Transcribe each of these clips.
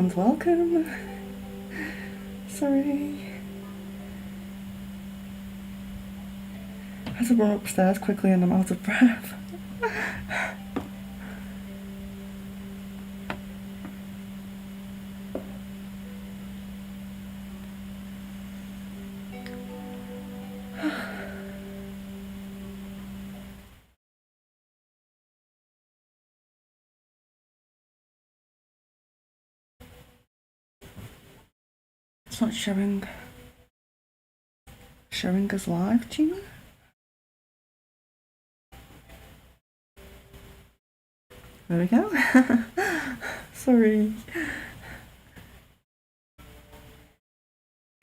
and welcome. Sorry. I had to run upstairs quickly and I'm out of breath. It's not showing as live to me. There we go. Sorry.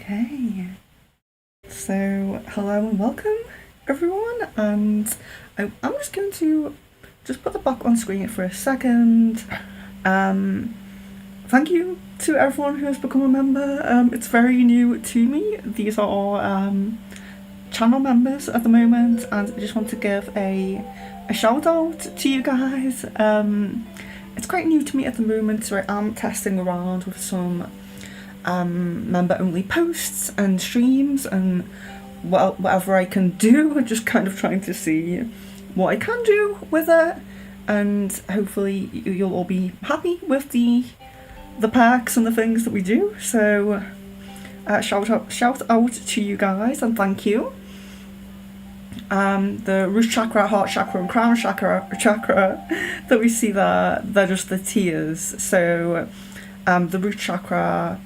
Okay. So, hello and welcome, everyone. And I'm just going to just put the back on screen for a second. Thank you to everyone who has become a member. It's very new to me. These are all channel members at the moment, and I just want to give a shout out to you guys. It's quite new to me at the moment, so I am testing around with some member only posts and streams and whatever I can do, just kind of trying to see what I can do with it, and hopefully you'll all be happy with the perks and the things that we do. So shout out to you guys and thank you. The root chakra, heart chakra and crown chakra that we see there, they're just the tiers. So the root chakra,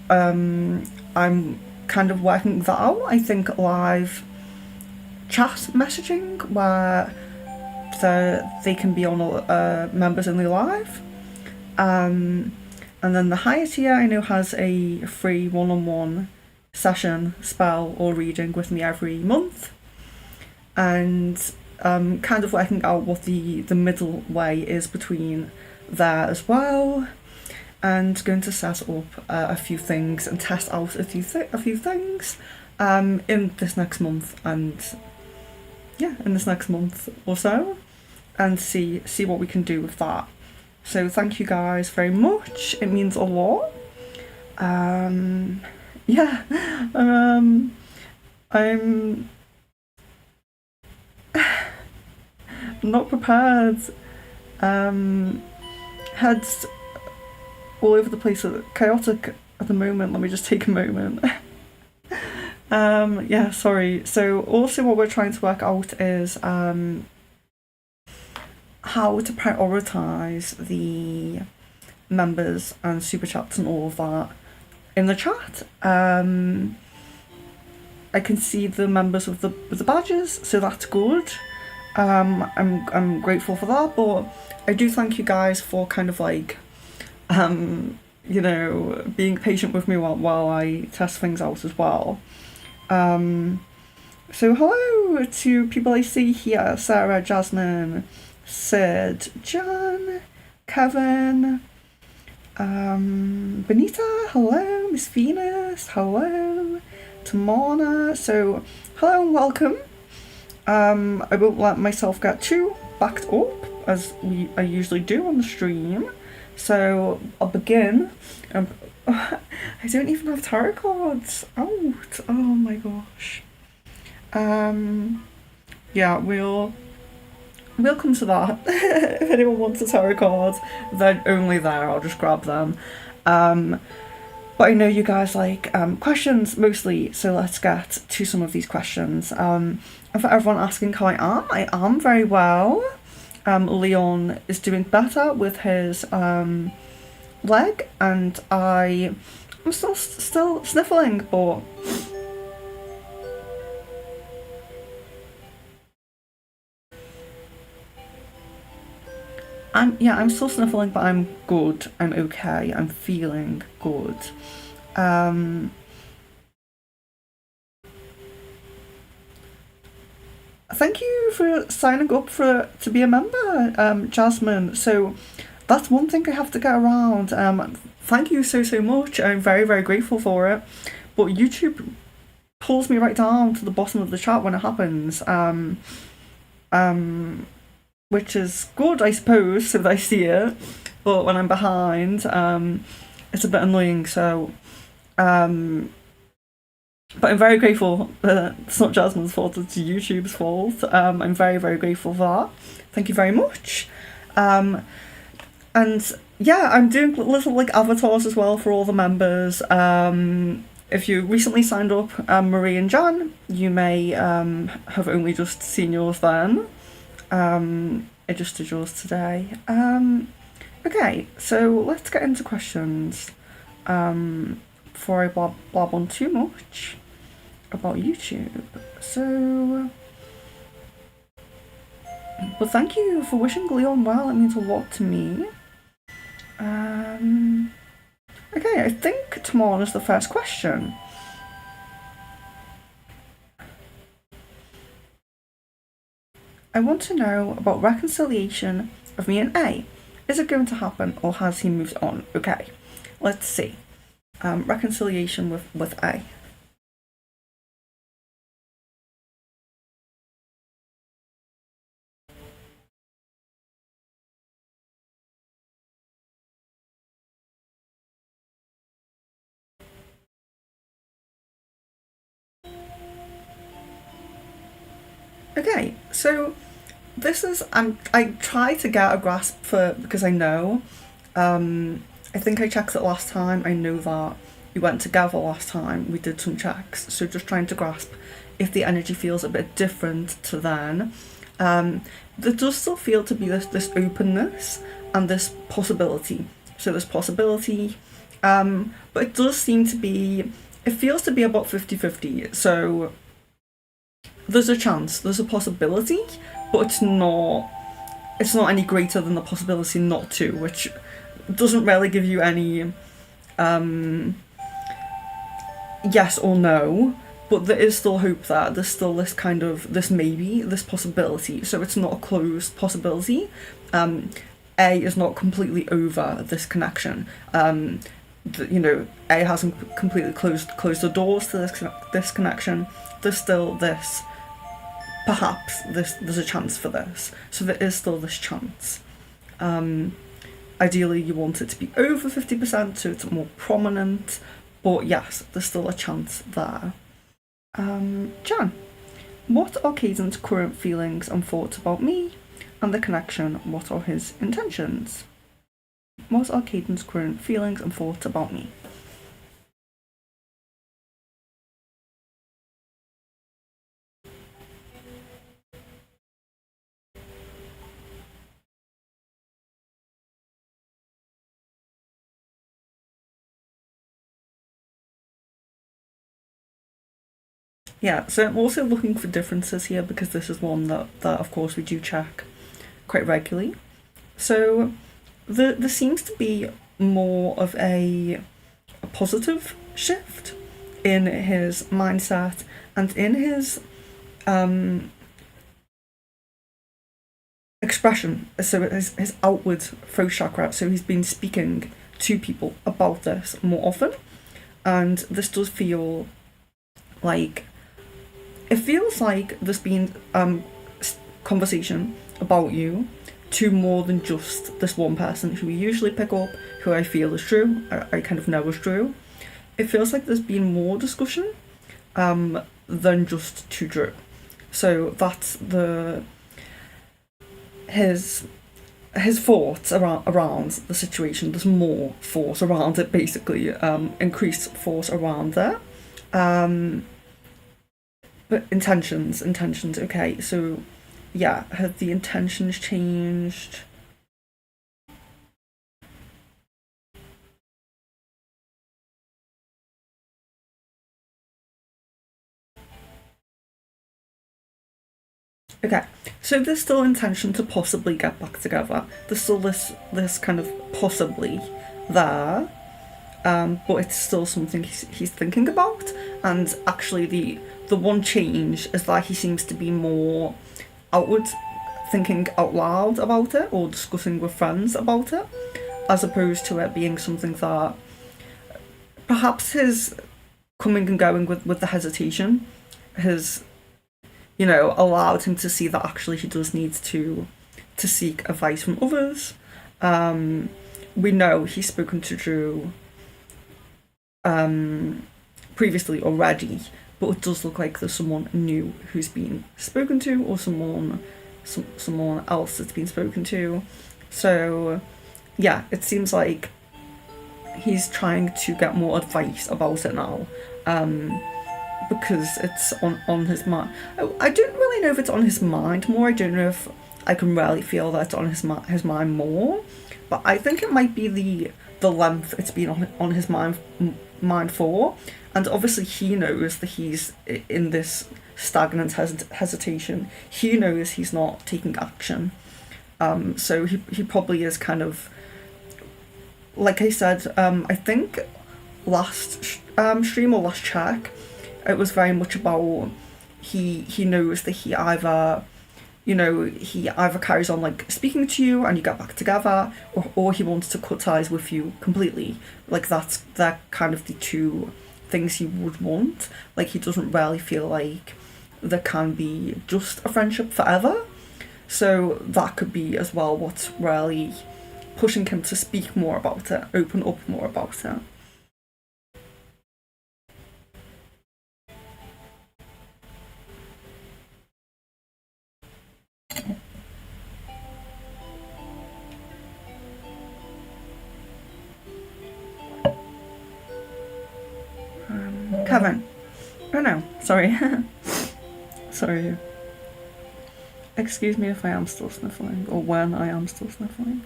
I'm kind of working that out. I think live chat messaging where they can be on members only live. And then the higher tier I know has a free one-on-one session, spell or reading with me every month. And kind of working out what the middle way is between there as well. And going to set up a few things and test out a few things in this next month, and yeah, in this next month or so, and see what we can do with that. So thank you guys very much. It means a lot. Yeah. I'm not prepared. Heads all over the place, chaotic at the moment. Let me just take a moment. Yeah, sorry. So also what we're trying to work out is how to prioritise the members and super chats and all of that in the chat. I can see the members with the badges, so that's good. I'm grateful for that, but I do thank you guys for kind of like you know, being patient with me while I test things out as well. So hello to people I see here: Sarah, Jasmine, Sid, Jan, Kevin, Benita, hello, Miss Venus, hello, Tamana. So hello and welcome. I won't let myself get too backed up as I usually do on the stream. So I'll begin. I don't even have tarot cards out. Oh my gosh. Yeah, we'll come to that. If anyone wants a tarot card, they're only there. I'll just grab them. But I know you guys like questions mostly, so let's get to some of these questions. And for everyone asking how I am very well. Leon is doing better with his leg, and I'm still sniffling, but I'm still sniffling, but I'm good. I'm okay. I'm feeling good. Thank you for signing up to be a member, Jasmine. So that's one thing I have to get around. Thank you so much. I'm very, very grateful for it. But YouTube pulls me right down to the bottom of the chat when it happens. Which is good, I suppose, so that I see it. But when I'm behind, it's a bit annoying. So, um, but I'm very grateful that it's not Jasmine's fault, it's YouTube's fault. I'm very, very grateful for that. Thank you very much. Um, and yeah, I'm doing little like avatars as well for all the members. If you recently signed up, Marie and Jan, you may have only just seen yours then. I just did yours today. Okay, so let's get into questions. Before I blab on too much about YouTube. So, but thank you for wishing Leon well. It means a lot to me. Okay, I think tomorrow is the first question. I want to know about reconciliation of me and A. Is it going to happen or has he moved on? Okay, let's see. Reconciliation with A. Okay, so this is I try to get a grasp for because I know. I think I checked it last time. I know that we went together last time. We did some checks, so just trying to grasp if the energy feels a bit different to then. There does still feel to be this openness and this possibility. So this possibility, but it does seem to be. It feels to be about 50-50. So there's a chance, there's a possibility, but it's not any greater than the possibility not to, which doesn't really give you any yes or no, but there is still hope that there's still this kind of this maybe, this possibility. So it's not a closed possibility. A is not completely over this connection. A hasn't completely closed the doors to this connection. There's still this. Perhaps there's a chance for this. So there is still this chance. Ideally, you want it to be over 50%, so it's more prominent. But yes, there's still a chance there. Jan, what are Caden's current feelings and thoughts about me and the connection? What are his intentions? What are Caden's current feelings and thoughts about me? Yeah, so I'm also looking for differences here because this is one that of course we do check quite regularly. So there seems to be more of a positive shift in his mindset and in his expression. So his outward throat chakra. So he's been speaking to people about this more often, and this does feel like it feels like there's been conversation about you to more than just this one person who we usually pick up, who I feel is true, I kind of know is true. It feels like there's been more discussion than just to Drew. So that's his thoughts around the situation. There's more force around it, basically, increased force around there. But intentions, okay, so yeah, have the intentions changed? Okay, so there's still intention to possibly get back together. There's still this kind of possibly there, but it's still something he's thinking about. And actually, the one change is that he seems to be more outward, thinking out loud about it or discussing with friends about it, as opposed to it being something that perhaps his coming and going with the hesitation has, allowed him to see that actually he does need to seek advice from others. We know he's spoken to Drew previously already, but it does look like there's someone new who's been spoken to, or someone else that's been spoken to. So yeah, it seems like he's trying to get more advice about it now, because it's on his mind. I don't really know if it's on his mind more. I don't know if I can really feel that it's on his mind more, but I think it might be the length it's been on his mind for, and obviously he knows that he's in this stagnant hesitation. He knows he's not taking action, so he probably is kind of, like I said, I think last stream or last check, it was very much about he knows that he either carries on like speaking to you and you get back together, or he wants to cut ties with you completely. Like that kind of the two things he would want. Like he doesn't really feel like there can be just a friendship forever. So that could be as well what's really pushing him to speak more about it, open up more about it. Kevin. Oh no, sorry. Sorry. Excuse me if I am still sniffling, or when I am still sniffling.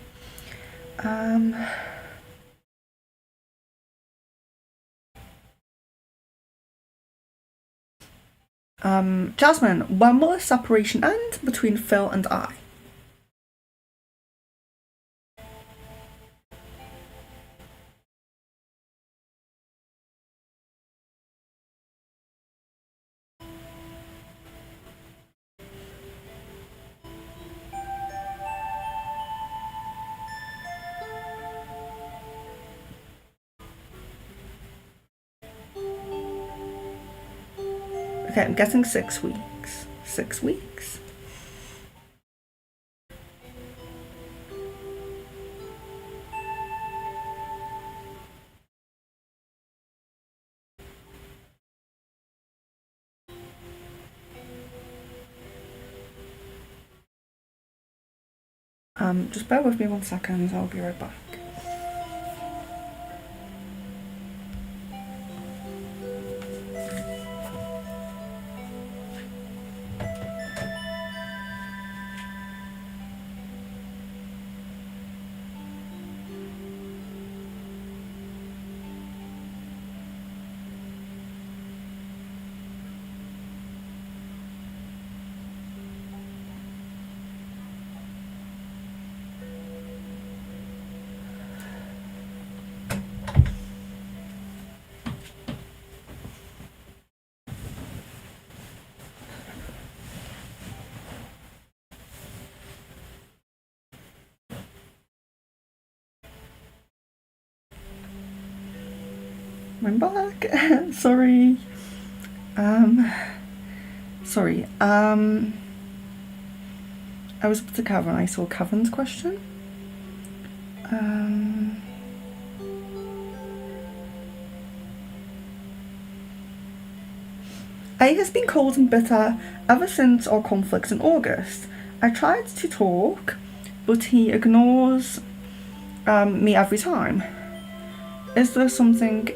Jasmine, when will the separation end between Phil and I? Okay, I'm guessing 6 weeks. 6 weeks? Just bear with me 1 second, I'll be right back. I'm back. Sorry. Sorry. I was up to Kevin. I saw Kevin's question. A has been cold and bitter ever since our conflict in August. I tried to talk, but he ignores me every time. Is there something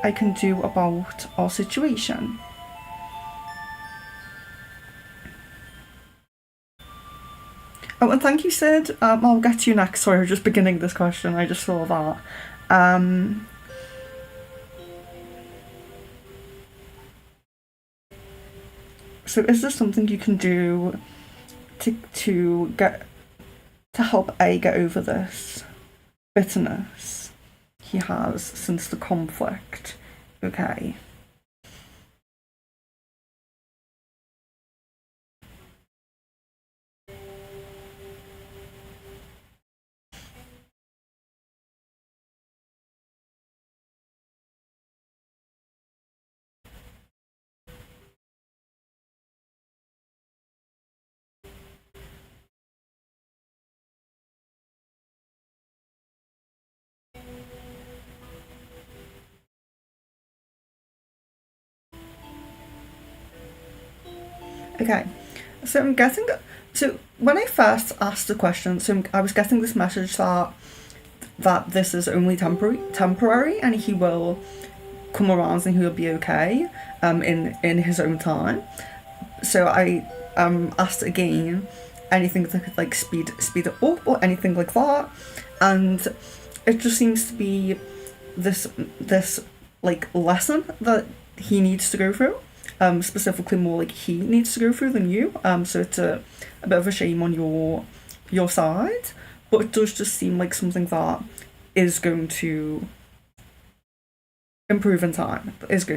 I can do about our situation? Oh, and thank you, Sid. I'll get to you next. Sorry, I was just beginning this question. I just saw that. So, is there something you can do to help A get over this bitterness he has since the conflict? Okay. Okay, so I'm guessing. So when I first asked the question, so I was getting this message that this is only temporary, and he will come around and he'll be okay, in his own time. So I asked again, anything that could like speed it up or anything like that, and it just seems to be this like lesson that he needs to go through. Specifically more like he needs to go through than you. So it's a bit of a shame on your side, but it does just seem like something that is going to improve in time. So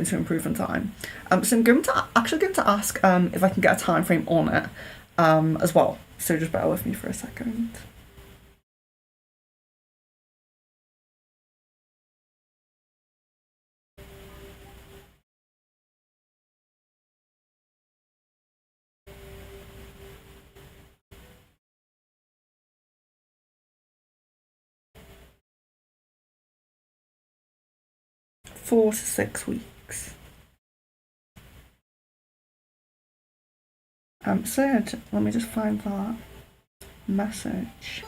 I'm going to ask if I can get a time frame on it as well. So just bear with me for a second. Four to 6 weeks. Sid, let me just find that message.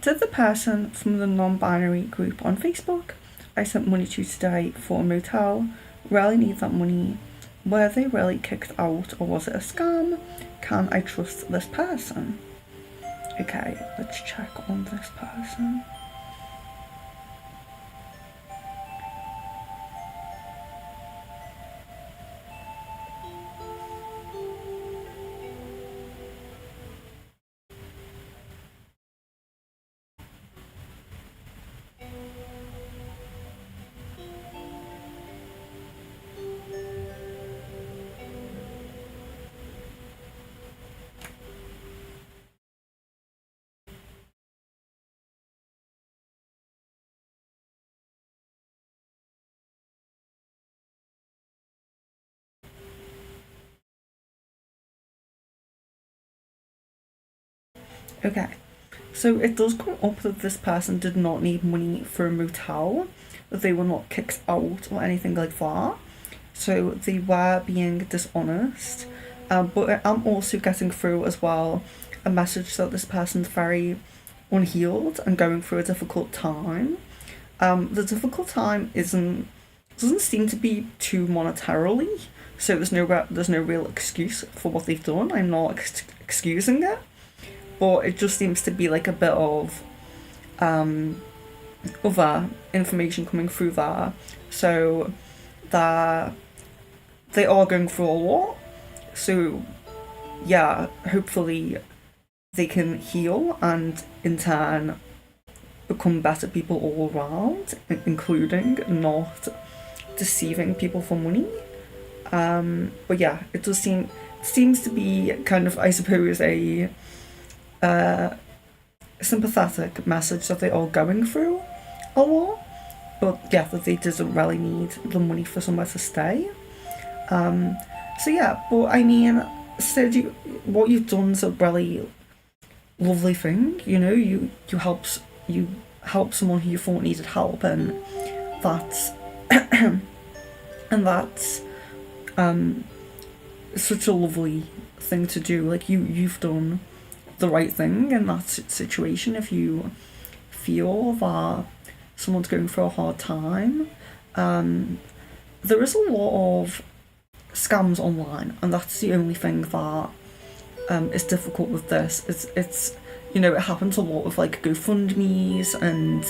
Did the person from the non-binary group on Facebook I sent money to today for a motel really need that money? Were they really kicked out, or was it a scam? Can I trust this person? Okay, let's check on this person. Okay, so it does come up that this person did not need money for a motel, that they were not kicked out or anything like that. So they were being dishonest. But I'm also getting through as well a message that this person's very unhealed and going through a difficult time. The difficult time doesn't seem to be too monetarily, so there's no real excuse for what they've done. I'm not excusing it, but it just seems to be like a bit of other information coming through there. So that they are going through a lot. So yeah, hopefully they can heal and in turn become better people all around, including not deceiving people for money. But yeah, it does seems to be kind of, I suppose, a sympathetic message that they're all going through a lot, but yeah, that they didn't really need the money for somewhere to stay. So yeah, but I mean, Sid, what you've done is a really lovely thing. You know, you help someone who you thought needed help, and that's and that's such a lovely thing to do. Like you've done the right thing in that situation. If you feel that someone's going through a hard time, there is a lot of scams online, and that's the only thing that is difficult with this. It's you know, it happens a lot with like GoFundMe's and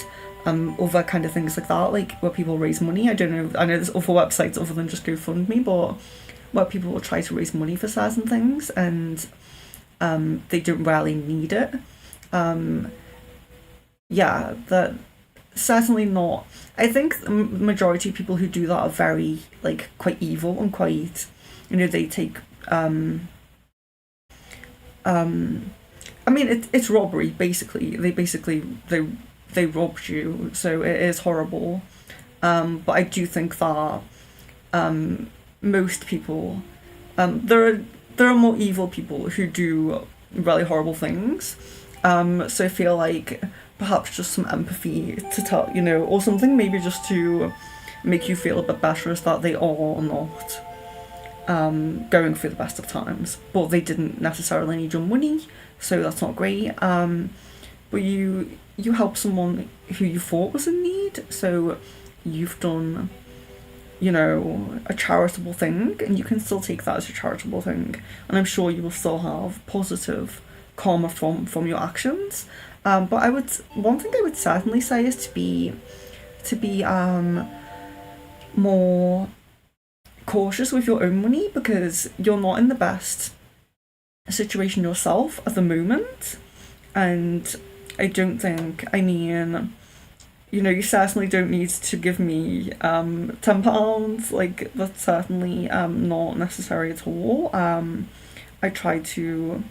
other kind of things like that, like where people raise money. I know there's other websites other than just GoFundMe, but where people will try to raise money for certain things and they don't really need it. Yeah, that certainly not. I think the majority of people who do that are very like quite evil and quite, you know, they take I mean, it's robbery basically. They robbed you, so it is horrible. But I do think that most people, there are more evil people who do really horrible things. So I feel like perhaps just some empathy to tell, you know, or something, maybe just to make you feel a bit better is that they are not going through the best of times, but they didn't necessarily need your money, so that's not great. But you help someone who you thought was in need, so you've done, you know, a charitable thing, and you can still take that as a charitable thing, and I'm sure you will still have positive karma from your actions. But one thing I would certainly say is to be more cautious with your own money, because you're not in the best situation yourself at the moment, and I mean, you know, you certainly don't need to give me £10. Like, that's certainly not necessary at all. I try to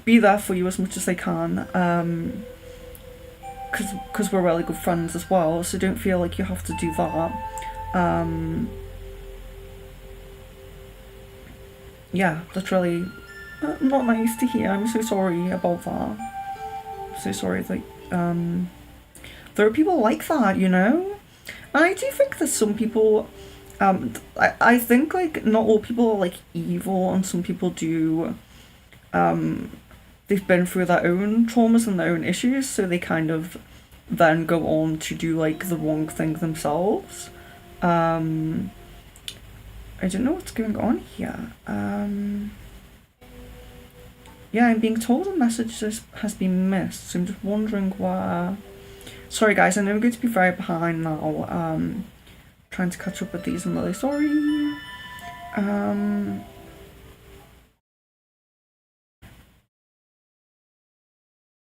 be there for you as much as I can, because we're really good friends as well, so don't feel like you have to do that. Yeah, that's really not nice to hear. I'm so sorry about that. I'm so sorry that there are people like that, you know? And I do think that some people, I think, like, not all people are, like, evil, and some people do, they've been through their own traumas and their own issues, so they kind of then go on to do, like, the wrong thing themselves. I don't know what's going on here. Yeah, I'm being told a message has been missed, so I'm just wondering where. Sorry guys, I know I'm going to be very behind now. Trying to catch up with these, I'm really sorry.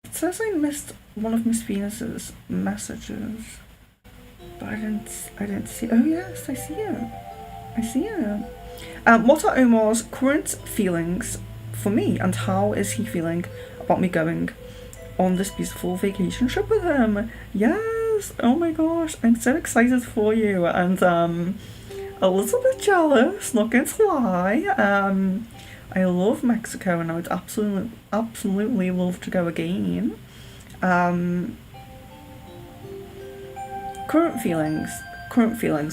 It says I missed one of Miss Venus's messages, but I didn't see. Oh yes, I see it. What are Omar's current feelings for me, and how is he feeling about me going on this beautiful vacation trip with him? Yes, oh my gosh, I'm so excited for you, and a little bit jealous, not going to lie. I love Mexico, and I would absolutely love to go again. Current feelings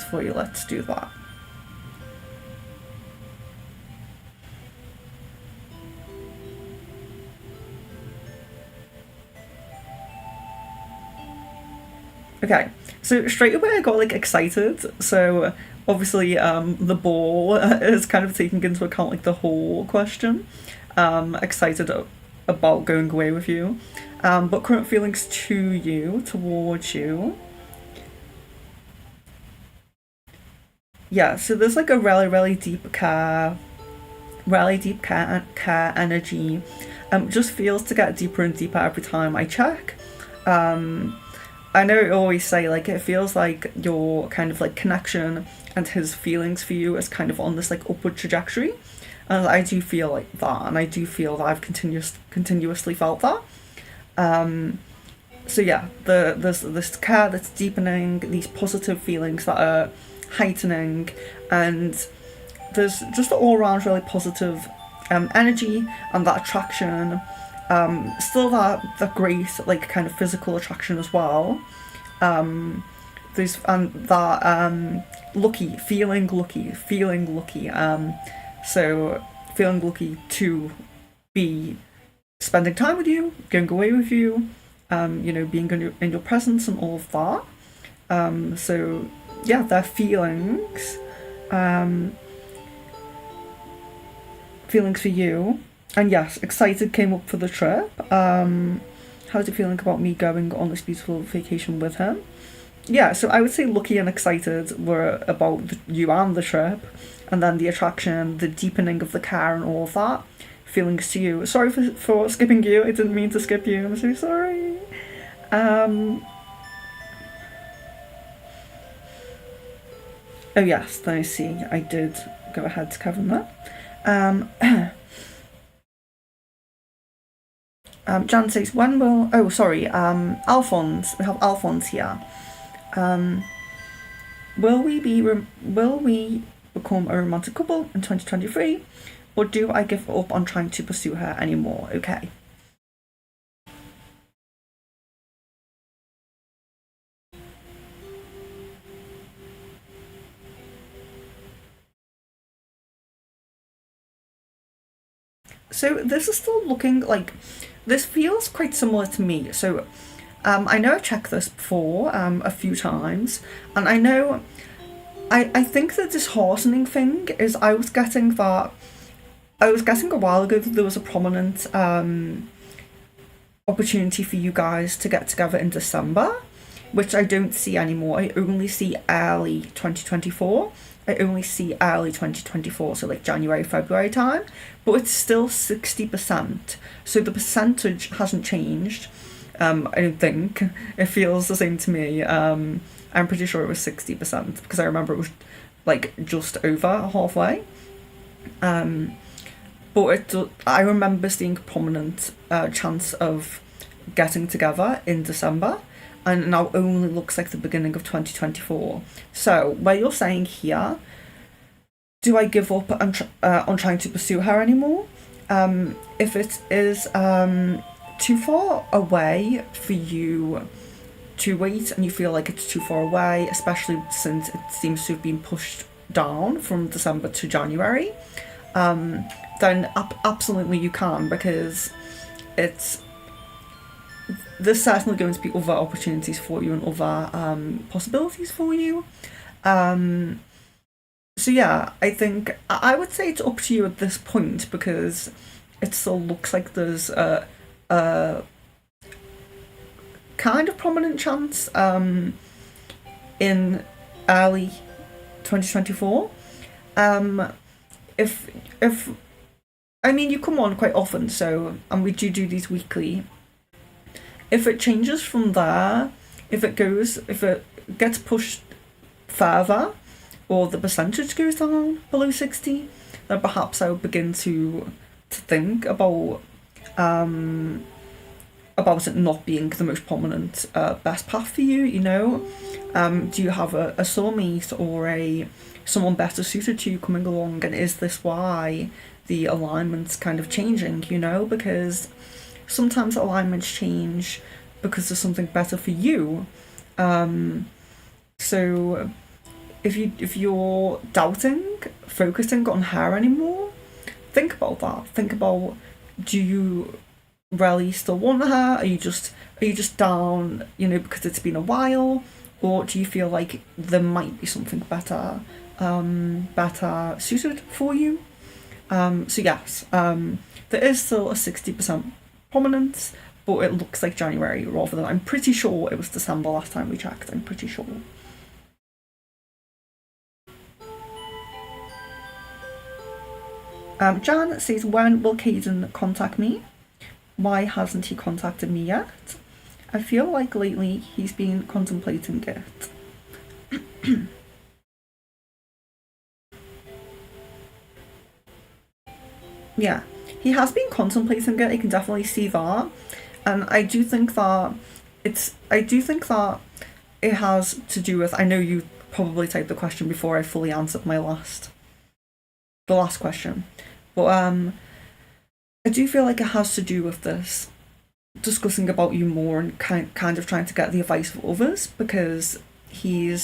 for you, let's do that. Okay, so straight away I got, like, excited. So obviously the ball is kind of taking into account, like, the whole question. Excited about going away with you. But current feelings towards you. Yeah, so there's, like, a really deep care energy. Just feels to get deeper and deeper every time I check. I know I always say, like, it feels like your kind of, like, connection and his feelings for you is kind of on this, like, upward trajectory, and I do feel like that, and I do feel that I've continuously felt that. So yeah, there's this care that's deepening, these positive feelings that are heightening, and there's just an all-around really positive energy and that attraction. Still that great, like, kind of physical attraction as well. There's that feeling lucky. So feeling lucky to be spending time with you, going away with you, you know, being in your presence and all of that. So yeah, their feelings for you. And yes, excited came up for the trip. How's it feeling about me going on this beautiful vacation with him? Yeah, so I would say lucky and excited were about you and the trip, and then the attraction, the deepening of the care and all of that. Feelings to you. Sorry for skipping you. I didn't mean to skip you. I'm so sorry. Oh yes, then I see. I did go ahead to cover that. Jan says, when will... Oh, sorry. Alphonse. We have Alphonse here. Will we become a romantic couple in 2023? Or do I give up on trying to pursue her anymore? Okay. So this is still looking like, this feels quite similar to me. So I know I've checked this before a few times, and I know, I think the disheartening thing is I was getting a while ago that there was a prominent opportunity for you guys to get together in December, which I don't see anymore. I only see early 2024. So like January, February time, but it's still 60%. So the percentage hasn't changed. I don't think. It feels the same to me. I'm pretty sure it was 60% because I remember it was like just over halfway. But I remember seeing a prominent chance of getting together in December, and now only looks like the beginning of 2024. So where you're saying here, do I give up on trying to pursue her anymore? If it is too far away for you to wait, and you feel like it's too far away, especially since it seems to have been pushed down from December to January, then absolutely you can, because there's certainly going to be other opportunities for you and other possibilities for you. So yeah, I think I would say it's up to you at this point, because it still looks like there's a kind of prominent chance in early 2024. If I mean, you come on quite often, so, and we do these weekly. If it changes from there, if it gets pushed further, or the percentage goes down below 60, then perhaps I would begin to think about it not being the most prominent best path for you. You know, do you have a soulmate or someone better suited to you coming along, and is this why the alignment's kind of changing? You know, because sometimes alignments change because there's something better for you. So if you're doubting focusing on her anymore, think about that. Think about, do you really still want her? Are you just down, you know, because it's been a while, or do you feel like there might be something better suited for you? So yes, there is still a 60% prominence, but it looks like January rather than, I'm pretty sure it was December last time we checked. I'm pretty sure. Jan says, when will Caden contact me? Why hasn't he contacted me yet? I feel like lately he's been contemplating it. Yeah, he has been contemplating it. I can definitely see that, and I do think that it has to do with. I know you probably typed the question before I fully answered the last question, but I do feel like it has to do with this discussing about you more and kind of trying to get the advice of others, because he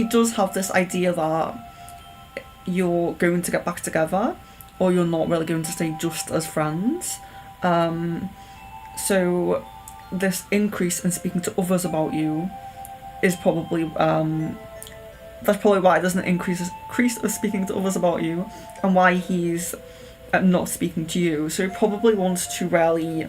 does have this idea that you're going to get back together, or you're not really going to stay just as friends. So this increase in speaking to others about you is probably that's probably why there's an increase of speaking to others about you, and why he's not speaking to you. So he probably wants to really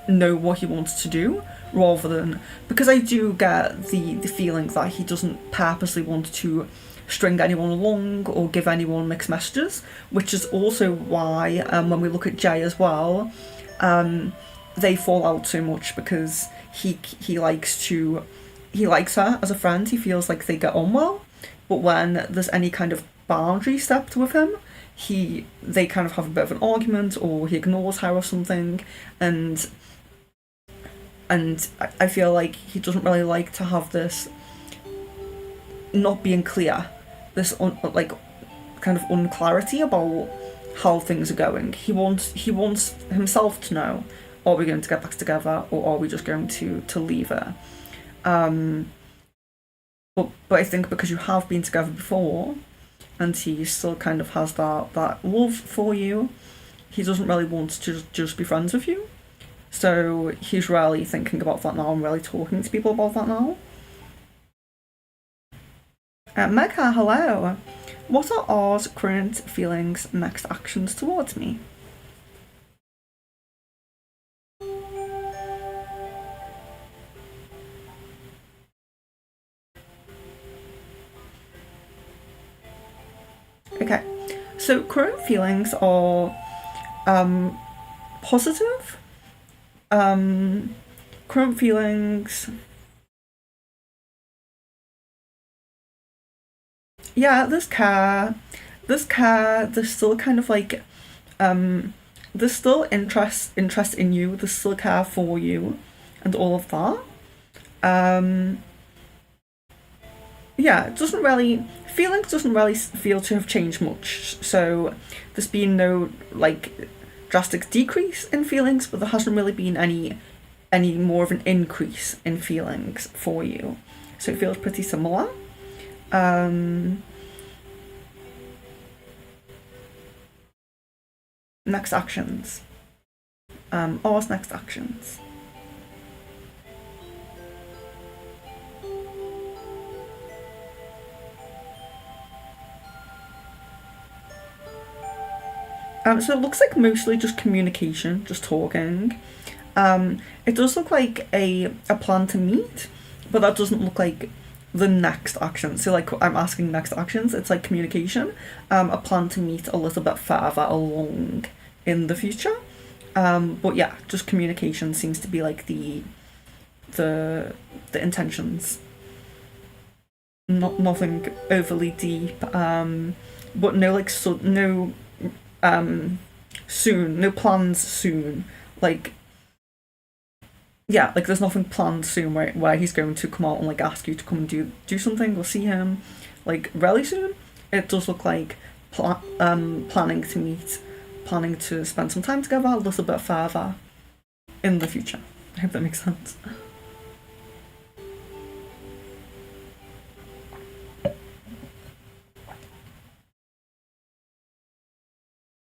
know what he wants to do, rather than, because I do get the feeling that he doesn't purposely want to string anyone along or give anyone mixed messages, which is also why when we look at Jay as well, they fall out so much, because he likes her as a friend. He feels like they get on well, but when there's any kind of boundary stepped with him, they kind of have a bit of an argument, or he ignores her or something, and I feel like he doesn't really like to have this not being clear, this kind of unclarity about how things are going. He wants himself to know, are we going to get back together, or are we just going to leave her? But I think because you have been together before, and he still kind of has that love for you, he doesn't really want to just be friends with you. So he's really thinking about that now and really talking to people about that now. Megha, hello. What are R's current feelings, next actions towards me? Okay, so current feelings are positive. Current feelings. Yeah, there's care. There's care. There's still kind of like there's still interest in you. There's still care for you, and all of that. Yeah, it doesn't really feelings doesn't really feel to have changed much. So there's been no like drastic decrease in feelings, but there hasn't really been any more of an increase in feelings for you. So it feels pretty similar. Next actions. R's next actions. So it looks like mostly just communication, just talking. It does look like a plan to meet, but that doesn't look like the next action. So like I'm asking next actions, it's like communication, a plan to meet a little bit further along in the future. But yeah, just communication seems to be like the intentions. Nothing overly deep. But no like no soon, no plans soon. Like yeah, like there's nothing planned soon where he's going to come out and like ask you to come and do something or see him like really soon. It does look like planning to meet, planning to spend some time together a little bit further in the future. I hope that makes sense.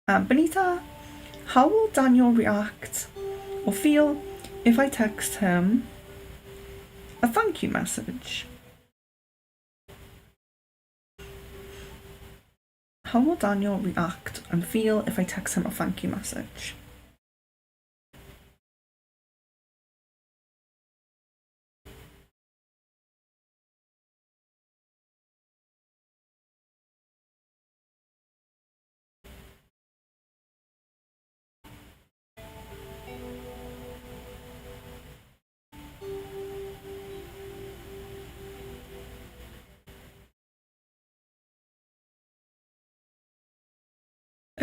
Benita, how will Daniel react or feel if I text him a thank you message? How will Daniel react and feel if I text him a thank you message?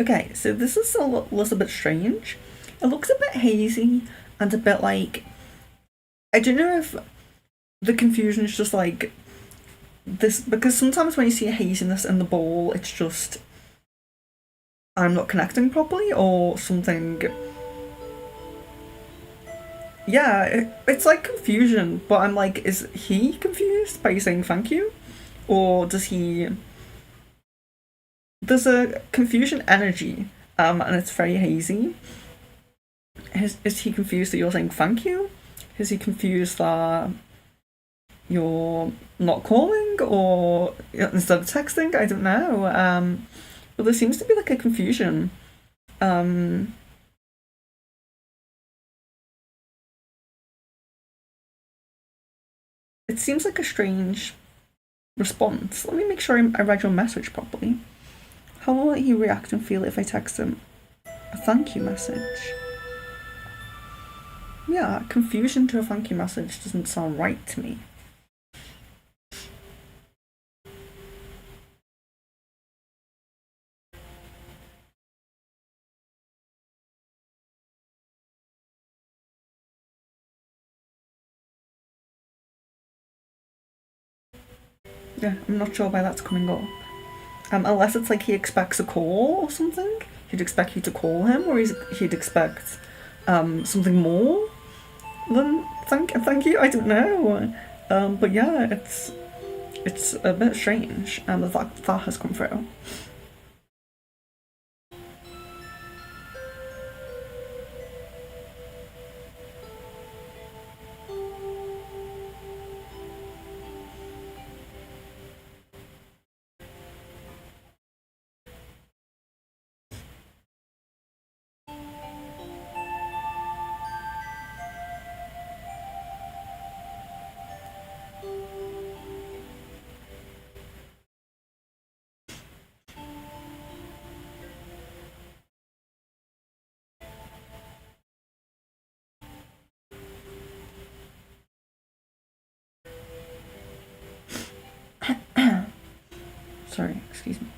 Okay, so this is a little bit strange. It looks a bit hazy and a bit like I don't know if the confusion is just like this because sometimes when you see a haziness in the ball, it's just I'm not connecting properly or something. Yeah, it's like confusion, but I'm like, is he confused by saying thank you? Or does he. There's a confusion energy, and it's very hazy. Is he confused that you're saying thank you? Is he confused that you're not calling or instead of texting? I don't know. But there seems to be like a confusion. It seems like a strange response. Let me make sure I read your message properly. How will he react and feel if I text him a thank you message? Yeah, confusion to a thank you message doesn't sound right to me. Yeah, I'm not sure why that's coming up. Unless it's like he expects a call or something. He'd expect you to call him, or he'd expect something more than thank you. I don't know. But yeah, it's a bit strange that has come through. Sorry, excuse me.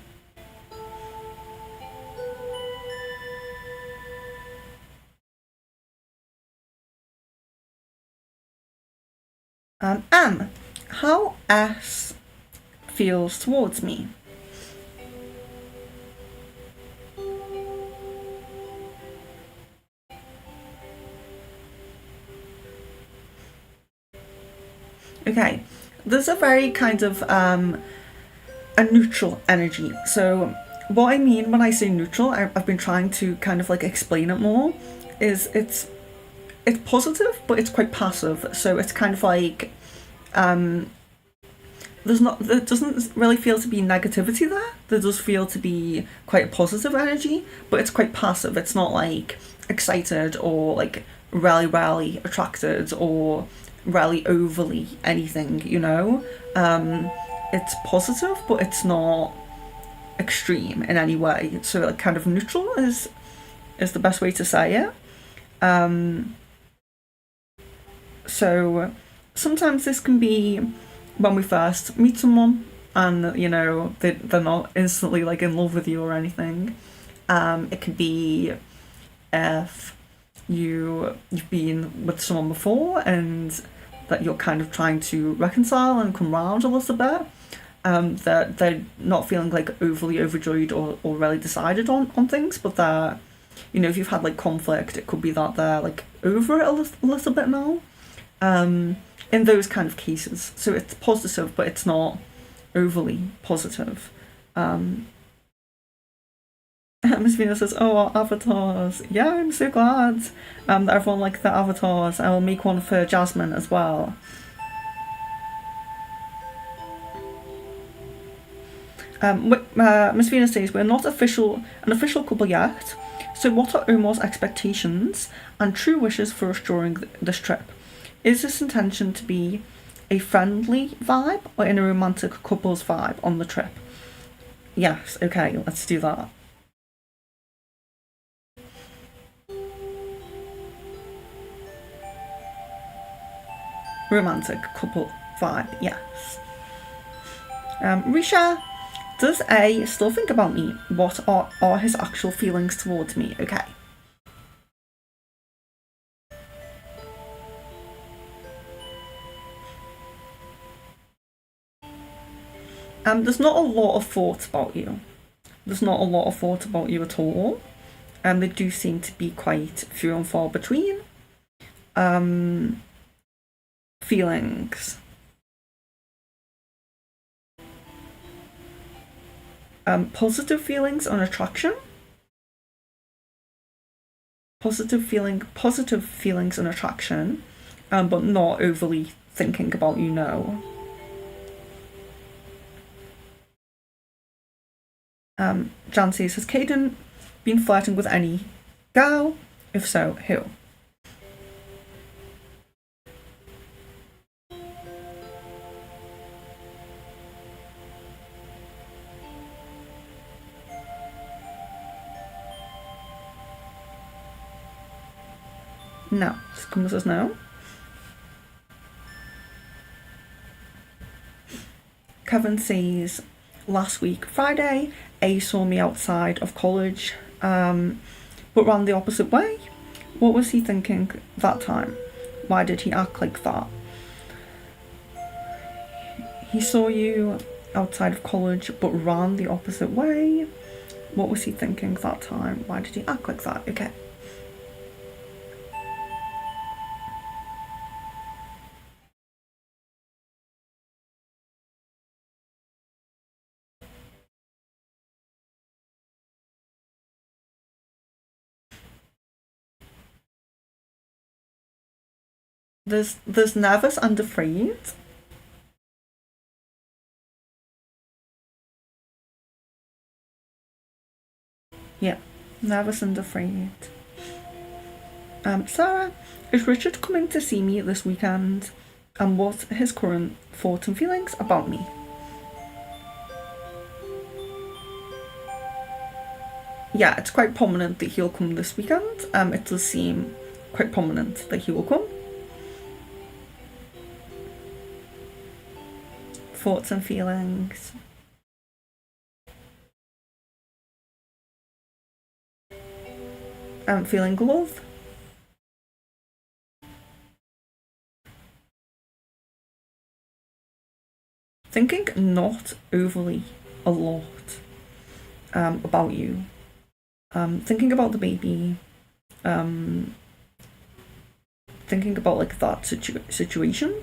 M, how S feels towards me. Okay, there's a very kind of a neutral energy. So what I mean when I say neutral, I've been trying to kind of like explain it more, is it's positive, but it's quite passive. So it's kind of like there doesn't really feel to be negativity there. There does feel to be quite a positive energy, but it's quite passive. It's not like excited or like really attracted or really overly anything, you know. It's positive, but it's not extreme in any way. So like kind of neutral is the best way to say it. So sometimes this can be when we first meet someone and you know they're not instantly like in love with you or anything. It could be if you've been with someone before and that you're kind of trying to reconcile and come round a little bit. That they're not feeling like overly overjoyed or really decided on things, but that, you know, if you've had like conflict, it could be that they're like over it a little bit now. In those kind of cases. So it's positive, but it's not overly positive. Miss Venus says, oh, our avatars. Yeah, I'm so glad that everyone liked the avatars. I will make one for Jasmine as well. Miss Venus says, we're not an official couple yet, so what are Omar's expectations and true wishes for us during this trip? Is this intention to be a friendly vibe or in a romantic couples vibe on the trip? Yes, okay, let's do that. Romantic couple vibe, yes. Risha, does A still think about me? What are his actual feelings towards me? Okay. There's not a lot of thought about you. There's not a lot of thought about you at all. They do seem to be quite few and far between. Feelings. Positive feelings on attraction. Positive feelings on attraction, but not overly thinking about you, no. Jan says, has Caden been flirting with any girl? If so, who? No. Scum says no. Kevin says, last week Friday, A saw me outside of college, but ran the opposite way. What was he thinking that time? Why did he act like that? He saw you outside of college, but ran the opposite way. What was he thinking that time? Why did he act like that? Okay. There's nervous and afraid. Yeah, nervous and afraid. Sarah, is Richard coming to see me this weekend? And what's his current thoughts and feelings about me? Yeah, it's quite prominent that he'll come this weekend. It does seem quite prominent that he will come. Thoughts and feelings. feeling love. Thinking not overly a lot about you. Thinking about the baby. Um, Thinking about like that situation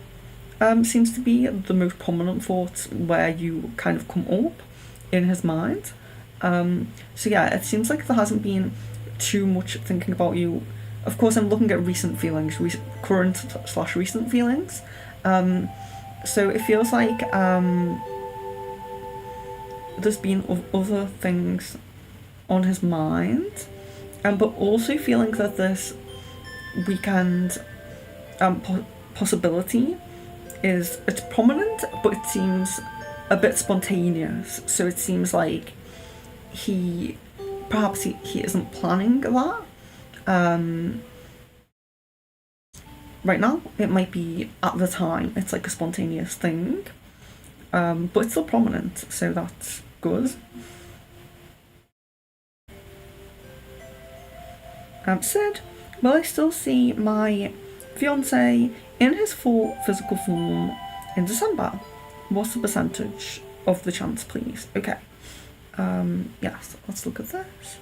seems to be the most prominent thought where you kind of come up in his mind. So yeah, it seems like there hasn't been too much thinking about you. Of course, I'm looking at recent feelings, current slash recent feelings. So it feels like there's been other things on his mind, but also feeling that this weekend possibility it's prominent, but it seems a bit spontaneous. So it seems like he he isn't planning that right now. It might be at the time it's like a spontaneous thing, but it's still prominent, so that's good. Sid, will I still see my fiance in his full physical form in December? What's the percentage of the chance, please? Okay. Yes, let's look at this.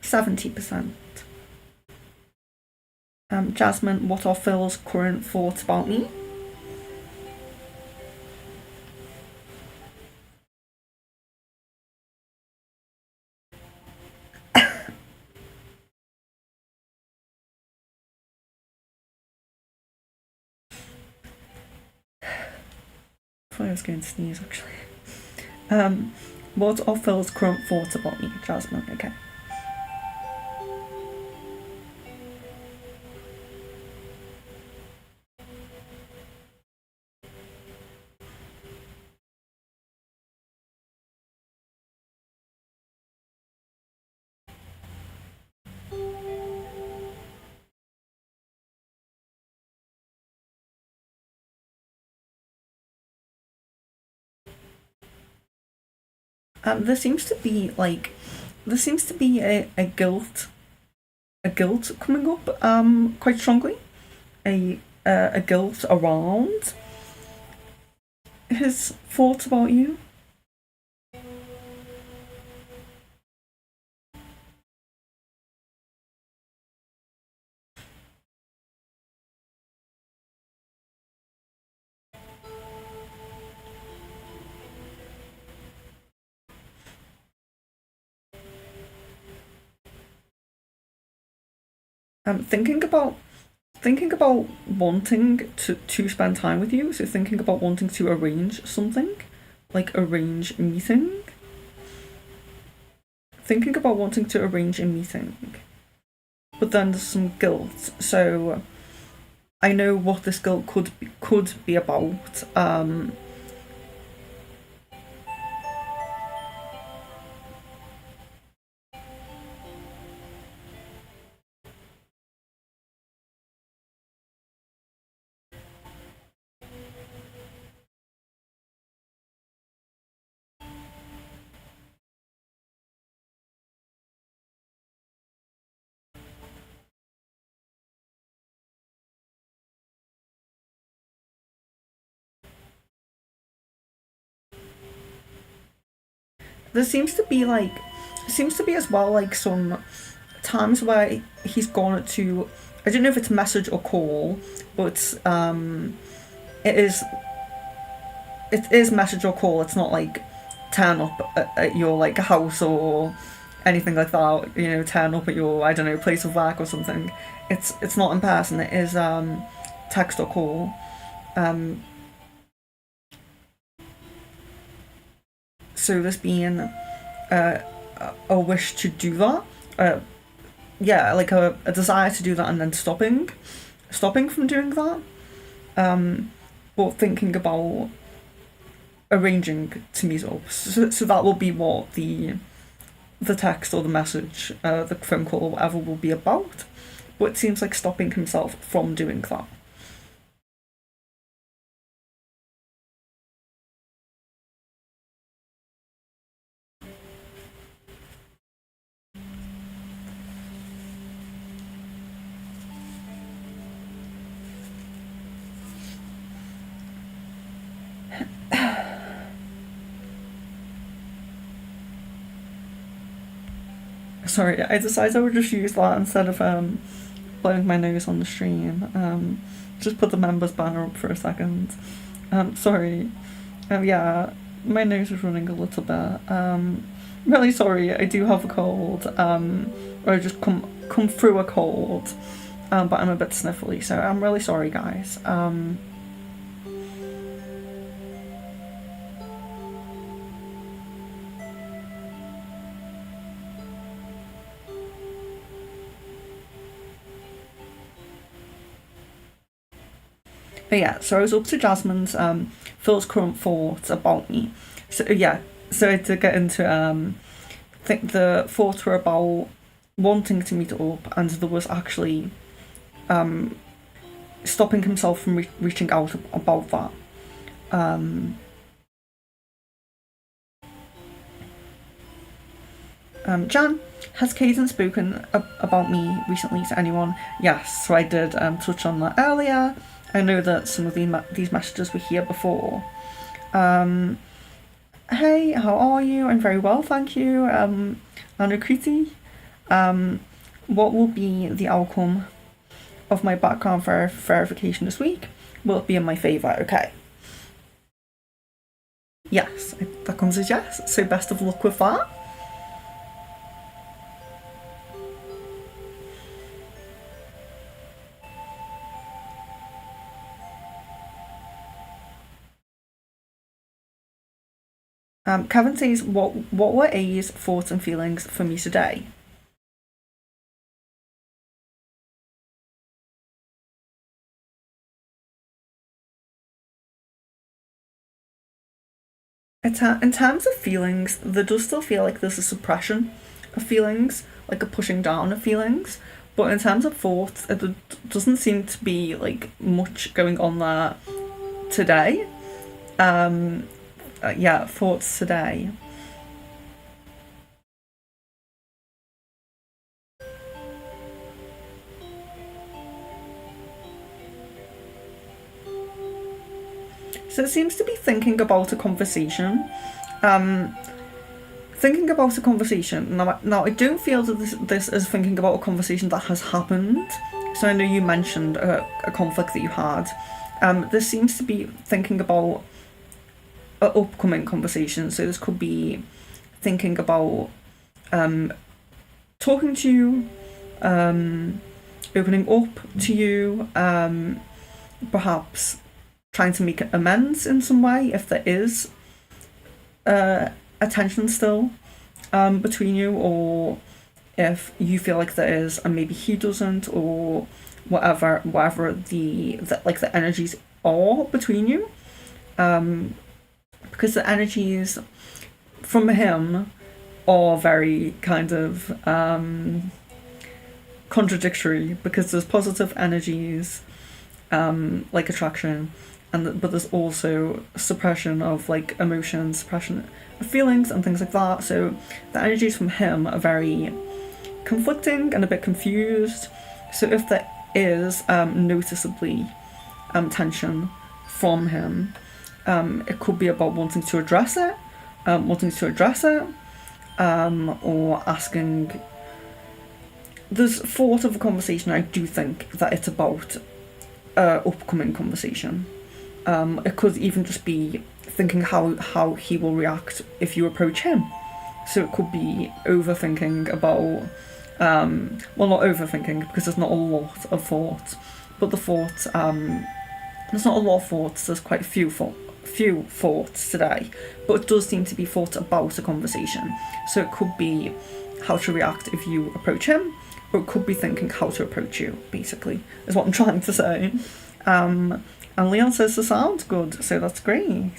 %70. Jasmine, what are Phil's current thoughts about me? I thought I was going to sneeze actually. What are Phil's current thoughts about me, Jasmine? Okay. There seems to be a guilt coming up quite strongly, a guilt around his thoughts about you. Thinking about wanting to spend time with you. So thinking about wanting to arrange something, like arrange a meeting. Thinking about wanting to arrange a meeting, but then there's some guilt. So I know what this guilt could be about. There seems to be as well like some times where he's gone to, I don't know if it's message or call, but it is message or call. It's not like turn up at your like house or anything like that. You know, turn up at your, I don't know, place of work or something. It's not in person. It is text or call. So there's been a wish to do that. Yeah, like a desire to do that, and then stopping from doing that. But thinking about arranging to meet up. So that will be what the text or the message, the phone call or whatever will be about. But it seems like stopping himself from doing that. Sorry, I decided I would just use that instead of blowing my nose on the stream. Just put the members banner up for a second. Sorry. Yeah, my nose is running a little bit. Really sorry. I do have a cold. Or I just come through a cold. But I'm a bit sniffly, so I'm really sorry, guys. But yeah, so I was up to Jasmine's Phil's current thoughts about me. So yeah, so I did get into I think the thoughts were about wanting to meet up, and there was actually stopping himself from reaching out about that. Jan, has Caden spoken about me recently to anyone? Yes, so I did touch on that earlier. I know that some of these messages were here before. Hey, how are you? I'm very well, thank you. Anukriti, what will be the outcome of my background verification this week? Will it be in my favour? Okay. Yes, that comes as yes. So best of luck with that. Kevin says, what were A's thoughts and feelings for me today? In terms of feelings, there does still feel like there's a suppression of feelings, like a pushing down of feelings. But in terms of thoughts, it doesn't seem to be like much going on there today. Yeah, thoughts today. So it seems to be thinking about a conversation. Thinking about a conversation. Now I don't feel that this is thinking about a conversation that has happened. So I know you mentioned a conflict that you had. This seems to be thinking about an upcoming conversation. So this could be thinking about talking to you, opening up to you, perhaps trying to make amends in some way if there is a tension still between you, or if you feel like there is and maybe he doesn't, or whatever the like the energies are between you, because the energies from him are very kind of contradictory, because there's positive energies like attraction, but there's also suppression of like emotions, suppression of feelings and things like that. So the energies from him are very conflicting and a bit confused. So if there is noticeably tension from him, it could be about wanting to address it, or asking. There's thought of a conversation. I do think that it's about upcoming conversation. It could even just be thinking how he will react if you approach him. So it could be overthinking about, well, not overthinking because there's not a lot of thoughts, but the thoughts, there's not a lot of thoughts. There's quite a few thoughts today, but it does seem to be thoughts about a conversation. So it could be how to react if you approach him, or it could be thinking how to approach you. Basically, is what I'm trying to say. And Leon says the sound's good, so that's great.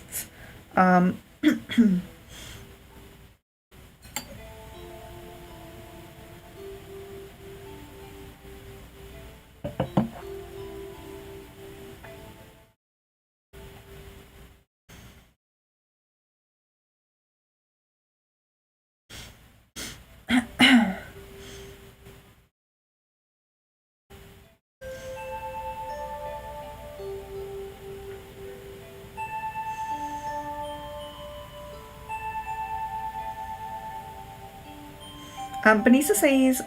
Benita says,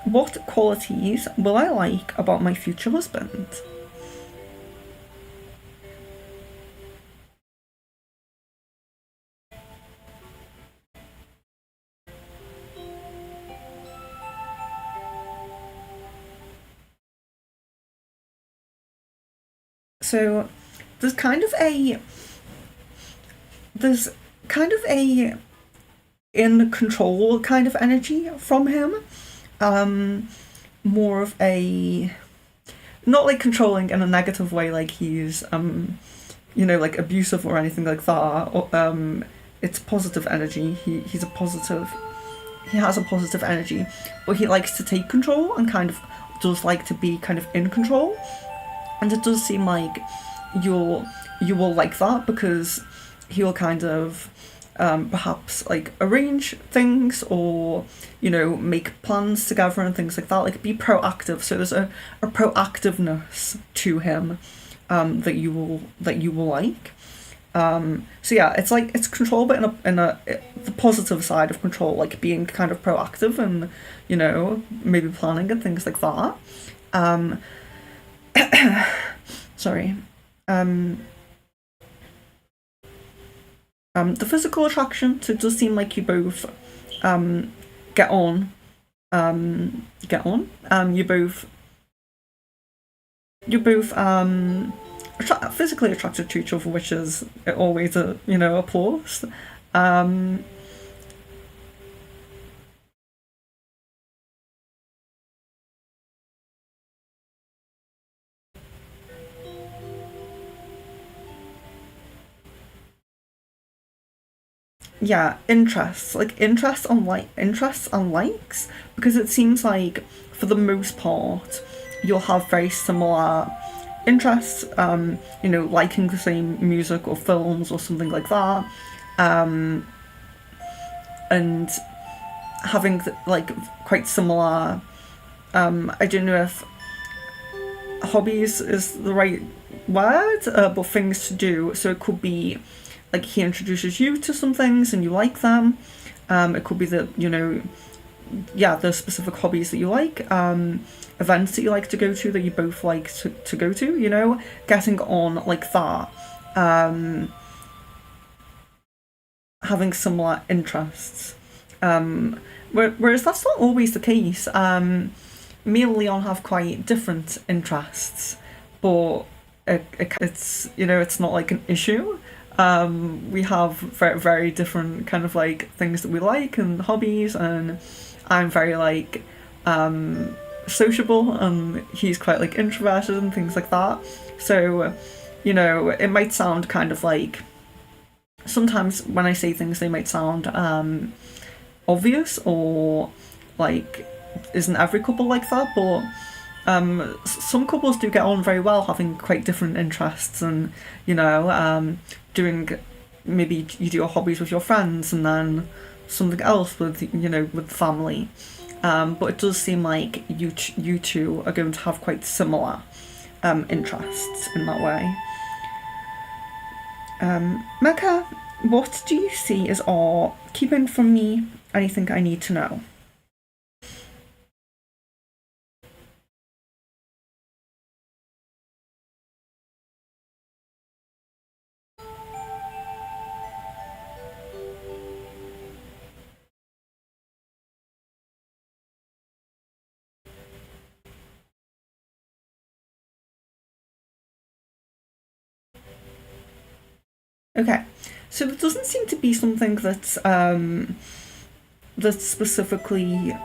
what qualities will I like about my future husband? So there's kind of a there's kind of a in control kind of energy from him. More of a, not like controlling in a negative way, like he's like abusive or anything like that. Or, it's positive energy. He has a positive energy, but he likes to take control and kind of does like to be kind of in control. And it does seem like you will like that, because he'll kind of perhaps like arrange things, or make plans together and things like that, like be proactive. So there's a proactiveness to him that you will like. So yeah, it's like it's control, but in a the positive side of control, like being kind of proactive and maybe planning and things like that. Um, sorry. The physical attraction, so it does seem like you both get on. You're both physically attracted to each other, which is always a plus. Um, yeah, interests and likes, because it seems like for the most part you'll have very similar interests. Liking the same music or films or something like that, and having like quite similar. I don't know if hobbies is the right word, but things to do. So it could be like he introduces you to some things and you like them. It could be that yeah, the specific hobbies that you like, events that you like to go to that you both like to go to. Getting on like that. Having similar interests. Whereas that's not always the case. Me and Leon have quite different interests, but it's not like an issue. We have very, very different kind of like things that we like and hobbies, and I'm very like sociable, and he's quite like introverted and things like that. So, it might sound kind of like, sometimes when I say things, they might sound obvious, or like, isn't every couple like that? But some couples do get on very well having quite different interests, and doing, maybe you do your hobbies with your friends and then something else with with family. But it does seem like you two are going to have quite similar interests in that way. Mecca, what do you see as are keeping from me anything I need to know? Okay, so there doesn't seem to be something that's specifically,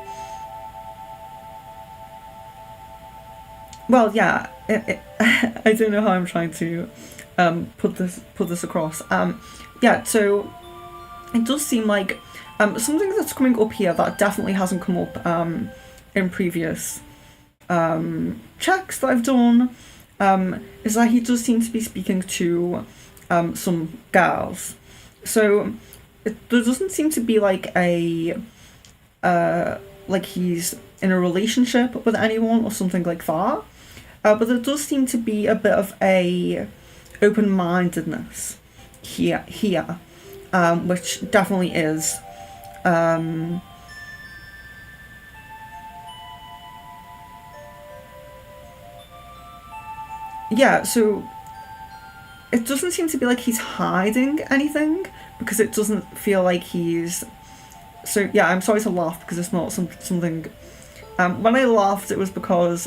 well, yeah. I don't know how I'm trying to put this across. Yeah, so it does seem like something that's coming up here that definitely hasn't come up in previous checks that I've done, is that he does seem to be speaking to some girls. So there doesn't seem to be like a like he's in a relationship with anyone or something like that. But there does seem to be a bit of a open-mindedness here, which definitely is yeah, so it doesn't seem to be like he's hiding anything, because it doesn't feel like he's. So yeah, I'm sorry to laugh because it's not something. When I laughed, it was because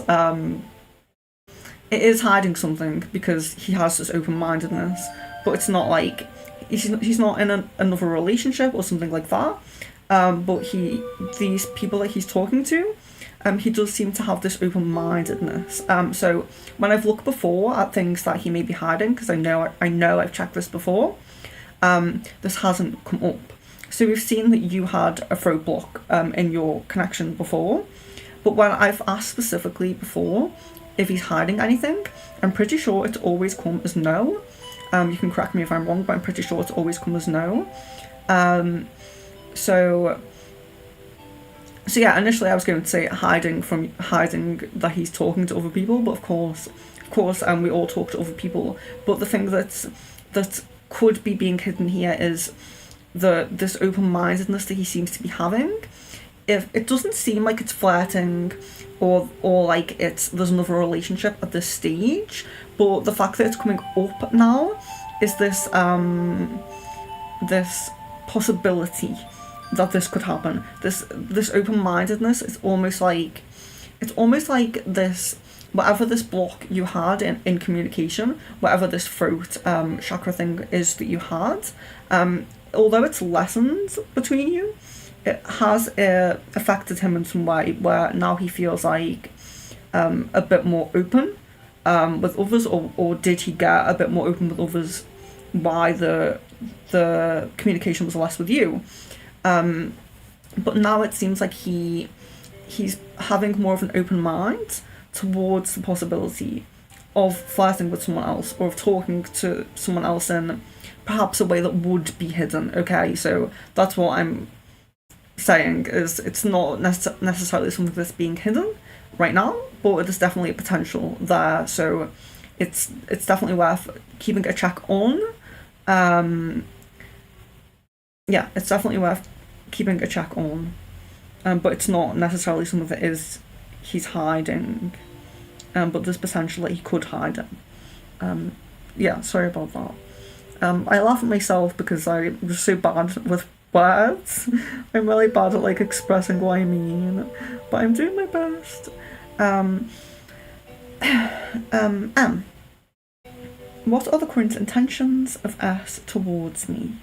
it is hiding something, because he has this open mindedness, but it's not like he's not in another relationship or something like that. But these people that he's talking to, he does seem to have this open mindedness. So when I've looked before at things that he may be hiding, because I know I've checked this before, this hasn't come up. So we've seen that you had a throat block in your connection before, but when I've asked specifically before if he's hiding anything, I'm pretty sure it's always come as no. You can correct me if I'm wrong, but I'm pretty sure it's always come as no. So yeah, initially I was going to say hiding that he's talking to other people, but of course, we all talk to other people. But the thing that could be being hidden here is this open-mindedness that he seems to be having. If it doesn't seem like it's flirting or like there's another relationship at this stage, but the fact that it's coming up now is this possibility that this could happen. This open-mindedness is almost like this, whatever this block you had in communication, whatever this throat chakra thing is that you had, although it's lessened between you, it has affected him in some way, where now he feels like a bit more open with others, or did he get a bit more open with others? Why the communication was less with you? But now it seems like he's having more of an open mind towards the possibility of flirting with someone else, or of talking to someone else in perhaps a way that would be hidden. Okay, so that's what I'm saying, is it's not necessarily something that's being hidden right now, but there's definitely a potential there. So it's definitely worth keeping a check on. Yeah, it's definitely worth keeping a check on. But it's not necessarily something that he's hiding. But there's potential that he could hide it. Yeah, sorry about that. I laugh at myself because I was so bad with words. I'm really bad at like expressing what I mean, but I'm doing my best. What are the current intentions of S towards me?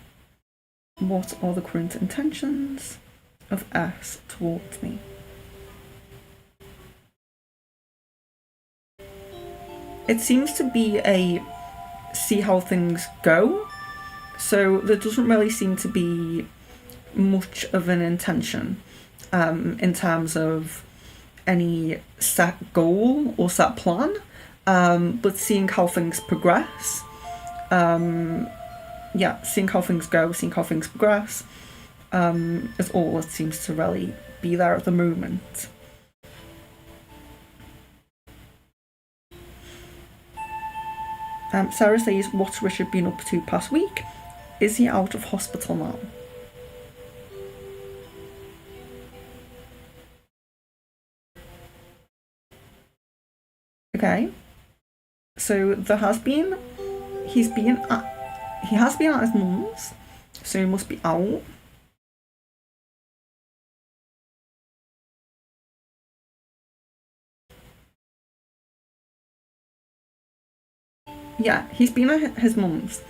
What are the current intentions of S towards me? It seems to be a see how things go. So there doesn't really seem to be much of an intention in terms of any set goal or set plan, but seeing how things progress. Seeing how things go, seeing how things progress is all that seems to really be there at the moment. Sarah says, what's Richard been up to past week? Is he out of hospital now? Okay. So he has been at his mum's, so he must be out. Yeah, he's been at his mum's.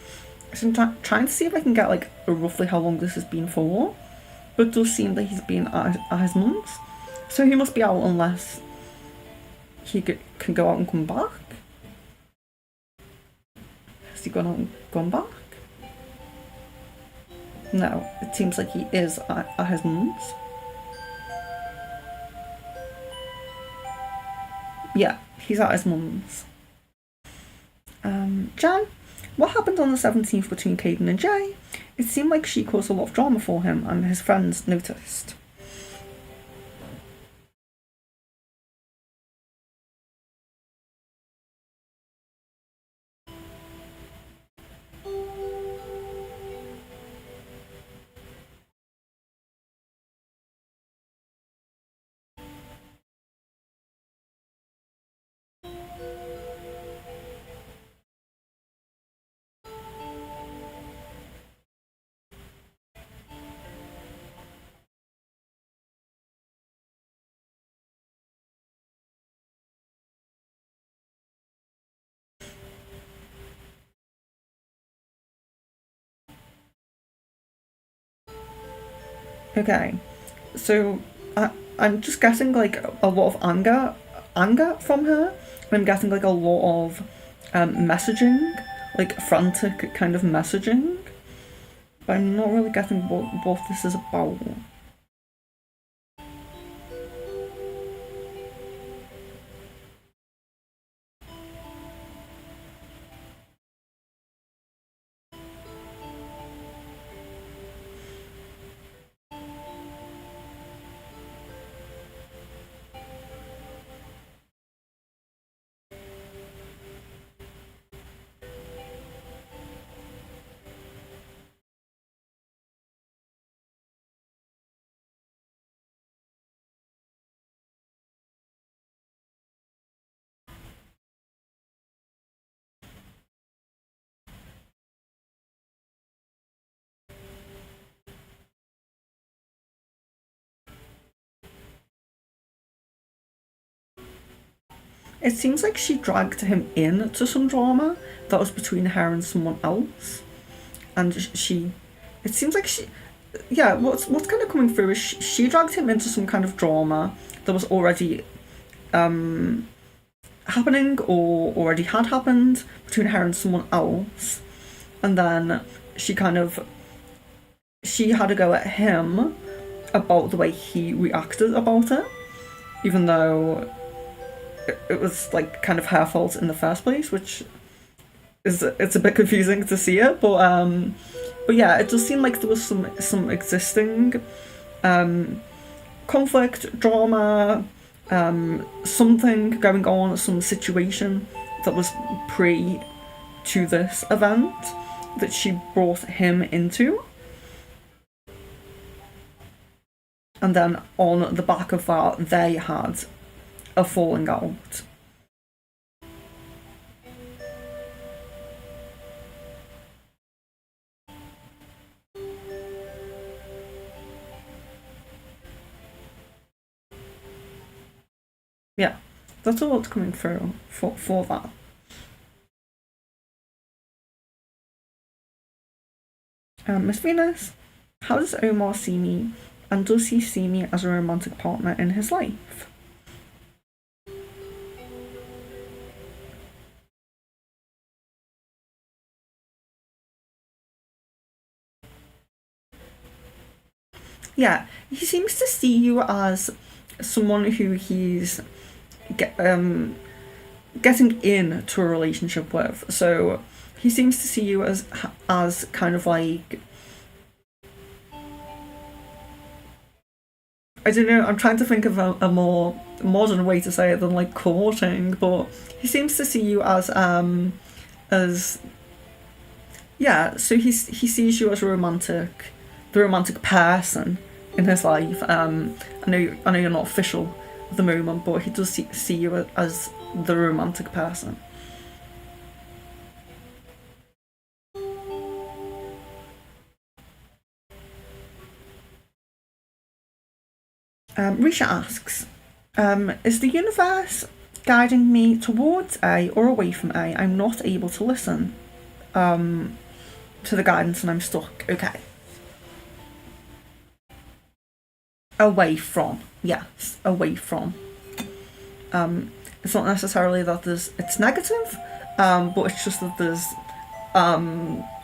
So I'm trying to see if I can get like roughly how long this has been for, but it does seem that he's been at his mum's. So he must be out unless he can go out and come back. Has he gone out and gone back? No, it seems like he is at his mum's. Yeah, he's at his mum's. Jan, what happened on the 17th between Caden and Jay? It seemed like she caused a lot of drama for him, and his friends noticed. Okay, so I'm just getting like a lot of anger from her. I'm getting like a lot of messaging, like frantic kind of messaging. But I'm not really getting what this is about. It seems like she dragged him into some drama that was between her and someone else, and she. It seems like she. Yeah, what's kind of coming through is she dragged him into some kind of drama that was already happening or already had happened between her and someone else, and then she had to go at him about the way he reacted about it, even though it was like kind of her fault in the first place, which it's a bit confusing to see it, but yeah, it does seem like there was some existing conflict, drama, something going on, some situation that was pre to this event that she brought him into. And then on the back of that, they had a falling out. Yeah, that's all that's coming through for that. Miss Venus, how does Omar see me, and does he see me as a romantic partner in his life? Yeah, he seems to see you as someone who he's get, getting into a relationship with. So he seems to see you as kind of like, I don't know. I'm trying to think of a more modern way to say it than like courting, but he seems to see you as yeah. So he sees you as the romantic person in his life. I know you're not official at the moment, but he does see you as the romantic person. Risha asks, is the universe guiding me towards A or away from A? I'm not able to listen to the guidance and I'm stuck. Okay. Away from. Yes, away from. It's not necessarily that it's negative, but it's just that there's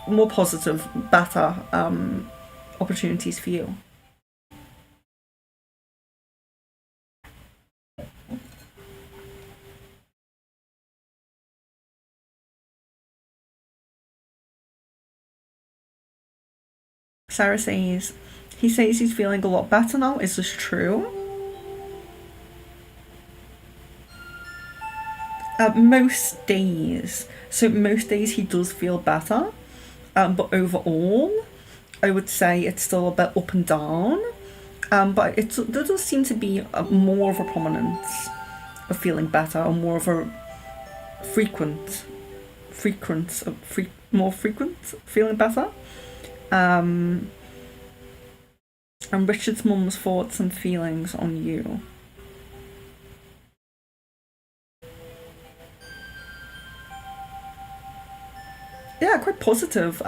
more positive, better opportunities for you. Sarah says, he says he's feeling a lot better now. Is this true? Most days. So most days he does feel better. But overall, I would say it's still a bit up and down. But there does seem to be more of a prominence of feeling better, or more of a frequent, more frequent feeling better. And Richard's mum's thoughts and feelings on you. Yeah, quite positive.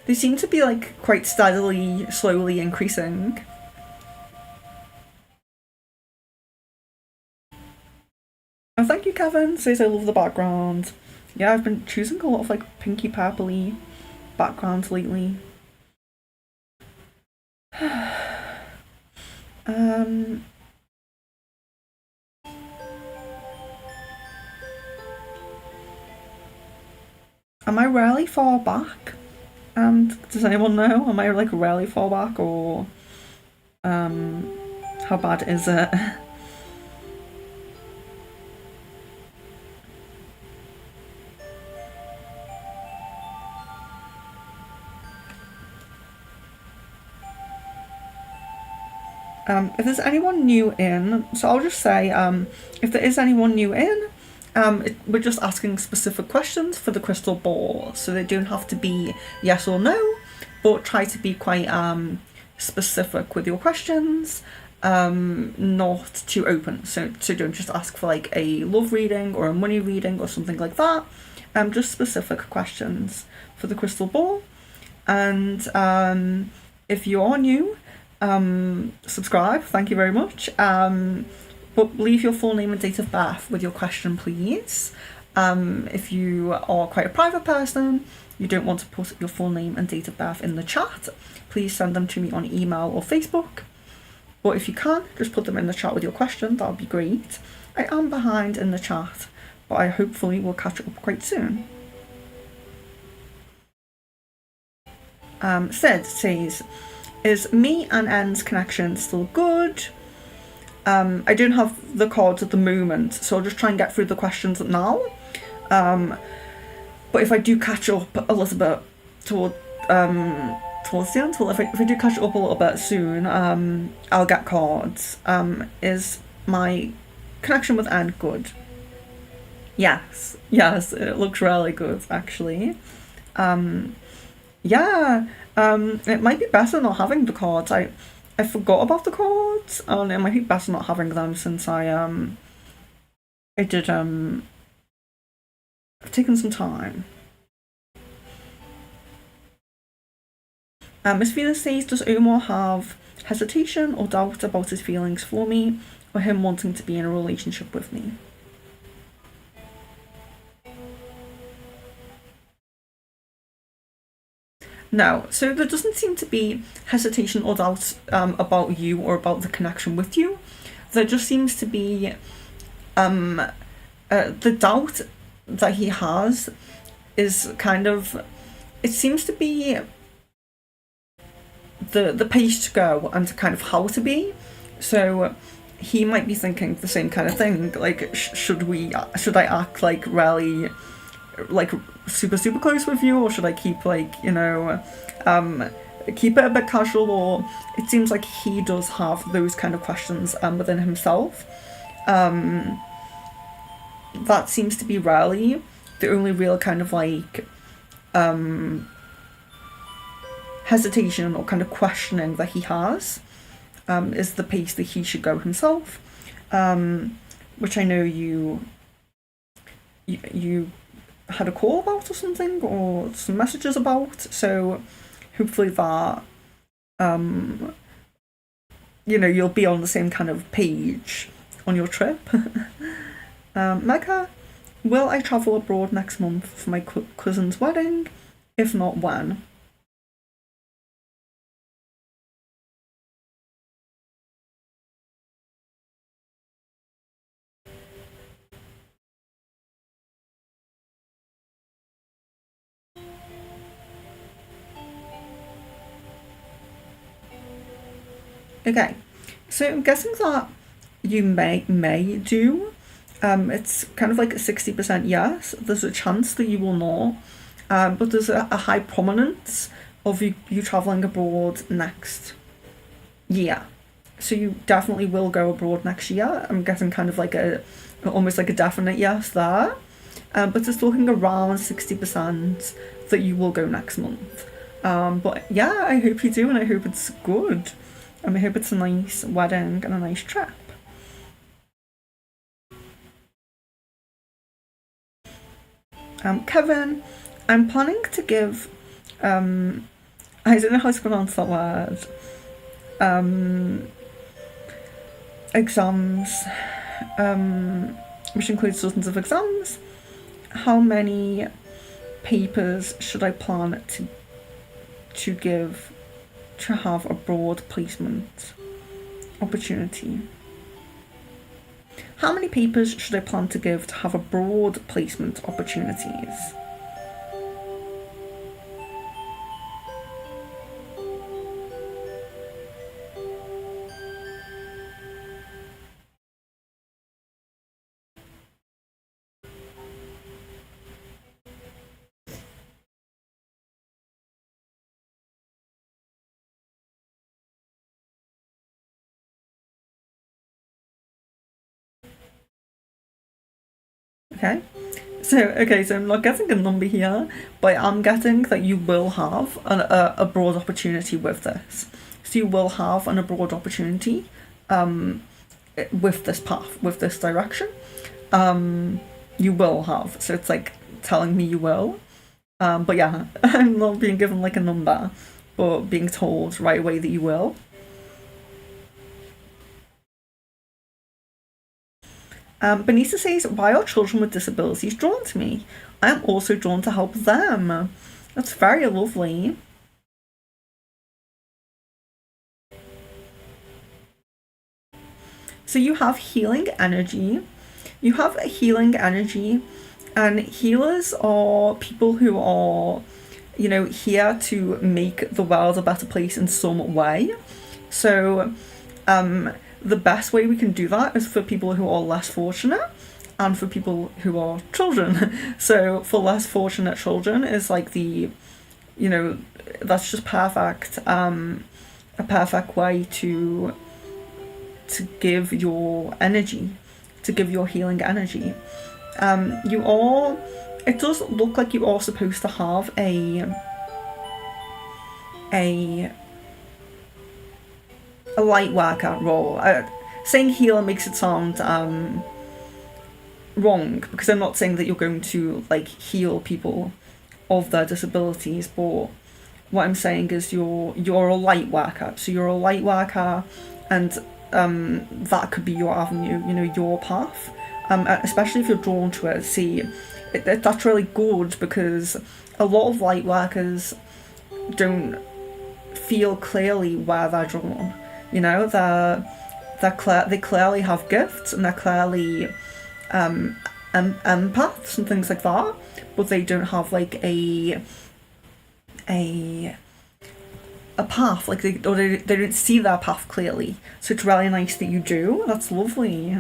They seem to be like quite steadily, slowly increasing. Kevin says I love the background. Yeah, I've been choosing a lot of like pinky purpley backgrounds lately. Am I really far back? And does anyone know? Am I like really far back, or how bad is it? If there's anyone new in, so I'll just say, if there is anyone new in, we're just asking specific questions for the crystal ball, so they don't have to be yes or no, but try to be quite specific with your questions, not too open. So don't just ask for like a love reading or a money reading or something like that. Just specific questions for the crystal ball. And if you are new, subscribe, thank you very much. But leave your full name and date of birth with your question, please. If you are quite a private person, you don't want to put your full name and date of birth in the chat, please send them to me on email or Facebook. But if you can, just put them in the chat with your question, that would be great. I am behind in the chat, but I hopefully will catch up quite soon. Sid says, is me and N's connection still good? I don't have the cards at the moment, so I'll just try and get through the questions now. But if I do catch up a little bit towards the end, well, if I do catch up a little bit soon, I'll get cards. Is my connection with N good? Yes, it looks really good, actually. Yeah, it might be better not having the cards. I forgot about the cards, and it might be better not having them since I've taken some time. Miss Venus says, does Omar have hesitation or doubt about his feelings for me, or him wanting to be in a relationship with me? No, so there doesn't seem to be hesitation or doubt about you or about the connection with you. There just seems to be the doubt that he has is kind of, it seems to be the pace to go and kind of how to be. So he might be thinking the same kind of thing, like should I act like really like super close with you, or should I keep like, keep it a bit casual? Or it seems like he does have those kind of questions within himself. That seems to be really the only real kind of like hesitation or kind of questioning that he has, is the pace that he should go himself, which I know you had a call about or something, or some messages about, so hopefully that you'll be on the same kind of page on your trip. Mega, will I travel abroad next month for my cousin's wedding? If not, when? Okay, so I'm guessing that you may do. It's kind of like a 60% yes. There's a chance that you will not, but there's a high prominence of you traveling abroad next year. So you definitely will go abroad next year. I'm guessing kind of like almost like a definite yes there. But it's looking around 60% that you will go next month. But yeah, I hope you do, and I hope it's good. And I hope it's a nice wedding and a nice trip. Kevin, I'm planning to give, I don't know how to pronounce that word, exams which includes dozens of exams. How many papers should I plan to give to have a broad placement opportunity? How many papers should I plan to give to have a broad placement opportunities? Okay. So I'm not getting a number here, but I'm getting that you will have a broad opportunity with this. So you will have a broad opportunity with this path, with this direction. You will have. So it's like telling me you will. But yeah, I'm not being given like a number, but being told right away that you will. Benita says, why are children with disabilities drawn to me? I am also drawn to help them. That's very lovely. So you have healing energy. You have a healing energy, and healers are people who are, here to make the world a better place in some way. So, the best way we can do that is for people who are less fortunate and for people who are children. So for less fortunate children is like that's just perfect, a perfect way to give your energy, to give your healing energy. It does look like you are supposed to have a light worker role. Saying healer makes it sound wrong, because I'm not saying that you're going to like heal people of their disabilities, but what I'm saying is you're a light worker. So you're a light worker, and that could be your avenue, your path. Especially if you're drawn to it. See, that's really good, because a lot of light workers don't feel clearly where they're drawn. They clearly have gifts, and they're clearly empaths and things like that, but they don't have like a path, like they don't see their path clearly. So it's really nice that you do. That's lovely.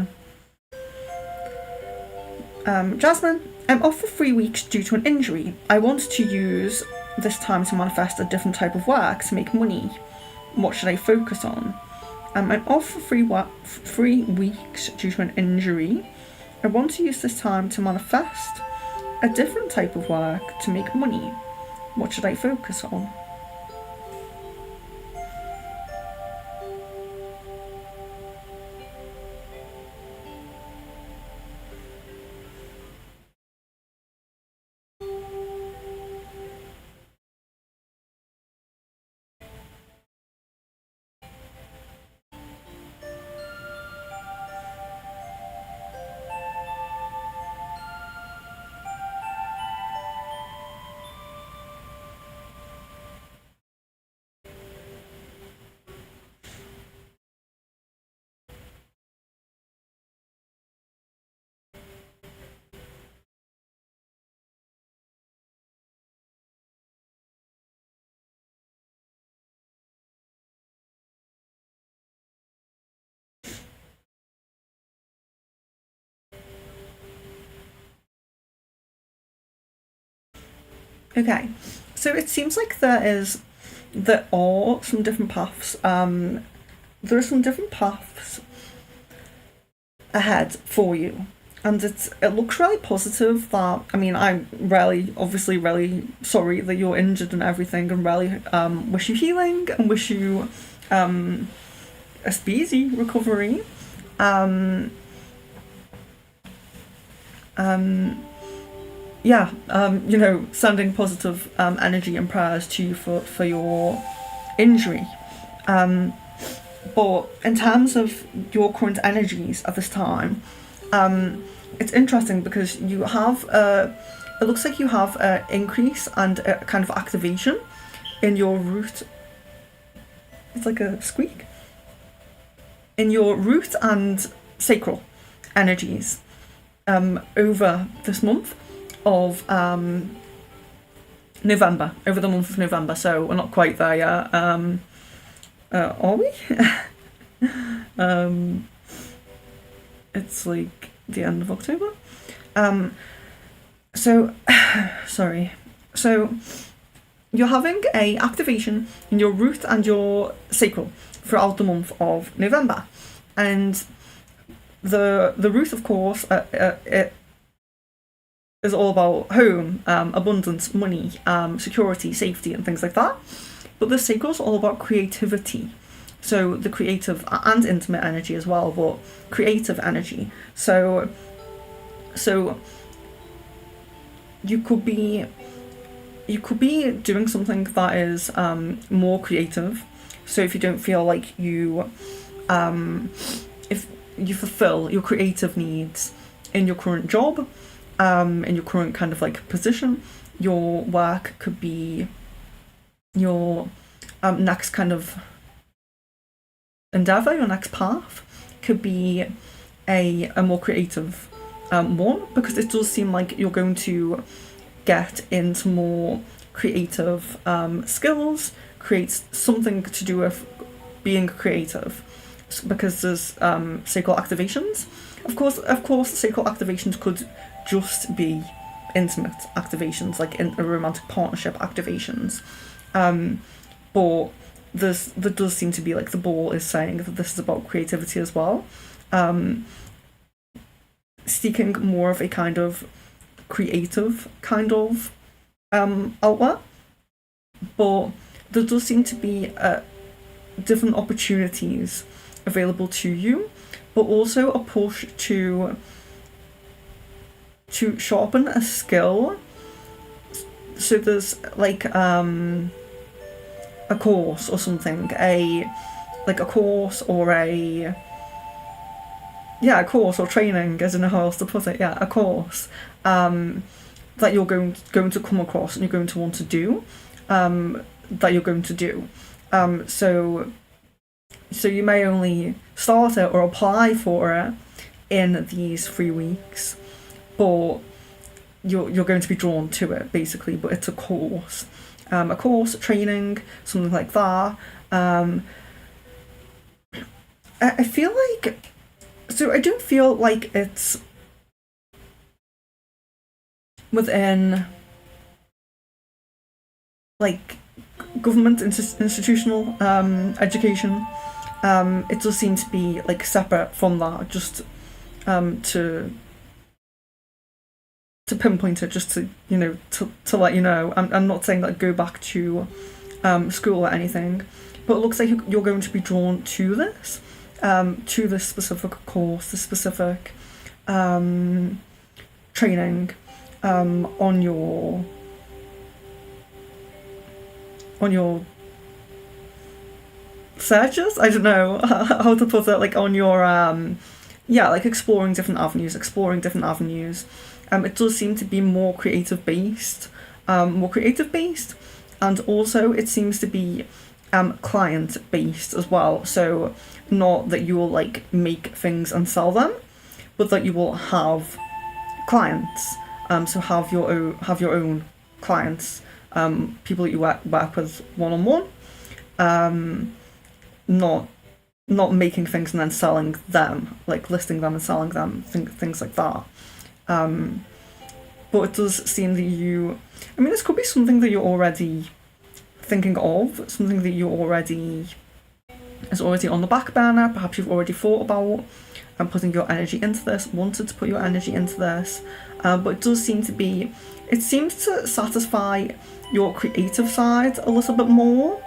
Jasmine, I'm off for 3 weeks due to an injury. I want to use this time to manifest a different type of work to make money. What should I focus on? I'm off for 3 weeks due to an injury. I want to use this time to manifest a different type of work to make money. What should I focus on? Okay, so it seems like there are some different paths. There are some different paths ahead for you, and it looks really positive. I'm obviously really sorry that you're injured and everything, and really wish you healing and wish you a speedy recovery. Sending positive energy and prayers to you for your injury. But in terms of your current energies at this time, it's interesting because you have it looks like you have an increase and a kind of activation in your root. It's like a squeak in your root and sacral energies over this month of November, over the month of November. So we're not quite there yet. Are we? It's like the end of October. So, sorry. So, you're having a activation in your root and your sacral throughout the month of November, and the root, of course, it is all about home, abundance, money, security, safety, and things like that. But the sacral is all about creativity. So the creative and intimate energy as well, but creative energy. So you could be doing something that is more creative. So if you don't feel like you if you fulfill your creative needs in your current job, in your current kind of like position, your work could be your next kind of endeavor, your next path could be a more creative one, because it does seem like you're going to get into more creative skills, create something to do with being creative, because there's sacral activations. Of course, sacral activations could just be intimate activations, like in a romantic partnership activations. But there does seem to be, like, the ball is saying that this is about creativity as well. Seeking more of a kind of creative kind of outlet. But there does seem to be different opportunities available to you, but also a push to sharpen a skill. So there's like a course or something, a course or a course or training, I don't know how else to put it. Yeah, a course that you're going to come across and you're going to want to do, that you're going to do. So you may only start it or apply for it in these 3 weeks, but you're going to be drawn to it, basically. But it's a course, training, something like that. I feel like, so I don't feel like it's within like government institutional education. It does seem to be like separate from that, just to pinpoint it, just to to let you know. I'm not saying that go back to school or anything, but it looks like you're going to be drawn to this specific course, this specific training on your searches. I don't know how to put it, like on your like exploring different avenues. It does seem to be more creative based, and also it seems to be client based as well. So not that you will like make things and sell them, but that you will have clients. So have your own clients, people that you work with one-on-one, not making things and then selling them, like listing them and selling them, things like that. But it does seem that this could be something that you're already thinking of, something that is already on the back burner. Perhaps you've already thought about putting your energy into this, wanted to put your energy into this, but it does seem to be, it seems to satisfy your creative side a little bit more.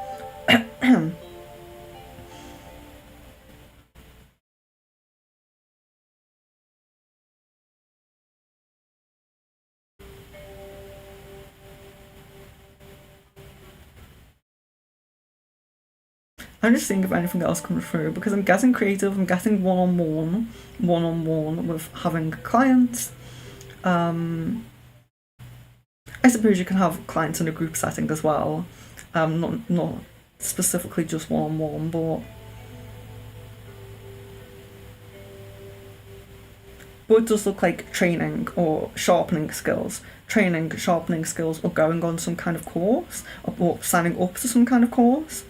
I'm just seeing if anything else comes through, because I'm getting creative, I'm getting one-on-one with having clients. I suppose you can have clients in a group setting as well, not specifically just one-on-one, but it does look like training or sharpening skills. Training, sharpening skills, or going on some kind of course, or signing up to some kind of course.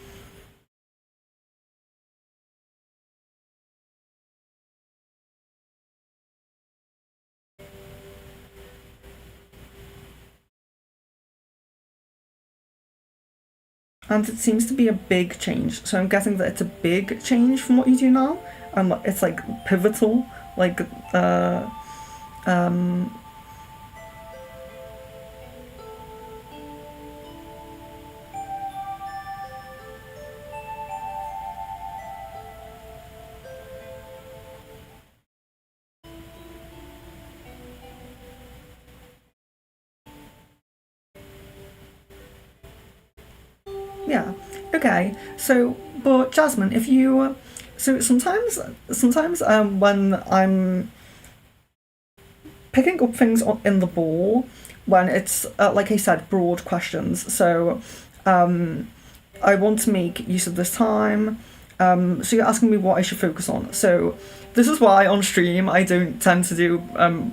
And it seems to be a big change. So I'm guessing that it's a big change from what you do now, and it's like pivotal, like um, yeah. Okay. So, but Jasmine, if you, so sometimes when I'm picking up things in the ball, when it's like I said, broad questions. So, I want to make use of this time. So you're asking me what I should focus on. So this is why on stream I don't tend to do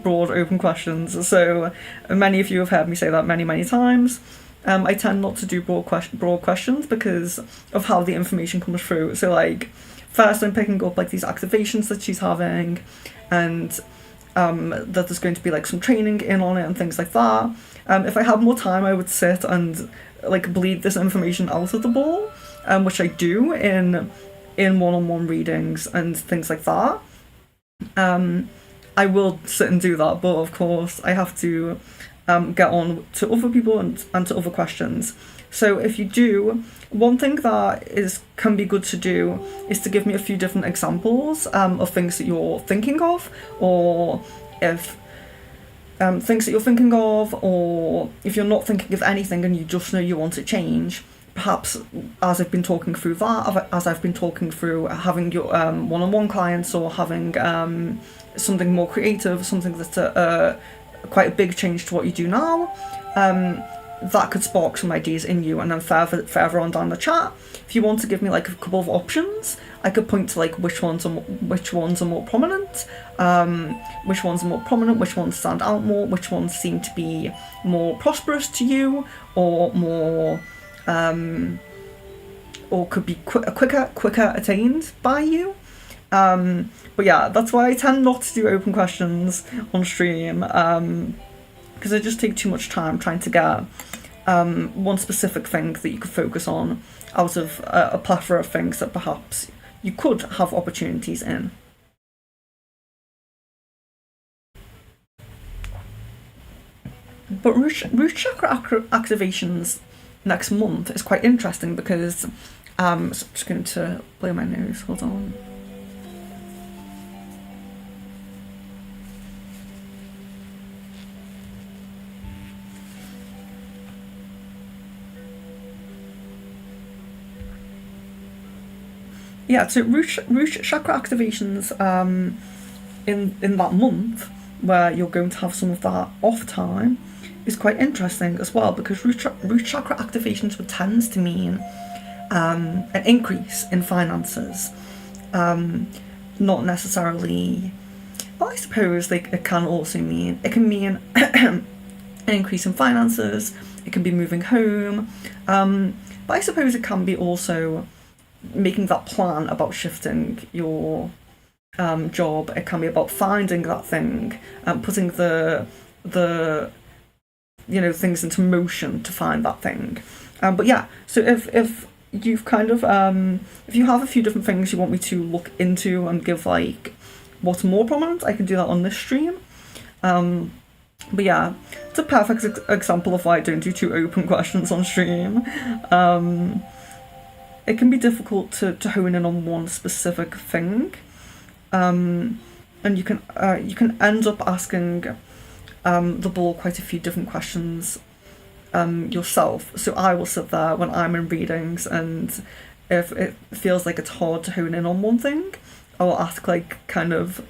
broad open questions. So many of you have heard me say that many times. I tend not to do broad questions because of how the information comes through. So like first I'm picking up like these activations that she's having, and that there's going to be like some training in on it and things like that. If I had more time, I would sit and like bleed this information out of the ball, which I do in one-on-one readings and things like that. I will sit and do that, but of course I have to get on to other people and to other questions. So if you do, one thing that can be good to do is to give me a few different examples of things that you're thinking of, or if things that you're thinking of, or if you're not thinking of anything and you just know you want to change. Perhaps as I've been talking through that, as I've been talking through having your one-on-one clients, or having something more creative, something that's quite a big change to what you do now, that could spark some ideas in you. And then further on down the chat, if you want to give me like a couple of options, I could point to like which ones are more prominent, which ones stand out more, which ones seem to be more prosperous to you, or more or could be quicker attained by you. But yeah, that's why I tend not to do open questions on stream, because I just take too much time trying to get one specific thing that you could focus on out of a plethora of things that perhaps you could have opportunities in. But root chakra activations next month is quite interesting because so I'm just going to blow my nose, hold on. Yeah, so root chakra activations in that month, where you're going to have some of that off time, is quite interesting as well, because root chakra activations would tend to mean an increase in finances, not necessarily. Well, I suppose it can also mean an increase in finances. It can be moving home, but I suppose it can be also making that plan about shifting your job. It can be about finding that thing, putting the things into motion to find that thing. But yeah, so if you've kind of if you have a few different things you want me to look into and give like what's more prominent, I can do that on this stream. But yeah, it's a perfect example of why I don't do two open questions on stream. It can be difficult to hone in on one specific thing, and you can end up asking the ball quite a few different questions yourself. So I will sit there when I'm in readings and if it feels like it's hard to hone in on one thing, I'll ask like kind of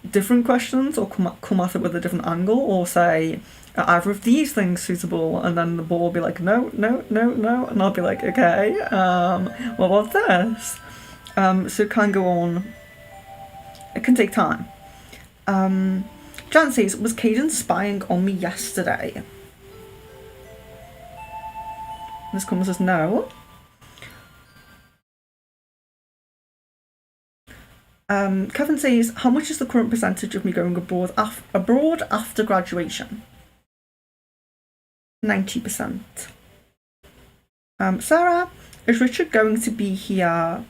different questions, or come at it with a different angle, or say, are either of these things suitable? And then the ball will be like, no, no, no, no, and I'll be like, okay, what about this? So it can go on. It can take time. Jan says, was Caden spying on me yesterday? This comes as no. Kevin says, how much is the current percentage of me going abroad after graduation? 90%. Sarah, is Richard going to be here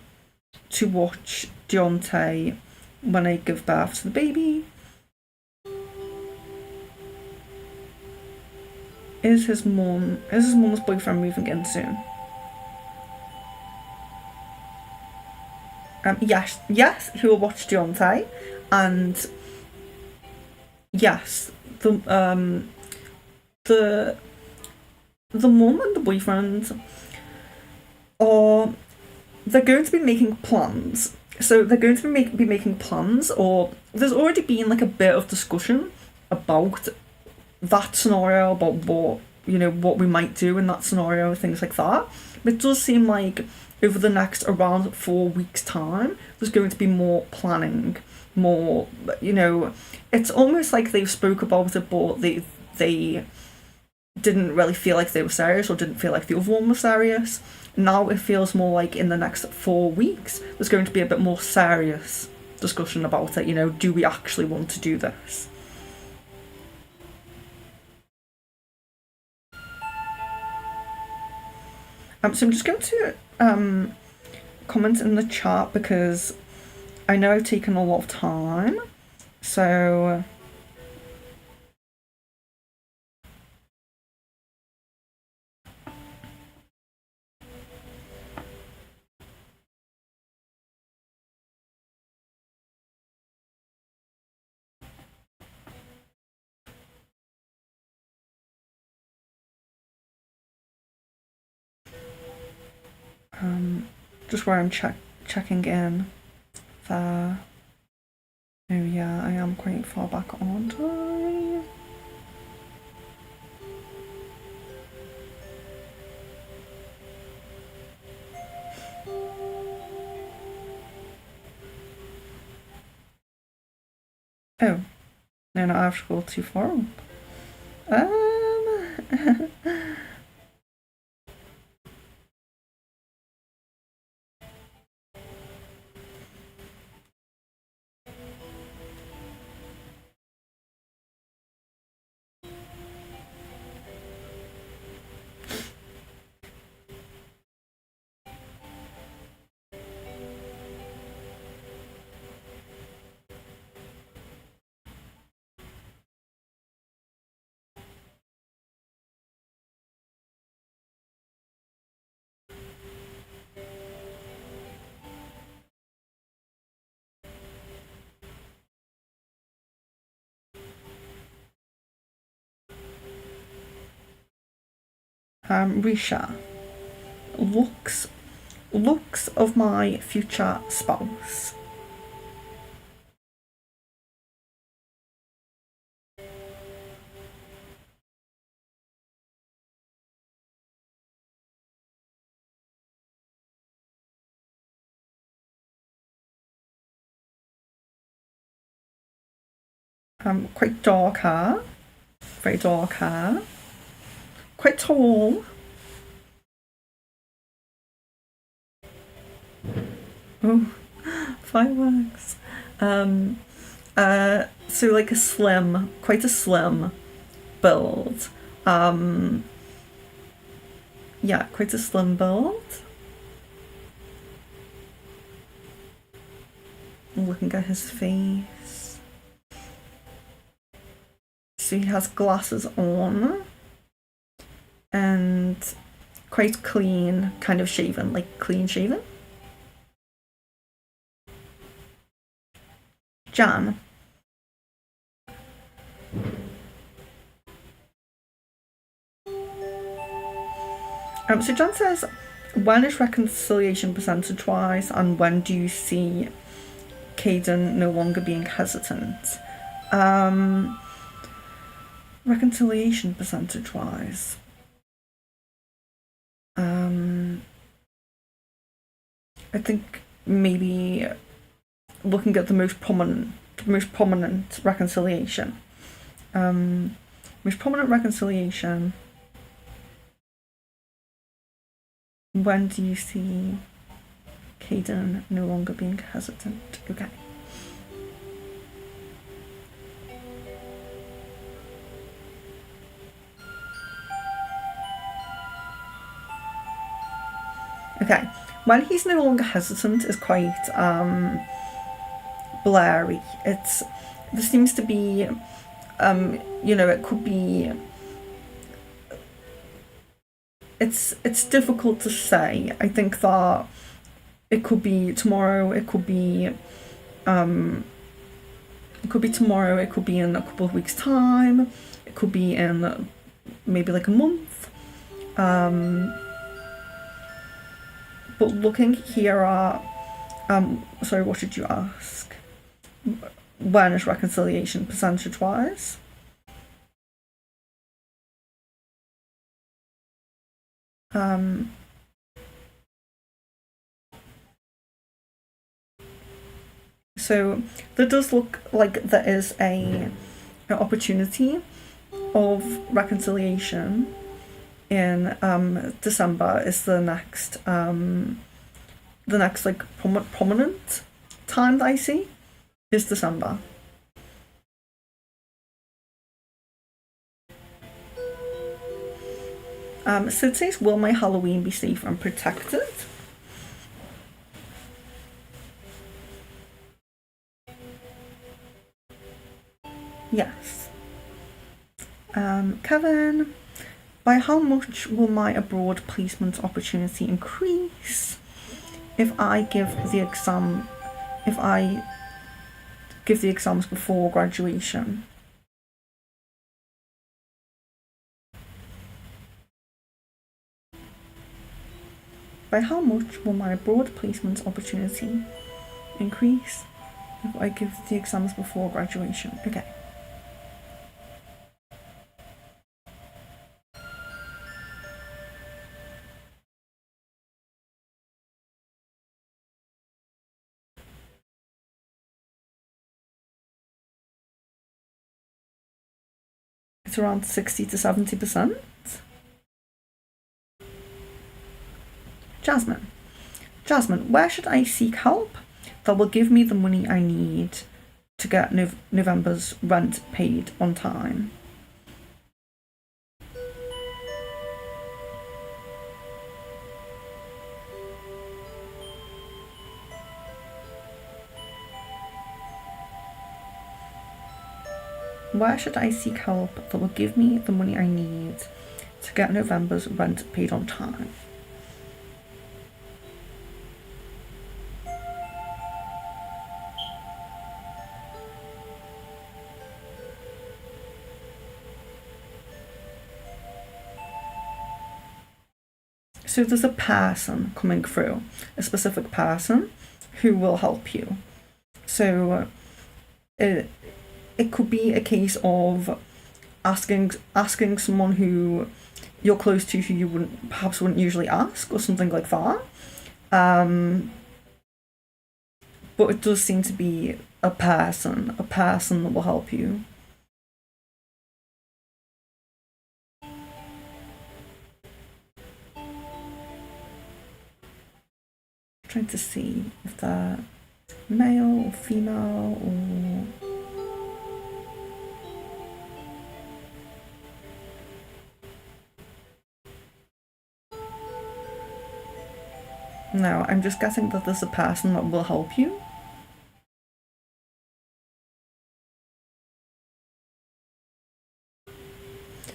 to watch Deontay when I give birth to the baby? Is his mum's boyfriend moving in soon? Yes, he will watch Deontay, and yes, the mum and the boyfriend they're going to be making plans. So they're going to be making plans, or there's already been like a bit of discussion about that scenario, about what we might do in that scenario, things like that. But it does seem like over the next around 4 weeks' time, there's going to be more planning, more, it's almost like they've spoke about it, but they didn't really feel like they were serious, or didn't feel like the other one was serious. Now it feels more like in the next 4 weeks, there's going to be a bit more serious discussion about it. Do we actually want to do this? So I'm just going to comment in the chat, because I know I've taken a lot of time. So just where I'm checking in there. Oh yeah, I am quite far back on time. Oh, no, I have to go too far up. Risha, looks of my future spouse. Quite dark hair, very dark hair, quite tall. Oh, fireworks. So like quite a slim build. Yeah, quite a slim build. Looking at his face. So he has glasses on. And quite clean, kind of shaven, like clean shaven. Jan. So Jan says, when is reconciliation percentage-wise, and when do you see Caden no longer being hesitant? Reconciliation percentage-wise. I think maybe looking at the most prominent reconciliation. Most prominent reconciliation. When do you see Caden no longer being hesitant? Okay. Okay. When he's no longer hesitant is quite blurry. There seems to be it could be, it's difficult to say. I think that it could be tomorrow, it could be tomorrow, it could be in a couple of weeks' time, it could be in maybe like a month. But looking here at, sorry, what did you ask? When is reconciliation percentage-wise? So there does look like there is an opportunity of reconciliation in December. Is the next like prominent time that I see is December. Sid says, will my Halloween be safe and protected? Yes. Kevin, by how much will my abroad placement opportunity increase if I give the exams before graduation? By how much will my abroad placement opportunity increase if I give the exams before graduation? Okay. It's around 60 to 70%. Jasmine, where should I seek help that will give me the money I need to get November's rent paid on time? Where should I seek help that will give me the money I need to get November's rent paid on time? So there's a person coming through, a specific person who will help you. So it could be a case of asking someone who you're close to, who you wouldn't usually ask, or something like that. But it does seem to be a person that will help you. Trying to see if they're male or female or... No, I'm just guessing that there's a person that will help you.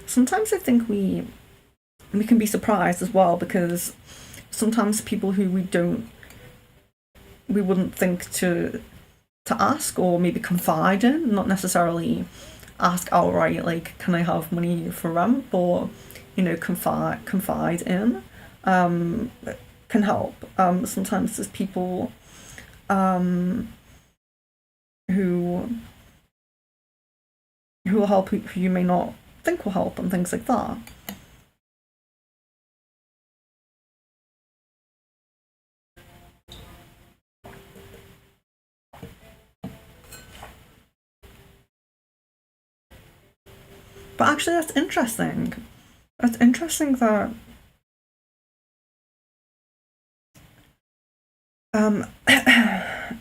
Sometimes I think we can be surprised as well, because sometimes people who we wouldn't think to ask or maybe confide in, not necessarily ask outright, like, can I have money for rent, or confide in. can help. Sometimes there's people who will help who you may not think will help and things like that. But actually, that's interesting. It's interesting that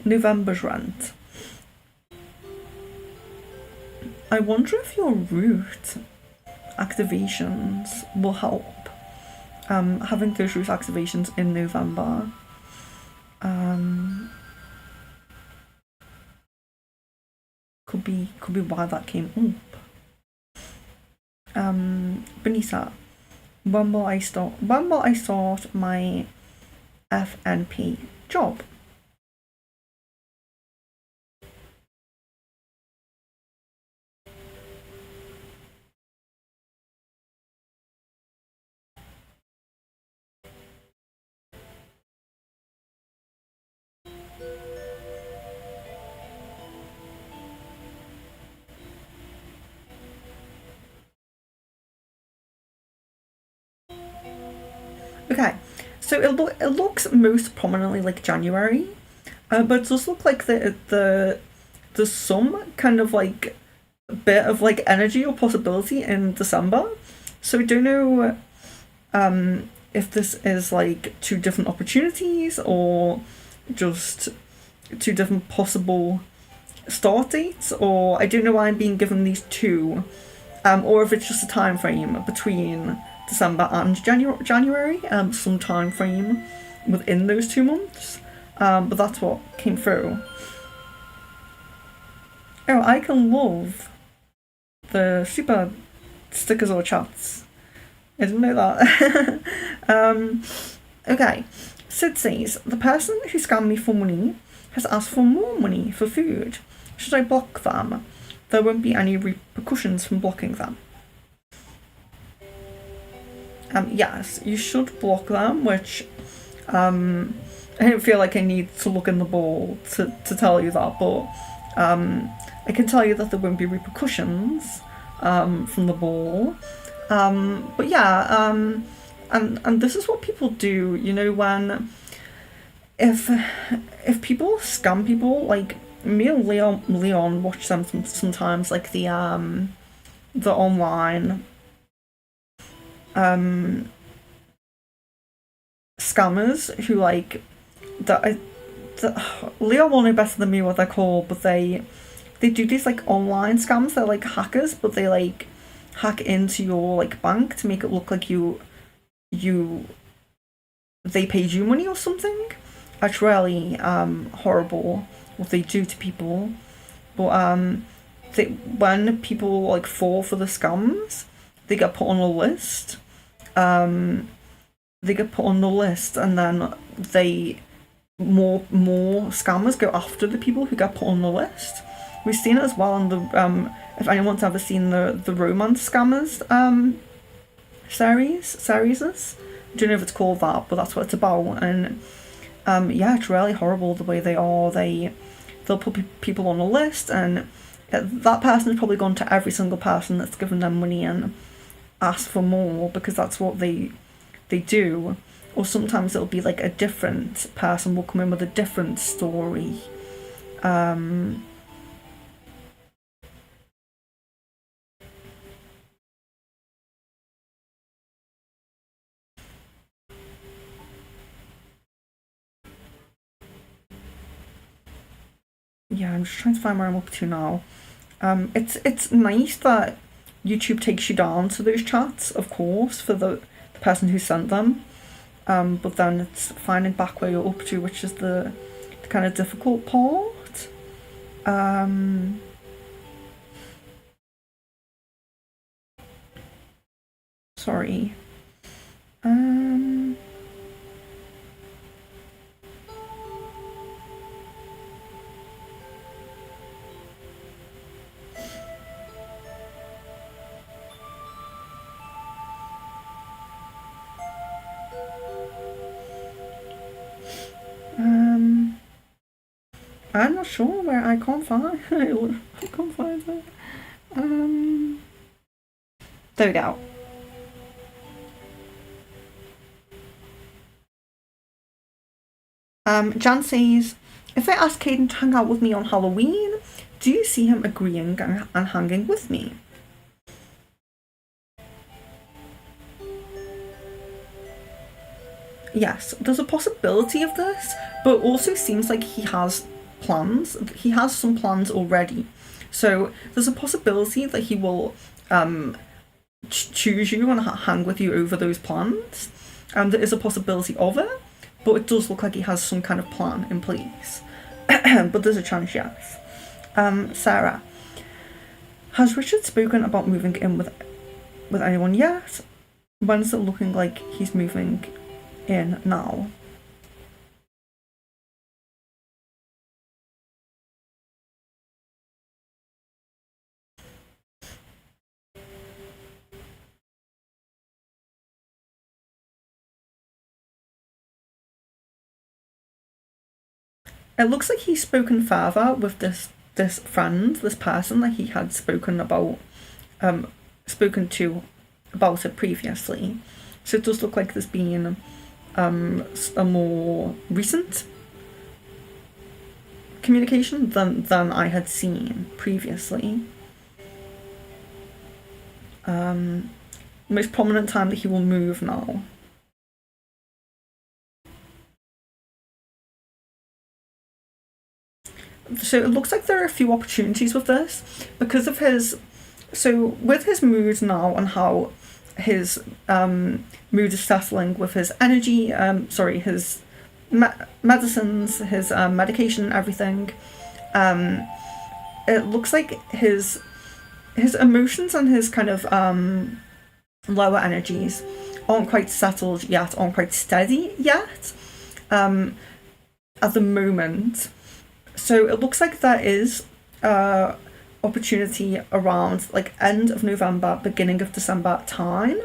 November's rent. I wonder if your root activations will help. Having those root activations in November. Could be why that came up. Benita, when will I start my FNP job? Okay, so it looks most prominently like January, but it does look like there's some kind of like bit of like energy or possibility in December. So we don't know if this is like two different opportunities or just two different possible start dates, or I don't know why I'm being given these two, or if it's just a time frame between December and January, some time frame within those 2 months. But that's what came through. Oh, I can love the super stickers or chats. I didn't know that. Okay, Sid says, the person who scammed me for money has asked for more money for food. Should I block them? There won't be any repercussions from blocking them. Yes, you should block them, which I don't feel like I need to look in the ball to tell you that, but I can tell you that there won't be repercussions from the ball. But yeah, and this is what people do, you know, when if people scam people, like me and Leon watch them sometimes, like the online scammers who like that. Leon will know better than me what they're called, but they do these like online scams. They're like hackers, but they like hack into your like bank to make it look like they paid you money or something. It's really horrible what they do to people. But when people like fall for the scams, they get put on a list. And then more scammers go after the people who get put on the list. We've seen it as well in the if anyone's ever seen the romance scammers series. I don't know if it's called that, but that's what it's about. And yeah, it's really horrible the way they are. They'll put people on a list, and that person has probably gone to every single person that's given them money and asked for more, because that's what they do. Or sometimes it'll be like a different person will come in with a different story. Yeah, I'm just trying to find where I'm up to now. It's nice that YouTube takes you down to those chats, of course, for the person who sent them. But then it's finding back where you're up to, which is the kind of difficult part. Sorry. I'm not sure where I can't find it. I can't find it. There we go. Jan says, if I ask Caden to hang out with me on Halloween, do you see him agreeing and hanging with me? Yes, there's a possibility of this, but it also seems like he has plans. He has some plans already. So there's a possibility that he will choose you and hang with you over those plans. There is a possibility of it, but it does look like he has some kind of plan in place. But there's a chance, yes. Sarah, has Richard spoken about moving in with anyone yet? When is it looking like he's moving in now? It looks like he's spoken further with this friend, this person that he had spoken to about it previously. So it does look like there's been a more recent communication than I had seen previously. Most prominent time that he will move now. So it looks like there are a few opportunities with this because of with his mood now and how his mood is settling with his energy, his medicines, his medication and everything. It looks like his emotions and his kind of lower energies aren't quite settled yet, aren't quite steady yet at the moment. So it looks like there is opportunity around like end of November, beginning of December time,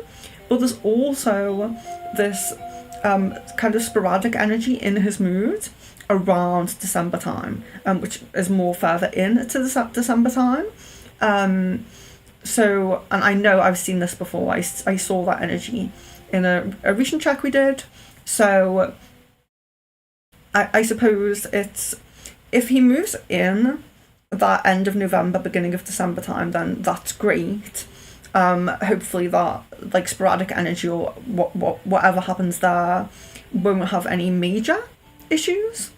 but there's also this kind of sporadic energy in his mood around December time, which is more further in to December time. So, and I know I've seen this before. I saw that energy in a recent check we did. So I suppose it's, if he moves in that end of November, beginning of December time, then that's great. Hopefully that like sporadic energy or whatever happens there won't have any major issues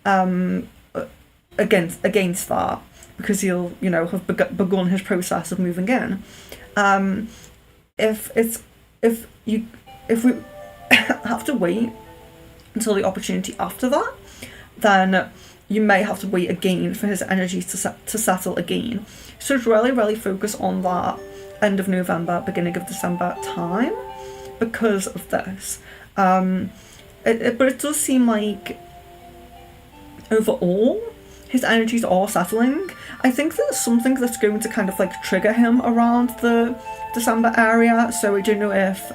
against that, because he'll have begun his process of moving in. If we have to wait until the opportunity after that, then you may have to wait again for his energy to settle again. So really focus on that end of November, beginning of December time because of this. But it does seem like overall his energies are settling. I think there's something that's going to kind of like trigger him around the December area. So I don't know if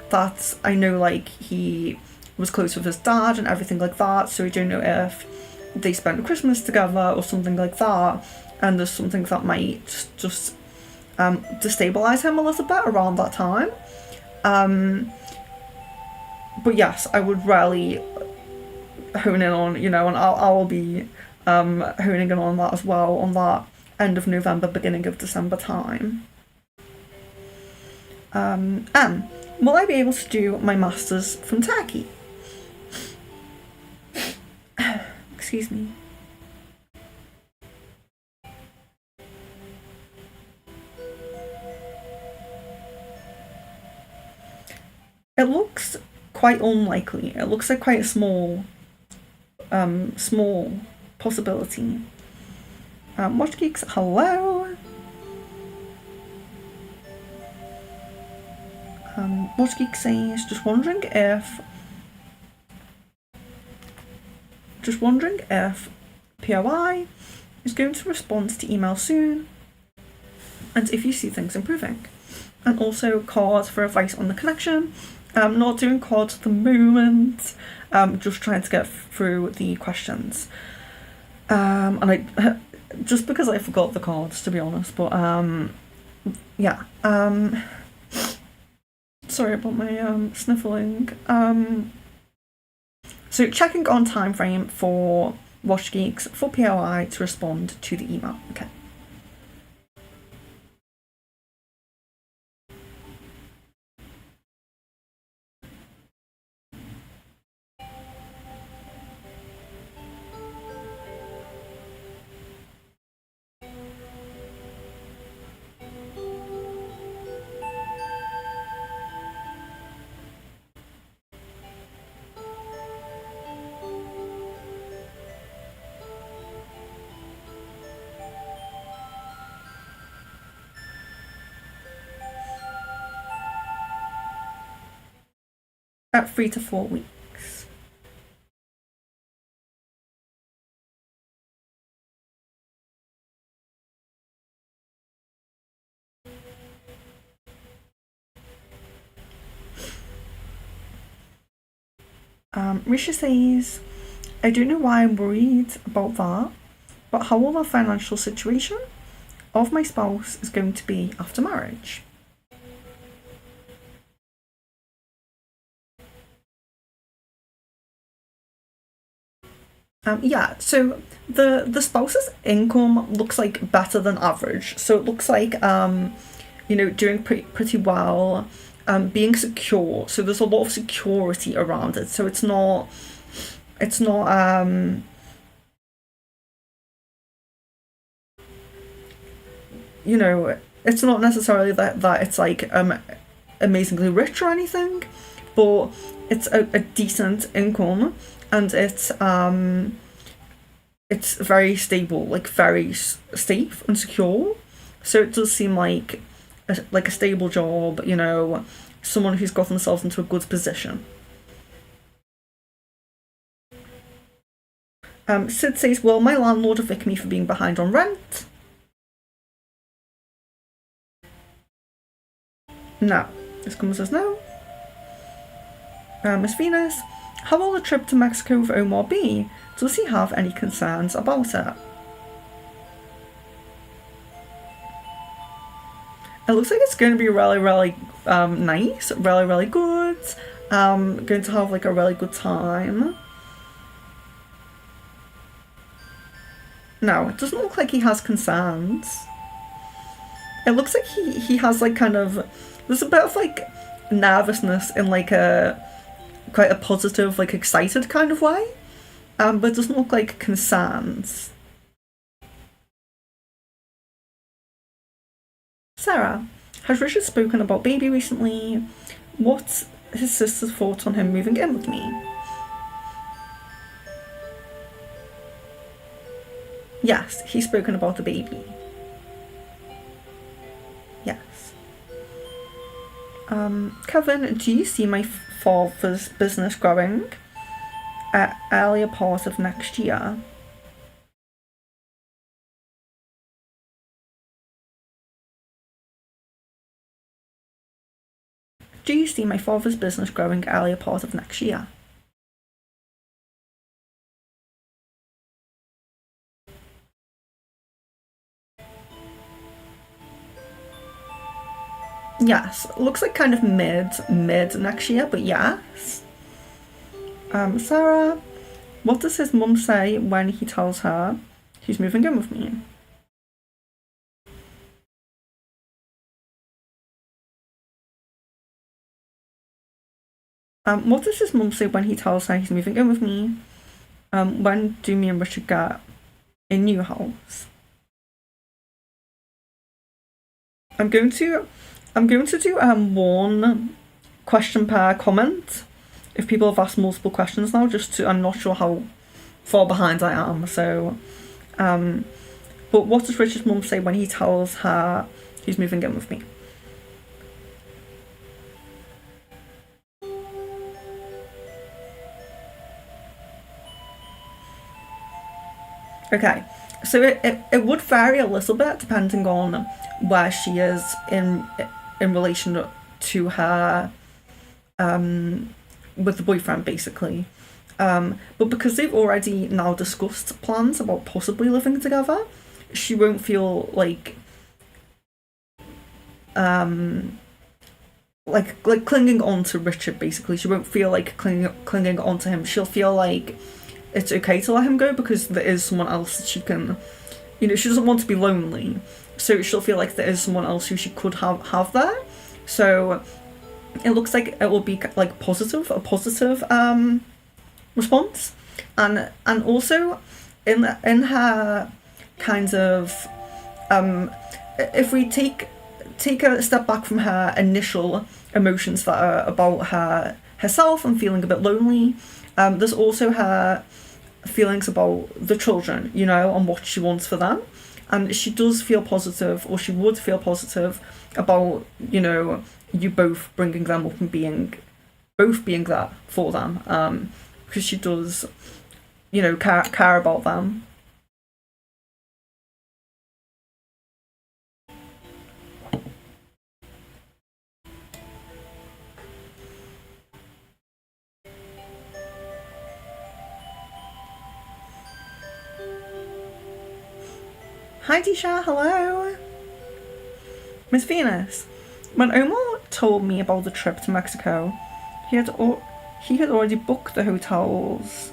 that's, I know like he was close with his dad and everything like that. So I don't know if they spent Christmas together or something like that, and there's something that might just destabilize him a little bit around that time. But yes, I would really hone in on, and I'll be honing in on that as well, on that end of November, beginning of December time. Will I be able to do my masters from Turkey? Excuse me. It looks quite unlikely. It looks like quite a small possibility. Watch Geeks, hello. Watch Geeks says, just wondering if POI is going to respond to email soon, and if you see things improving. And also cards for advice on the connection. Not doing cards at the moment, just trying to get through the questions. And I just because I forgot the cards, to be honest, but yeah. Sorry about my sniffling. So checking on time frame for Watch Geeks for POI to respond to the email. Okay. At 3 to 4 weeks. Risha says, I don't know why I'm worried about that, but how will the financial situation of my spouse is going to be after marriage? Yeah, so the spouse's income looks like better than average. So it looks like doing pretty well, being secure. So there's a lot of security around it. So it's not it's not necessarily that it's like amazingly rich or anything, but it's a decent income, and it's very stable, like very safe and secure. So it does seem like a stable job, someone who's got themselves into a good position. Sid says, will my landlord evict me for being behind on rent? No. This comes as no. Miss Venus, how will the trip to Mexico for Omar be? Does he have any concerns about it? It looks like it's going to be really, really nice, really, really good. Going to have like a really good time. No, it doesn't look like he has concerns. It looks like he has like kind of, there's a bit of like nervousness in like a quite a positive, like excited kind of way. But it doesn't look like concerns. Sarah, has Richard spoken about baby recently? What's his sister's thoughts on him moving in with me? Yes, he's spoken about the baby. Yes. Kevin, do you see my father's business growing at earlier part of next year? Do you see my father's business growing earlier part of next year? Yes, looks like kind of mid next year, but yes. Sarah, what does his mum say when he tells her he's moving in with me? What does his mum say when he tells her he's moving in with me? When do me and Richard get a new house? I'm going to do one question per comment. If people have asked multiple questions now, I'm not sure how far behind I am. So, but what does Richard's mum say when he tells her he's moving in with me? Okay, so it would vary a little bit depending on where she is in relation to her with the boyfriend, basically. But because they've already now discussed plans about possibly living together, she won't feel like clinging on to Richard. Basically, she won't feel like clinging on to him. She'll feel like it's okay to let him go because there is someone else that she can, she doesn't want to be lonely, so she'll feel like there is someone else who she could have there. So it looks like it will be like a positive response, and also in her kind of if we take a step back from her initial emotions that are about herself and feeling a bit lonely, there's also her feelings about the children, and what she wants for them. And she does feel positive, or she would feel positive about, you both bringing them up and being there for them, because she does, care about them. Hi Disha, hello! Miss Venus, when Omar told me about the trip to Mexico, he had already booked the hotels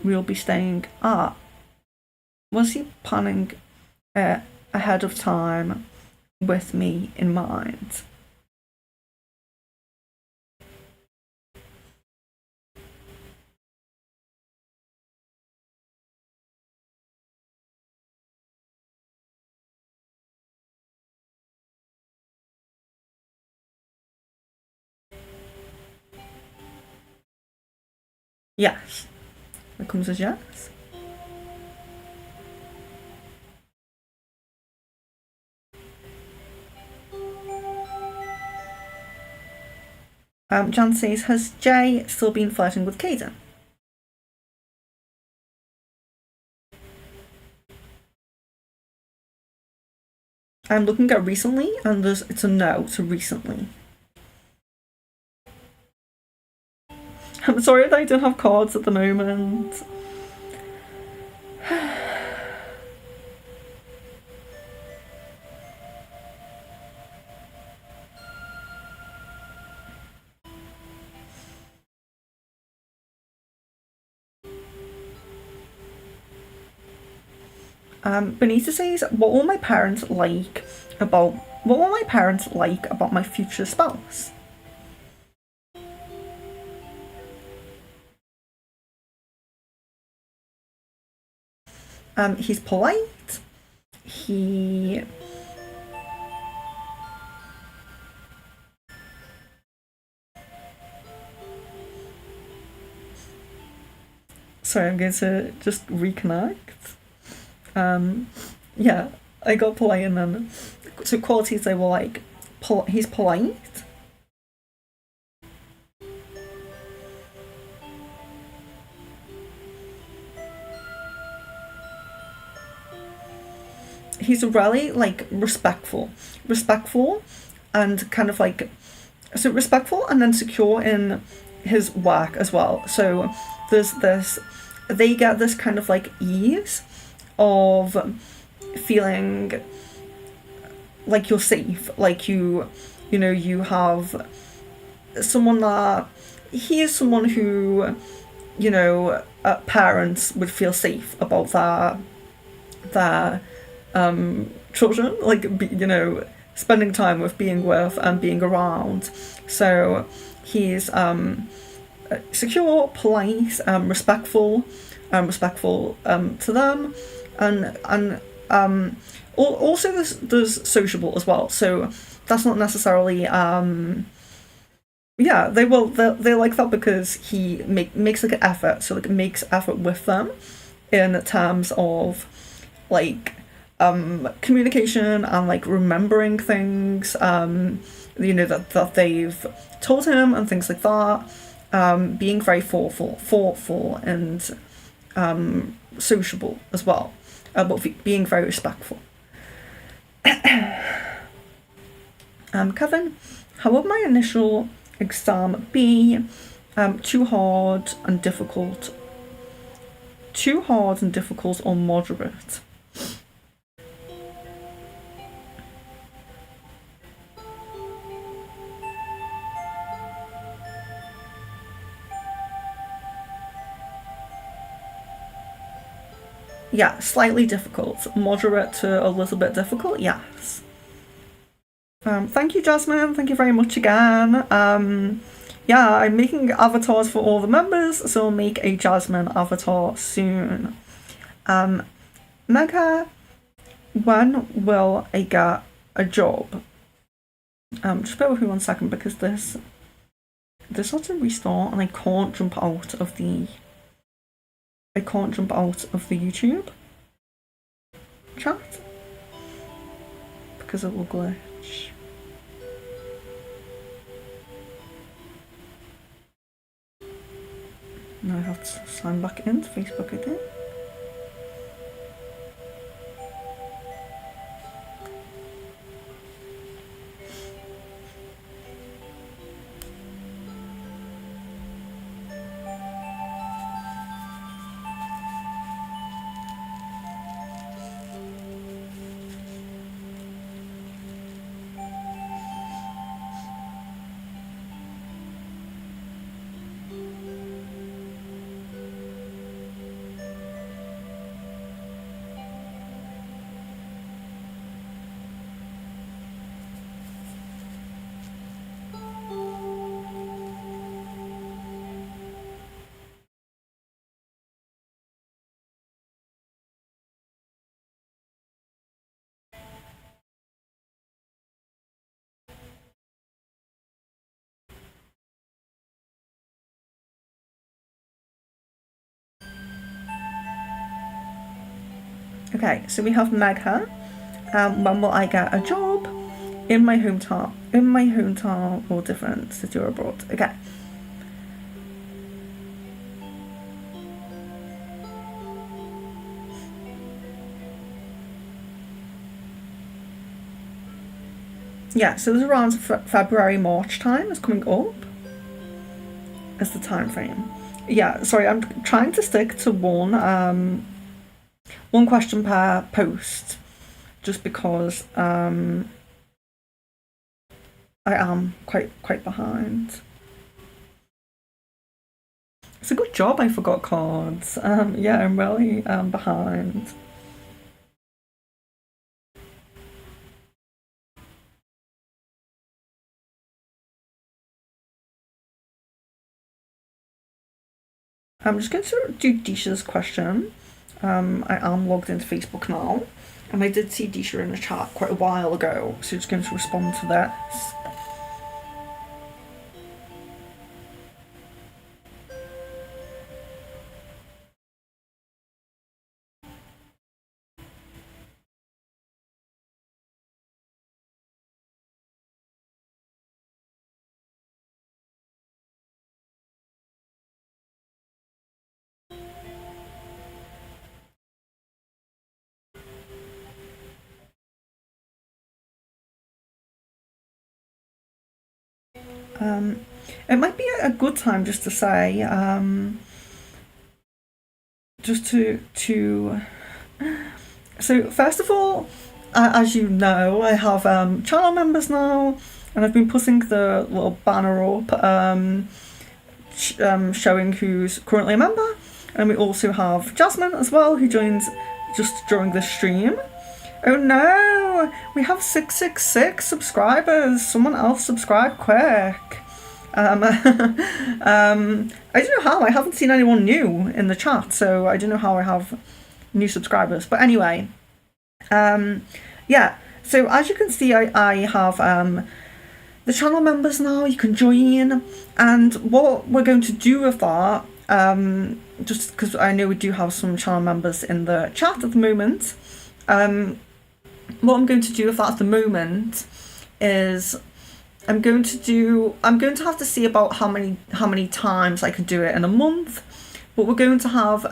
we'll be staying at. Was he planning ahead of time with me in mind? Yes. That comes as yes. Jan says, has Jay still been flirting with Caden? I'm looking at recently, and it's a no to recently. I'm sorry that I don't have cards at the moment. Benita says, what will my parents like about my future spouse? He's polite. He sorry, I'm going to just reconnect. Yeah, I got polite, and then so qualities they were like, he's polite. He's really like respectful, and kind of like so respectful and then secure in his work as well. So there's this, they get this kind of like ease of feeling like you're safe, like you have someone that he is someone who parents would feel safe about their children, like spending time with, being with, and being around. So he's secure, polite, respectful to them, and also there's sociable as well. So that's not necessarily they like that because he makes like an effort, so like makes effort with them in terms of like communication and like remembering things that they've told him and things like that, being very thoughtful and sociable as well, but being very respectful. Kevin, how would my initial exam be? Too hard and difficult. Too hard and difficult or moderate. Yeah, slightly difficult. Moderate to a little bit difficult, yes. Thank you, Jasmine. Thank you very much again. Yeah, I'm making avatars for all the members, so I'll make a Jasmine avatar soon. Megha, when will I get a job? Just bear with me 1 second because this has to restart and I can't jump out of the YouTube chat because it will glitch. Now I have to sign back into Facebook again. Okay, so we have Megha. When will I get a job? In my hometown or different city or abroad. Okay. Yeah, so there's around February, March time is coming up as the time frame. Yeah, sorry, I'm trying to stick to one question per post, just because I am quite behind. It's a good job I forgot cards. Yeah, I'm really behind. I'm just going to do Disha's question. I am logged into Facebook now, and I did see Disha in the chat quite a while ago, so just going to respond to this. It might be a good time just to say, so first of all, as you know, I have channel members now, and I've been putting the little banner up showing who's currently a member, and we also have Jasmine as well, who joins just during the stream. Oh no, we have 666 subscribers. Someone else subscribe quick. I don't know how. I haven't seen anyone new in the chat, so I don't know how I have new subscribers. But anyway, yeah. So as you can see, I have the channel members now. You can join, and what we're going to do with that, just because I know we do have some channel members in the chat at the moment. What I'm going to do with that at the moment is I'm going to have to see about how many times I can do it in a month, but we're going to have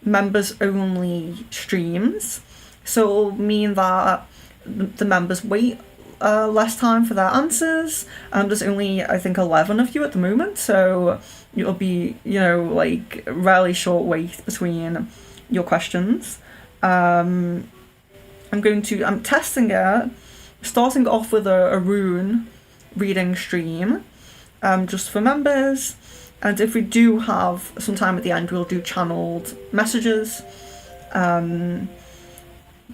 members only streams, so it'll mean that the members wait less time for their answers. There's only, I think, 11 of you at the moment, so it'll be, like, really short wait between your questions. I'm testing it, starting off with a rune reading stream, just for members. And if we do have some time at the end, we'll do channeled messages.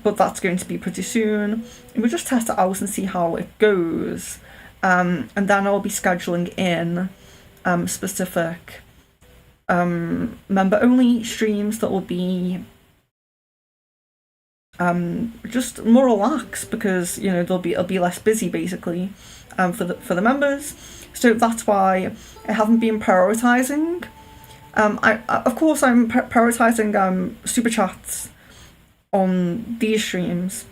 But that's going to be pretty soon. And we'll just test it out and see how it goes. And then I'll be scheduling in specific member-only streams that will be just more relaxed, because it'll be less busy basically for the members. So that's why I haven't been prioritizing. Of course I'm prioritizing super chats on these streams,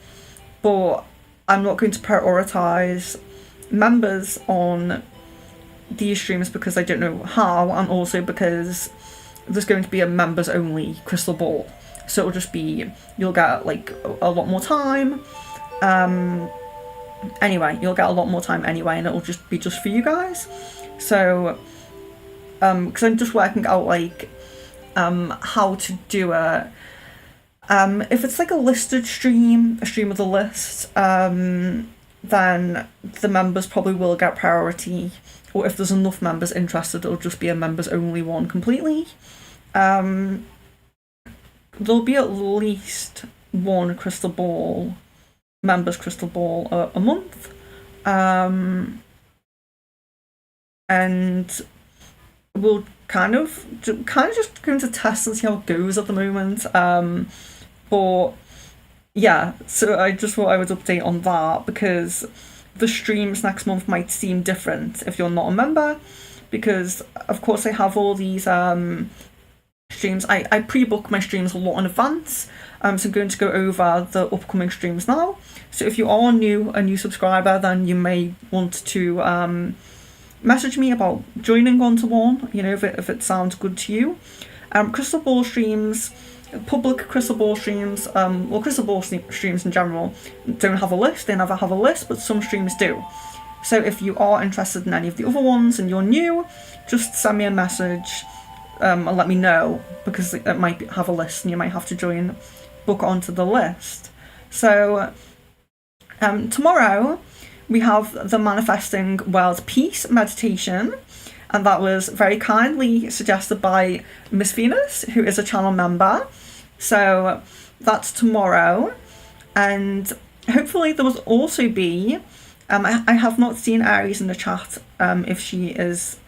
but I'm not going to prioritize members on these streams because I don't know how, and also because there's going to be a members only crystal ball, so it'll just be, you'll get like a lot more time. Anyway, you'll get a lot more time anyway, and it'll just be just for you guys. So because I'm just working out like how to do it. If it's like a listed stream, a stream with a list, then the members probably will get priority, or if there's enough members interested, it'll just be a members only one completely. There'll be at least one crystal ball, members crystal ball a month, and we'll kind of just going to test and see how it goes at the moment. But yeah, so I just thought I would update on that, because the streams next month might seem different if you're not a member, because of course I have all these streams. I pre-book my streams a lot in advance, so I'm going to go over the upcoming streams now. So if you are a new subscriber, then you may want to message me about joining onto one, if it sounds good to you. Crystal ball streams, public crystal ball streams, or crystal ball streams in general, don't have a list. They never have a list, but some streams do. So if you are interested in any of the other ones and you're new, just send me a message and let me know, because it might have a list and you might have to book onto the list. So tomorrow we have the Manifesting World Peace meditation, and that was very kindly suggested by Miss Venus, who is a channel member. So that's tomorrow, and hopefully there will also be, I have not seen Aries in the chat, if she is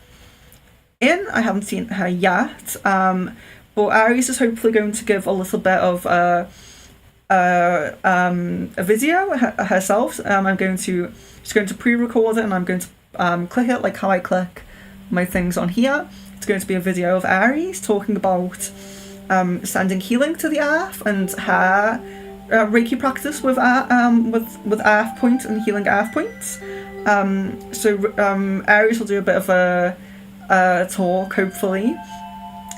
in. I haven't seen her yet, but Aries is hopefully going to give a little bit of a video herself. She's going to pre-record it, and I'm going to click it like how I click my things on here. It's going to be a video of Aries talking about sending healing to the earth, and her Reiki practice with earth points and healing earth points. So Aries will do a bit of a talk hopefully,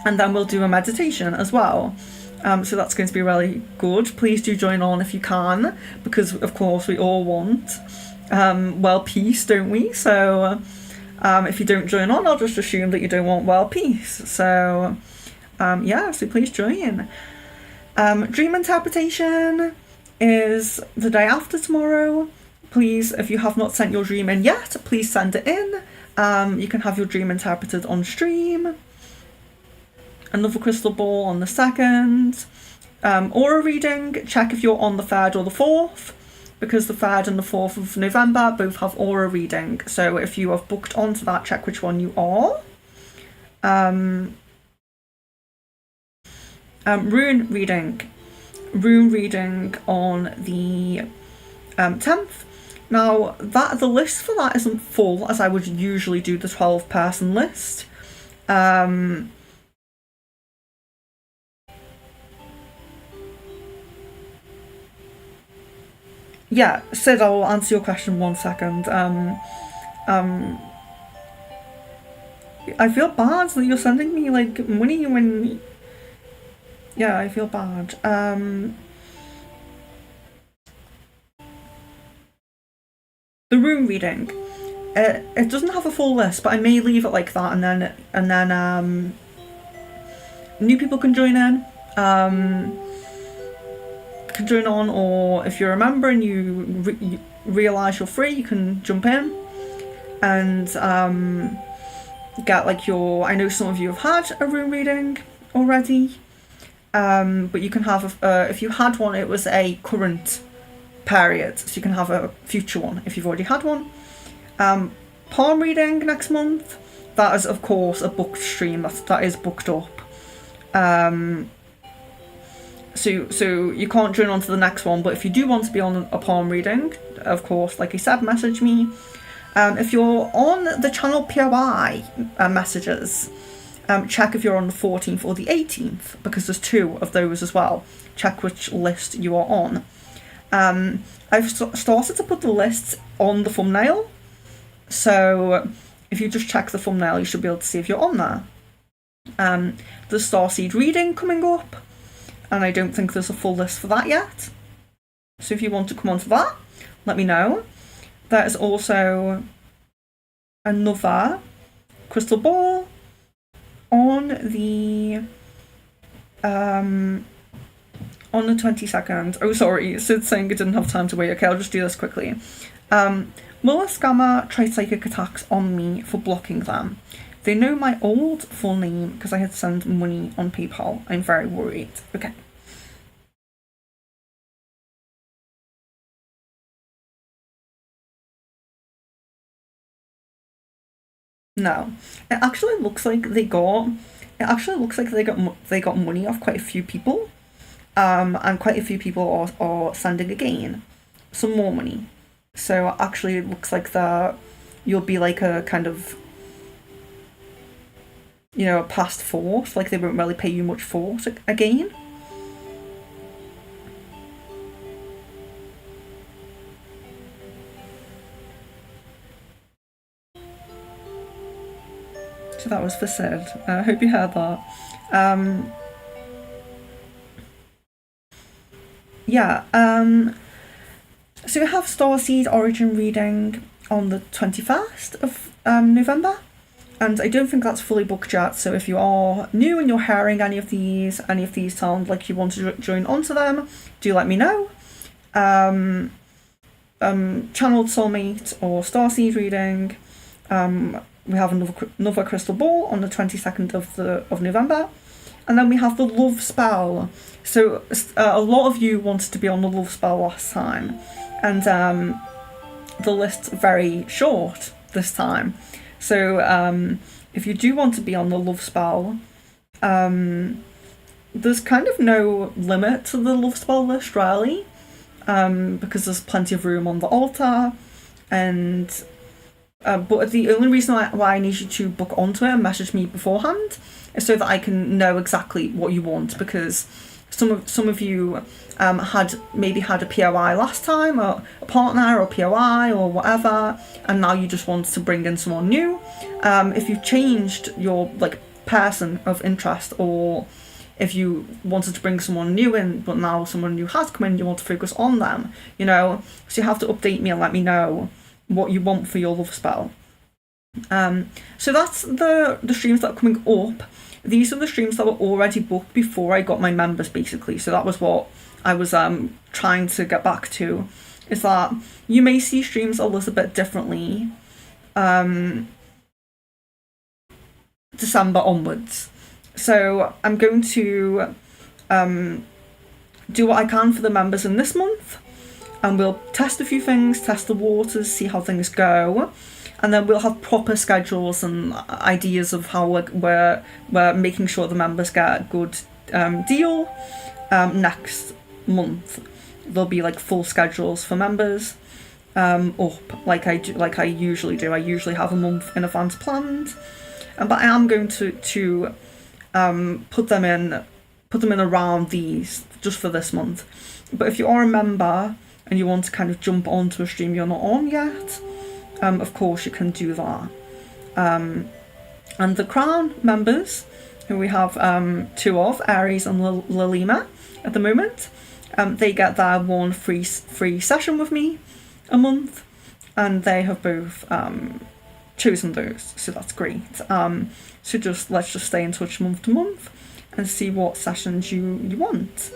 and then we'll do a meditation as well. So that's going to be really good. Please do join on if you can, because of course we all want world peace, don't we? So if you don't join on, I'll just assume that you don't want world peace. So so please join. Dream interpretation is the day after tomorrow. Please, if you have not sent your dream in yet, please send it in. You can have your dream interpreted on stream. Another crystal ball on the 2nd. Aura reading, check if you're on the 3rd or the 4th, because the 3rd and the 4th of November both have aura reading. So if you have booked onto that, check which one you are. Rune reading on the 10th. Now the list for that isn't full, as I would usually do the 12-person list. Yeah, Sid, I will answer your question 1 second. I feel bad that you're sending me like money when. Yeah, I feel bad. the room reading. It doesn't have a full list, but I may leave it like that, and then new people can join in. Can join on, or if you're a member and you realise you're free, you can jump in and get like your. I know some of you have had a room reading already, but you can have if you had one, it was a current period, so you can have a future one if you've already had one. Palm reading next month. That is of course a booked stream. That is booked up. So you can't join on to the next one, but if you do want to be on a palm reading, of course, like I said, message me. If you're on the channel POI messages, check if you're on the 14th or the 18th, because there's 2 of those as well. Check which list you are on. I've started to put the lists on the thumbnail, so if you just check the thumbnail, you should be able to see if you're on there. There's Starseed reading coming up, and I don't think there's a full list for that yet. So if you want to come on to that, let me know. There is also another crystal ball on the 22nd. Oh, sorry, Sid's saying I didn't have time to wait. Okay, I'll just do this quickly. Will a scammer try psychic attacks on me for blocking them? They know my old full name because I had sent money on PayPal. I'm very worried. Okay. No, it actually looks like they got. It actually looks like they got money off quite a few people, and quite a few people are sending again some more money. So actually, it looks like that you'll be like a kind of, you know, a past force. Like they won't really pay you much force again. So that was for Sid. I hope you heard that. Yeah. So we have Starseed Origin reading on the 21st of November, and I don't think that's fully booked yet. So if you are new and you're hearing any of these sound like you want to join onto them, do let me know. Channeled Soulmate or Starseed reading. We have another crystal ball on the 22nd of November, and then we have the love spell. So a lot of you wanted to be on the love spell last time, and the list's very short this time. So if you do want to be on the love spell, there's kind of no limit to the love spell list really, because there's plenty of room on the altar, and but the only reason why I need you to book onto it and message me beforehand is so that I can know exactly what you want, because some of you had a POI last time, or a partner or POI or whatever, and now you just want to bring in someone new. If you've changed your like person of interest, or if you wanted to bring someone new in but now someone new has come in, you want to focus on them, you know, so you have to update me and let me know what you want for your love spell. So that's the streams that are coming up. These are the streams that were already booked before I got my members, basically. So that was what I was trying to get back to, is that you may see streams a little bit differently December onwards. So I'm going to do what I can for the members in this month, and we'll test a few things, test the waters, see how things go, and then we'll have proper schedules and ideas of how we're making sure the members get a good deal. Next month there'll be like full schedules for members up, like I usually do. I usually have a month in advance planned, but I am going to put them in around these just for this month. But if you are a member and you want to kind of jump onto a stream you're not on yet, of course you can do that. And the Crown members, who we have 2 of, Aries and Lalima at the moment, they get their one free session with me a month. and they have both chosen those, so that's great. So let's just stay in touch month to month and see what sessions you want.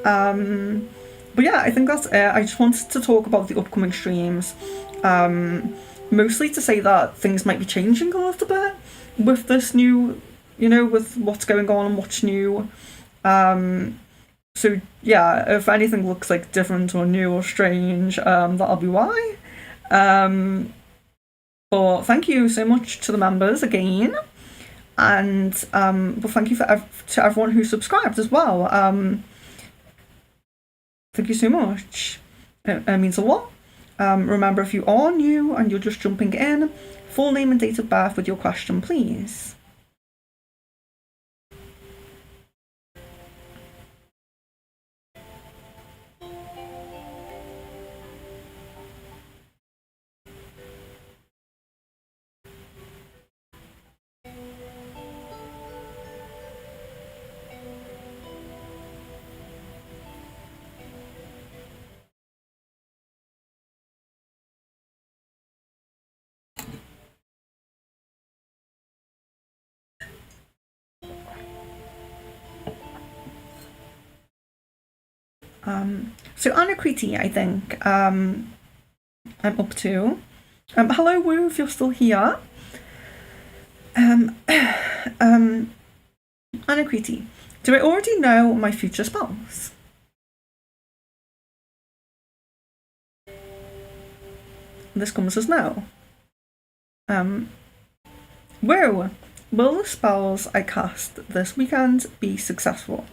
But yeah, I think that's it. I just wanted to talk about the upcoming streams, mostly to say that things might be changing a little bit with this new, with what's going on and what's new. So yeah, if anything looks like different or new or strange, that'll be why. But thank you so much to the members again, and but thank you to everyone who subscribed as well. Thank you so much. It means a lot. Remember, if you are new and you're just jumping in, full name and date of birth with your question, please. So Anakriti, I think I'm up to. Hello, Woo, if you're still here. Anakriti, do I already know my future spouse? This comes as no. Woo, will the spells I cast this weekend be successful?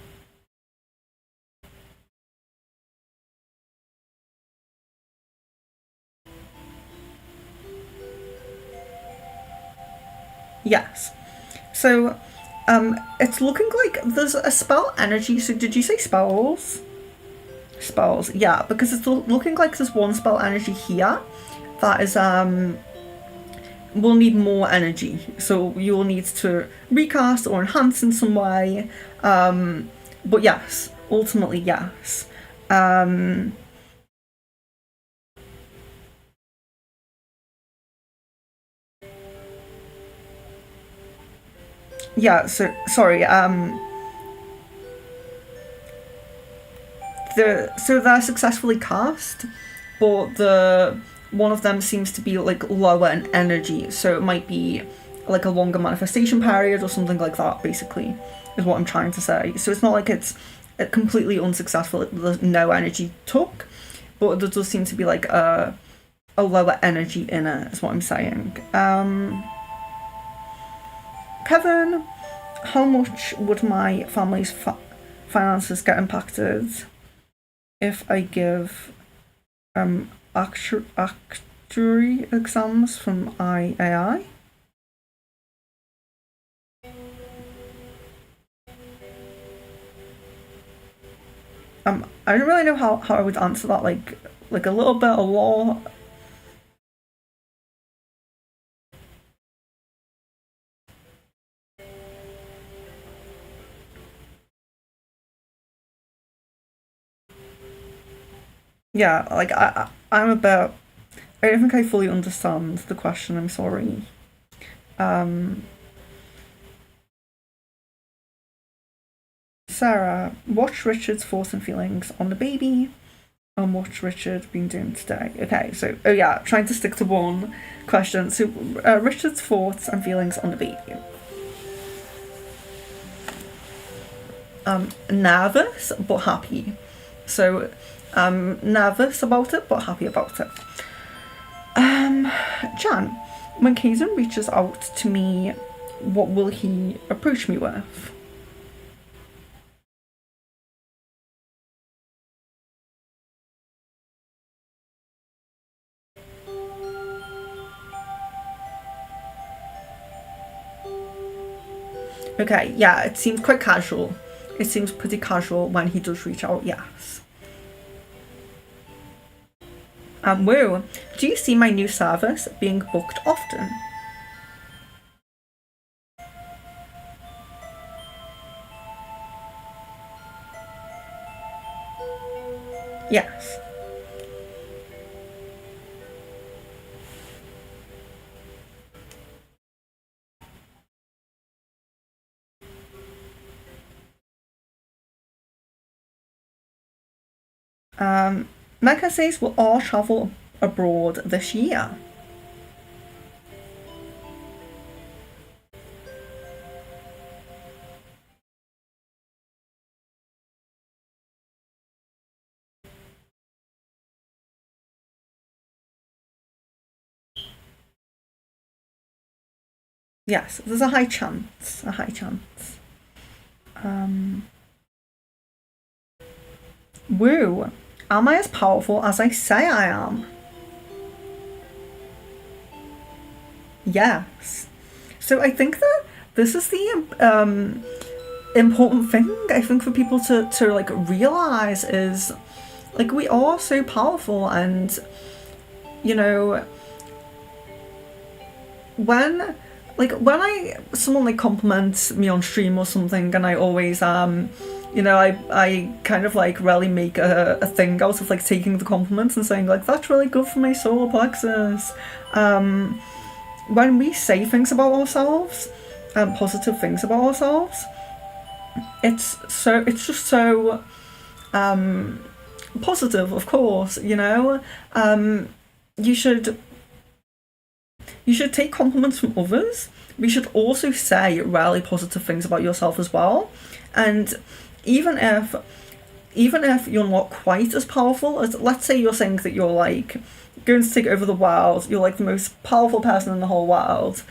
Yes. So, it's looking like there's a spell energy. So, did you say spells? Spells, yeah, because it's looking like there's one spell energy here that is, will need more energy. So, you will need to recast or enhance in some way. But yes, ultimately, yes. Yeah, so sorry. So they're successfully cast, but the one of them seems to be like lower in energy, so it might be like a longer manifestation period or something like that. Basically, is what I'm trying to say. So it's not like it's completely unsuccessful. There's no energy took, but there does seem to be like a lower energy in it. Is what I'm saying. Kevin, how much would my family's finances get impacted if I give actuary exams from IAI? I don't really know how I would answer that. Like a little bit, a lot. Yeah, like I'm a bit. I don't think I fully understand the question. I'm sorry. Sarah, watch Richard's thoughts and feelings on the baby, and what's Richard been doing today? Okay, so oh yeah, trying to stick to one question. So Richard's thoughts and feelings on the baby. Nervous but happy. So nervous about it but happy about it. Jan, when Kazan reaches out to me, what will he approach me with? Okay, yeah, it seems quite casual. It seems pretty casual when he does reach out, yes. Woo, do you see my new service being booked often? Yes. Mecca says we'll all travel abroad this year. Yes, there's a high chance. A high chance. Woo. Am I as powerful as I say I am? Yes. So I think that this is the important thing I think for people to like realize is like we are so powerful, and you know when when someone like compliments me on stream or something, and I always I kind of like really make a thing out of like taking the compliments and saying like that's really good for my solar plexus. When we say things about ourselves, positive things about ourselves, it's just so positive, of course, you should take compliments from others. We should also say really positive things about yourself as well. And even if you're not quite as powerful as, let's say you're saying that you're like going to take over the world, you're like the most powerful person in the whole world,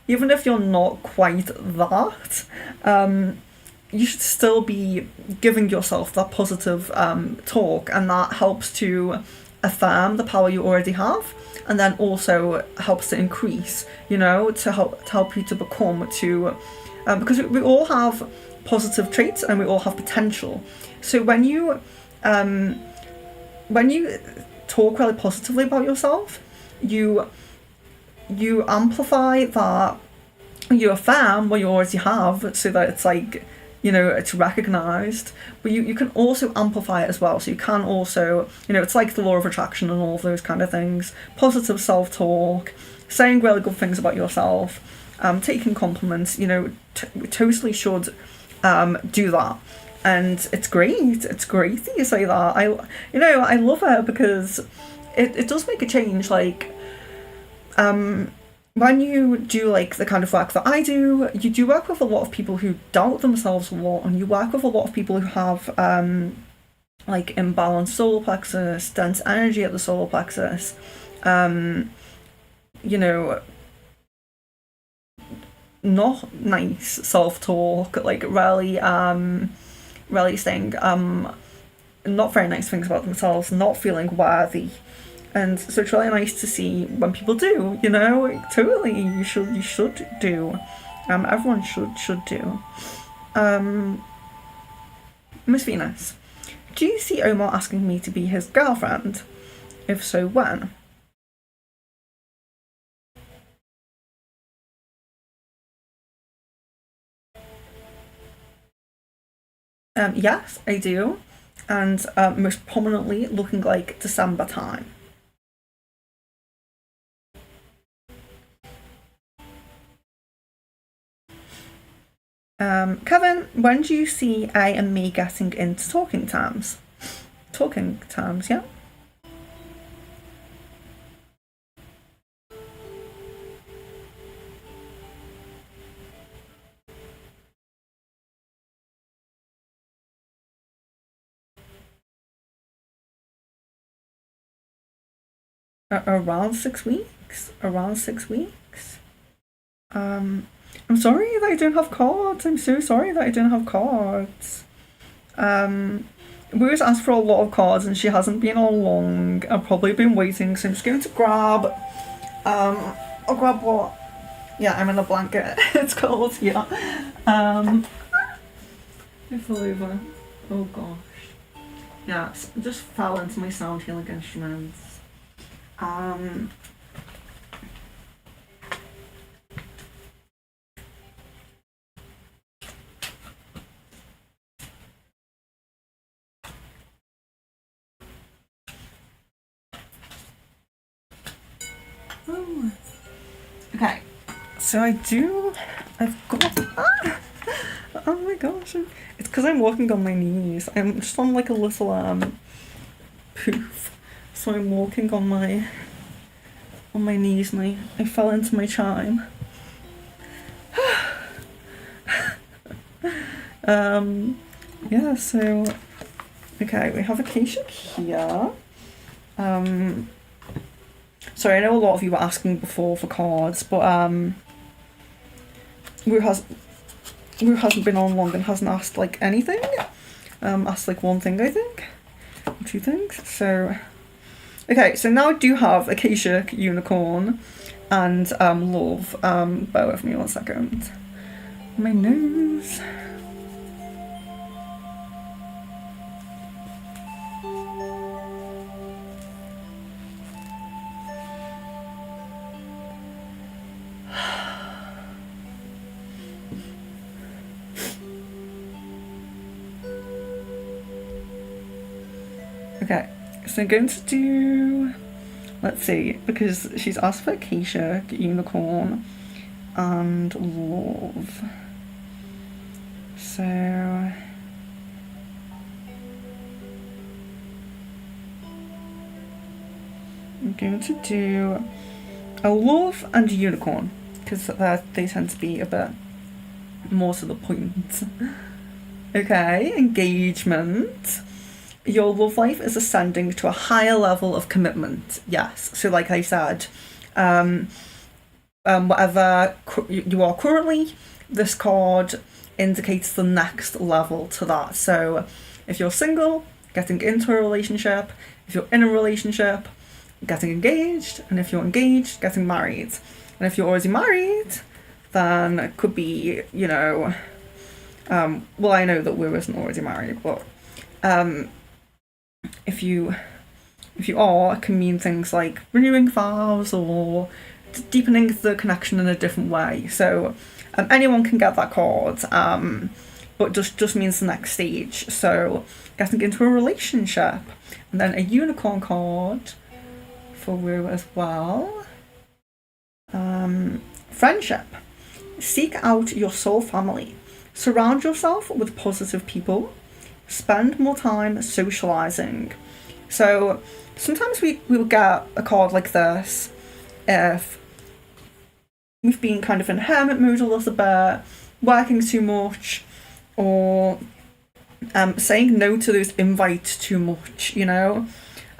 even if you're not quite that, you should still be giving yourself that positive talk, and that helps to affirm the power you already have, and then also helps to increase, to help you to become because we all have positive traits and we all have potential. So when you talk really positively about yourself, you amplify that, you affirm what you already have, so that it's like, it's recognized, but you can also amplify it as well. So you can also, it's like the law of attraction and all of those kind of things. Positive self-talk, saying really good things about yourself, taking compliments, we totally should do that. And it's great that you say that. I love it, because it does make a change. Like, when you do like the kind of work that I do, you do work with a lot of people who doubt themselves a lot, and you work with a lot of people who have like imbalanced solar plexus, dense energy at the solar plexus, not nice self-talk, like really saying not very nice things about themselves, not feeling worthy. And so it's really nice to see when people do, totally, you should do. Everyone should do. Miss Venus, do you see Omar asking me to be his girlfriend? If so, when? Yes, I do. And most prominently looking like December time. Kevin, when do you see A and me getting into talking terms? Talking terms, yeah. Around 6 weeks. Around 6 weeks. I'm sorry that I don't have cards. I'm so sorry that I don't have cards. Rue's asked for a lot of cards and she hasn't been all along. I've probably been waiting, so I'm just going to grab. I'll grab what? Yeah, I'm in a blanket. It's cold here. I fell over. Oh gosh. Yeah, just fell into my sound healing instruments. Oh. Okay, so I've got, oh my gosh, it's because I'm walking on my knees. I'm just on like a little poof. So I'm walking on my knees and I fell into my chime. Yeah, so okay, we have Acacia here. Sorry, I know a lot of you were asking before for cards, but Rue hasn't been on long and hasn't asked like anything. Asked like one thing, I think, or two things. So okay, so now I do have Acacia, Unicorn, and Love. Bear with me 1 second. My nose. Okay, so I'm going to do, let's see, because she's asked for Acacia, Unicorn, and Love. So I'm going to do a Love and a Unicorn, because they tend to be a bit more to the point. Okay, engagement. Your love life is ascending to a higher level of commitment. Yes. So like I said, whatever you are currently, this card indicates the next level to that. So if you're single, getting into a relationship. If you're in a relationship, getting engaged. And if you're engaged, getting married. And if you're already married, then it could be, you know, well, I know that we isn't already married, but if you are, it can mean things like renewing vows or deepening the connection in a different way. So anyone can get that card, but just means the next stage. So getting into a relationship, and then a unicorn card for Rue as well. Friendship. Seek out your soul family. Surround yourself with positive people. Spend more time socialising. So sometimes we will get a card like this if we've been kind of in hermit mode a little bit, working too much, or saying no to those invites too much, you know.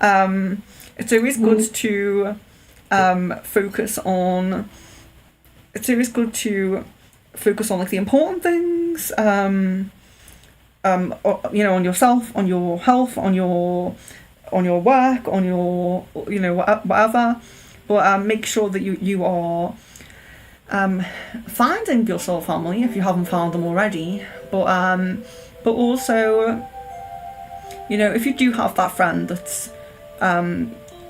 It's always good to focus on. It's always good to focus on like the important things. You know, on yourself, on your health, on your work, on your, you know, whatever. But make sure that you are finding your soul family if you haven't found them already. But also, you know, if you do have that friend that's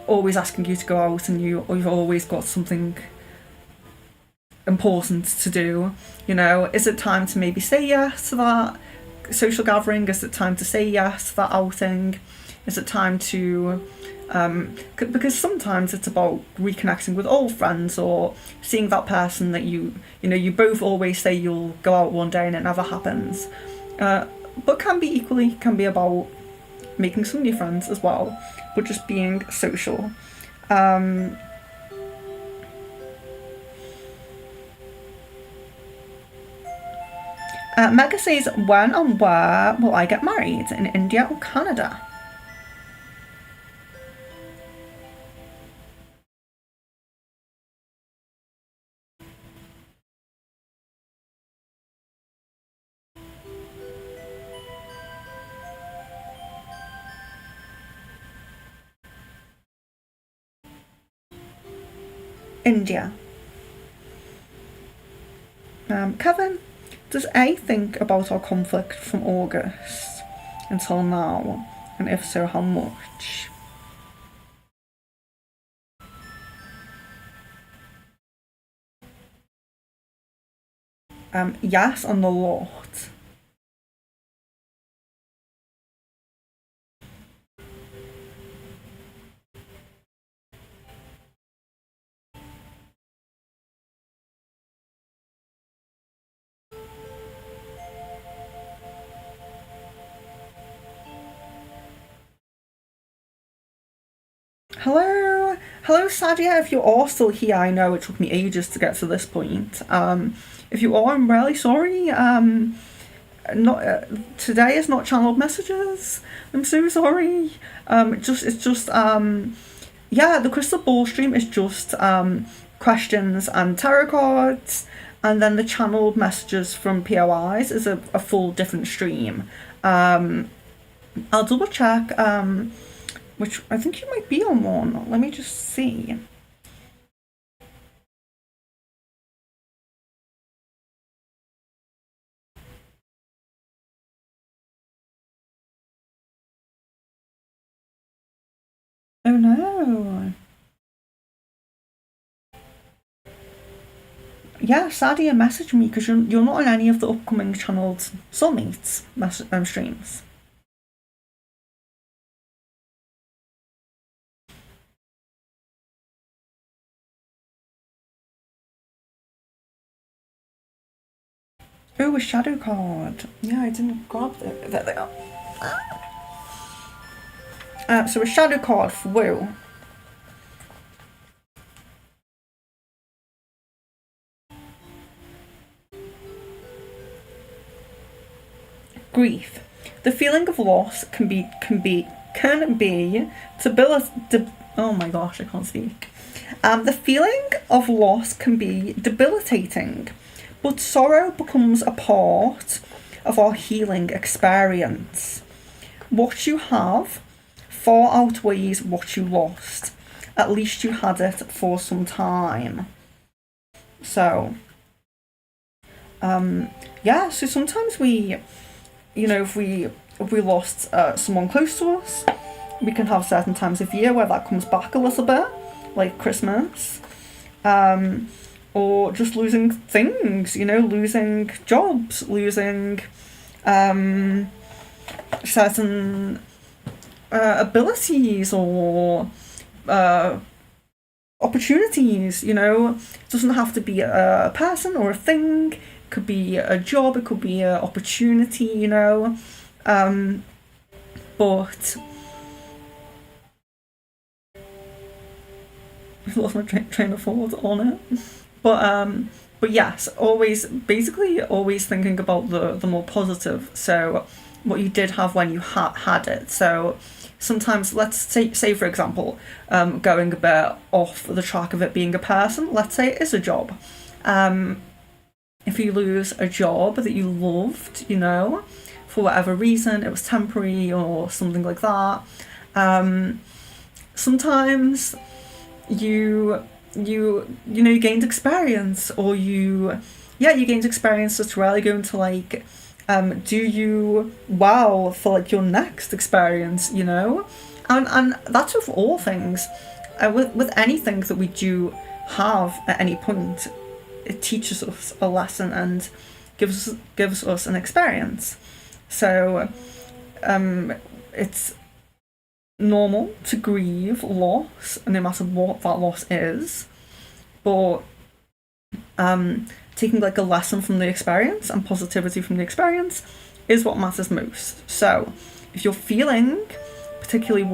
always asking you to go out and you've always got something important to do, you know, is it time to maybe say yes to that social gathering? Is it time to say yes to that outing? Is it time to because sometimes it's about reconnecting with old friends or seeing that person that you both always say you'll go out one day and it never happens, but can be about making some new friends as well, but just being social. Mega says, when and where will I get married? In India or Canada? India. Kevin, does A think about our conflict from August until now? And if so, how much? Yes, and a lot. Hello, hello, Sadia. If you are still here, I know it took me ages to get to this point. If you are, I'm really sorry. Not today is not channeled messages. I'm so sorry. It's just yeah, the crystal ball stream is just questions and tarot cards, and then the channeled messages from POIs is a full different stream. I'll double check. Which I think you might be on one. Let me just see. Oh no. Yeah, Sadia messaged me because you're not on any of the upcoming channeled soulmates streams. Oh, a shadow card. Yeah, I didn't grab it. There they are. So a shadow card for Woo. Grief. The feeling of loss can be oh my gosh, I can't speak. The feeling of loss can be debilitating, but sorrow becomes a part of our healing experience. What you have far outweighs what you lost. At least you had it for some time. So, yeah, so sometimes if we lost someone close to us, we can have certain times of year where that comes back a little bit, like Christmas, or just losing things, losing jobs, losing certain abilities or opportunities. It doesn't have to be a person or a thing. It could be a job. It could be an opportunity. But I've lost my train of thought on it. But yes, always thinking about the more positive. So what you did have when you had it. So sometimes, let's say for example, going a bit off the track of it being a person, let's say it is a job. If you lose a job that you loved, for whatever reason, it was temporary or something like that, sometimes you gained experience, or you gained experience that's really going to do you well for your next experience, and that's with all things. With anything that we do have at any point, it teaches us a lesson and gives us an experience. So it's normal to grieve loss, no matter what that loss is, but taking a lesson from the experience and positivity from the experience is what matters most. So if you're feeling particularly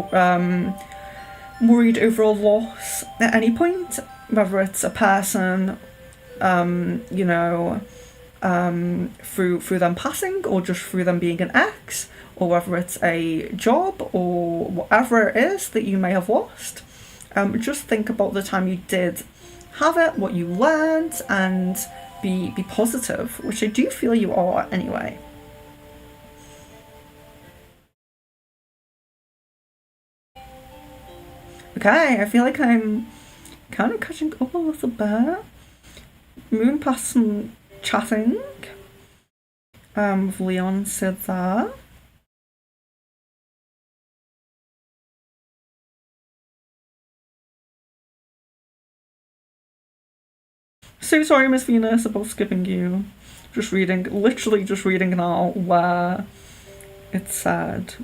worried over a loss at any point, whether it's a person, through them passing, or just through them being an ex, or whether it's a job or whatever it is that you may have lost, just think about the time you did have it, what you learned, and be positive, which I do feel you are anyway. Okay, I feel like I'm kind of catching up a little bit. Moving past some chatting with Leon said that. So sorry, Miss Venus, about skipping you. Literally just reading now where it said.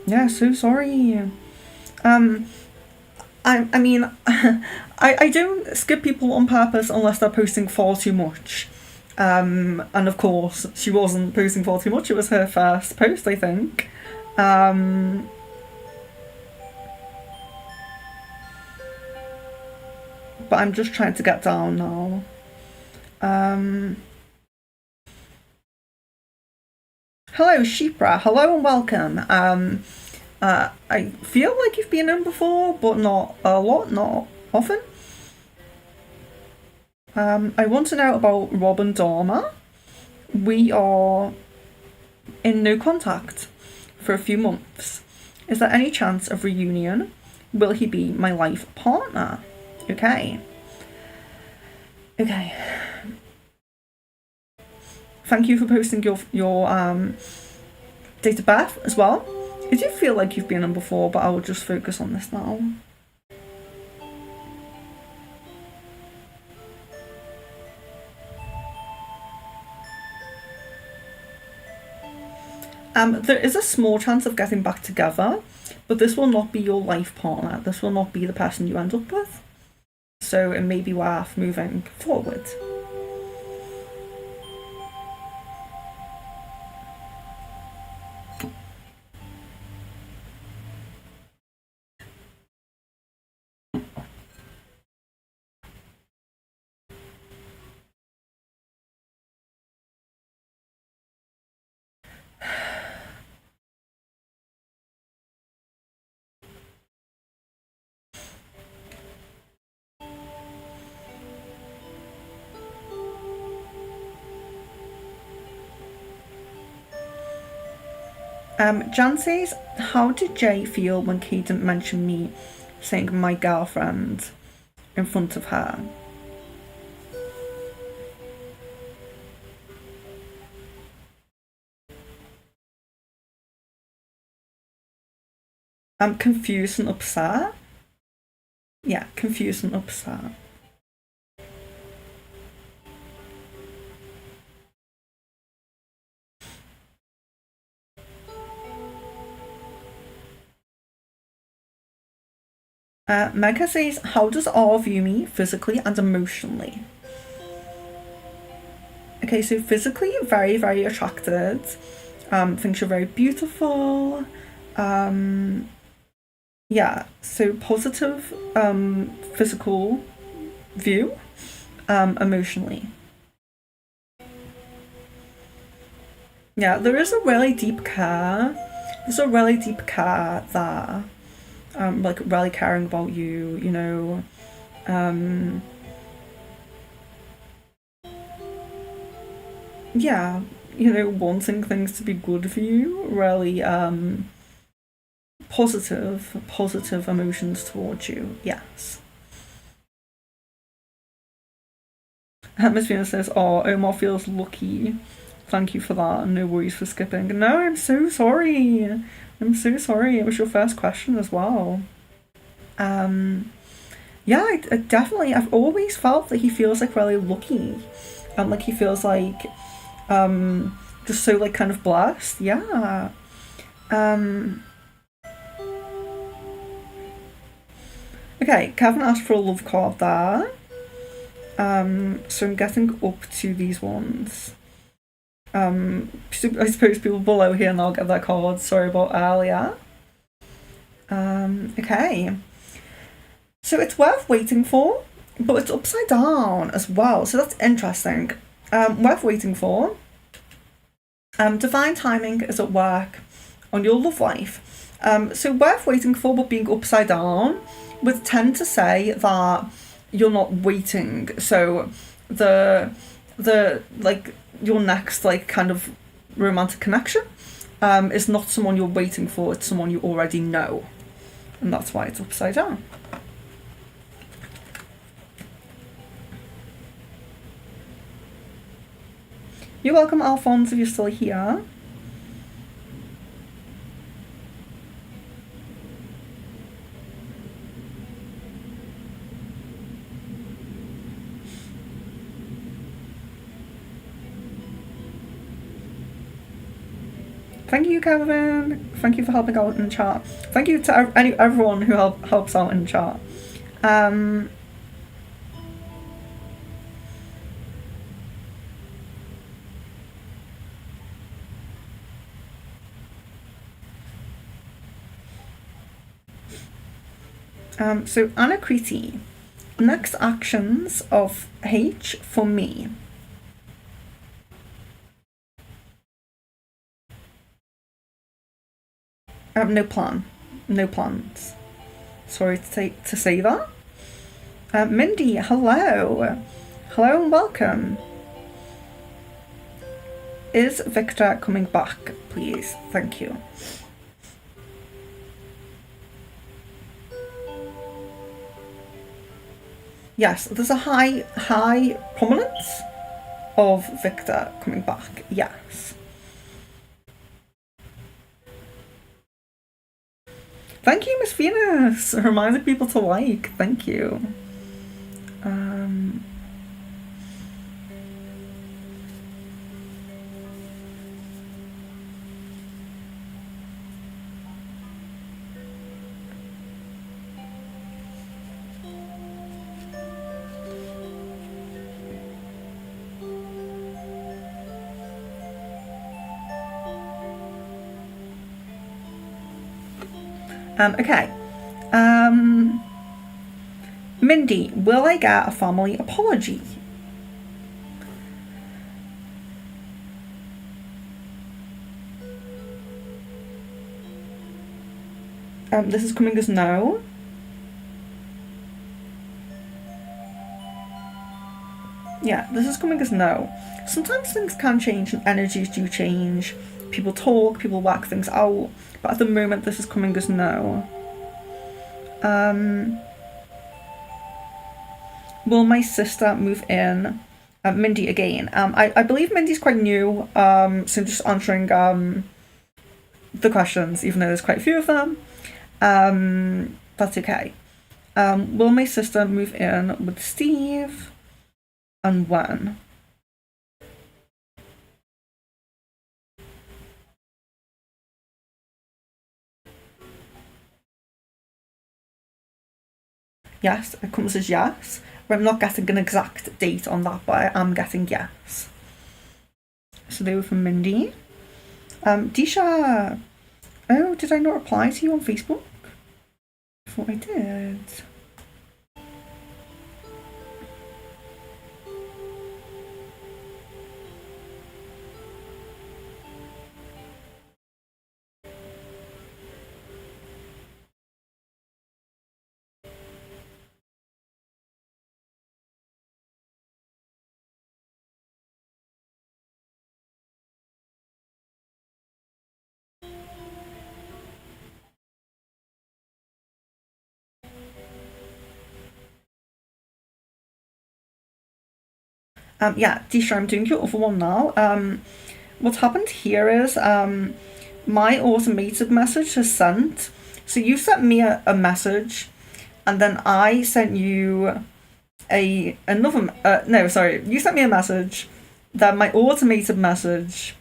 Yeah, so sorry. I mean, I don't skip people on purpose unless they're posting far too much. And of course, she wasn't posting far too much. It was her first post, I think. But I'm just trying to get down now. Hello, Shipra. Hello and welcome. I feel like you've been in before, but not a lot, not often. I want to know about Rob and Dharma. We are in no contact for a few months. Is there any chance of reunion? Will he be my life partner? Okay. Okay. Thank you for posting your date of birth as well. I do feel like you've been on before, but I will just focus on this now. There is a small chance of getting back together, but this will not be your life partner. This will not be the person you end up with. So it may be worth moving forward. Jan says, how did Jay feel when Caden mentioned me saying my girlfriend in front of her? I'm confused and upset. Yeah, confused and upset. Mega says, how does R view me physically and emotionally? Okay, so physically, very, very attracted. Thinks you're very beautiful. Yeah, so positive physical view, emotionally. Yeah, there is a really deep care. There's a really deep care there. Like really caring about you, you know. Yeah, you know, wanting things to be good for you, really positive emotions towards you, yes. Miss Venus says, oh, Omar feels lucky. Thank you for that. No worries for skipping. No, I'm so sorry. I'm so sorry. It was your first question as well. Yeah, I definitely. I've always felt that he feels like really lucky, and like he feels like, just so like kind of blessed. Yeah. Okay, Kevin asked for a love card there. So I'm getting up to these ones. So I suppose people below here now get their cards. Sorry about earlier. Okay. So it's worth waiting for, but it's upside down as well. So that's interesting. Worth waiting for. Divine timing is at work on your love life. So worth waiting for, but being upside down would tend to say that you're not waiting. So the like your next like kind of romantic connection is not someone you're waiting for. It's someone you already know, and that's why it's upside down. You're welcome, Alphonse, if you're still here. Thank you, Kevin. Thank you for helping out in chat. Thank you to everyone who helps out in chat. So Anakriti, next actions of H for me. No plan. No plans. Sorry to say that. Mindy, hello. Hello and welcome. Is Victor coming back, please? Thank you. Yes, there's a high prominence of Victor coming back. Yes. Thank you, Miss Venus. Reminding people to like. Thank you. Okay. Mindy, will I get a family apology? This is coming as no. Yeah, this is coming as no. Sometimes things can change and energies do change. People talk, people work things out, but at the moment this is coming as no. Will my sister move in? Mindy again. I believe Mindy's quite new, so I'm just answering the questions, even though there's quite a few of them. That's okay. Will my sister move in with Steve? And when? Yes, it comes as yes. I'm not getting an exact date on that, but I am getting yes. So they were from Mindy. Disha. Oh, did I not reply to you on Facebook? I thought I did. Yeah, Disha, I'm doing your other one now. What's happened here is my automated message has sent. So you sent me a message, and then I sent you another. No, sorry, you sent me a message. Then my automated message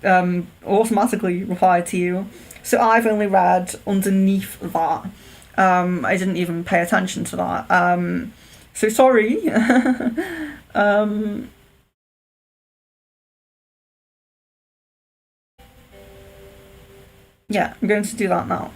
automatically replied to you. So I've only read underneath that. I didn't even pay attention to that. So sorry. Yeah, I'm going to do that now.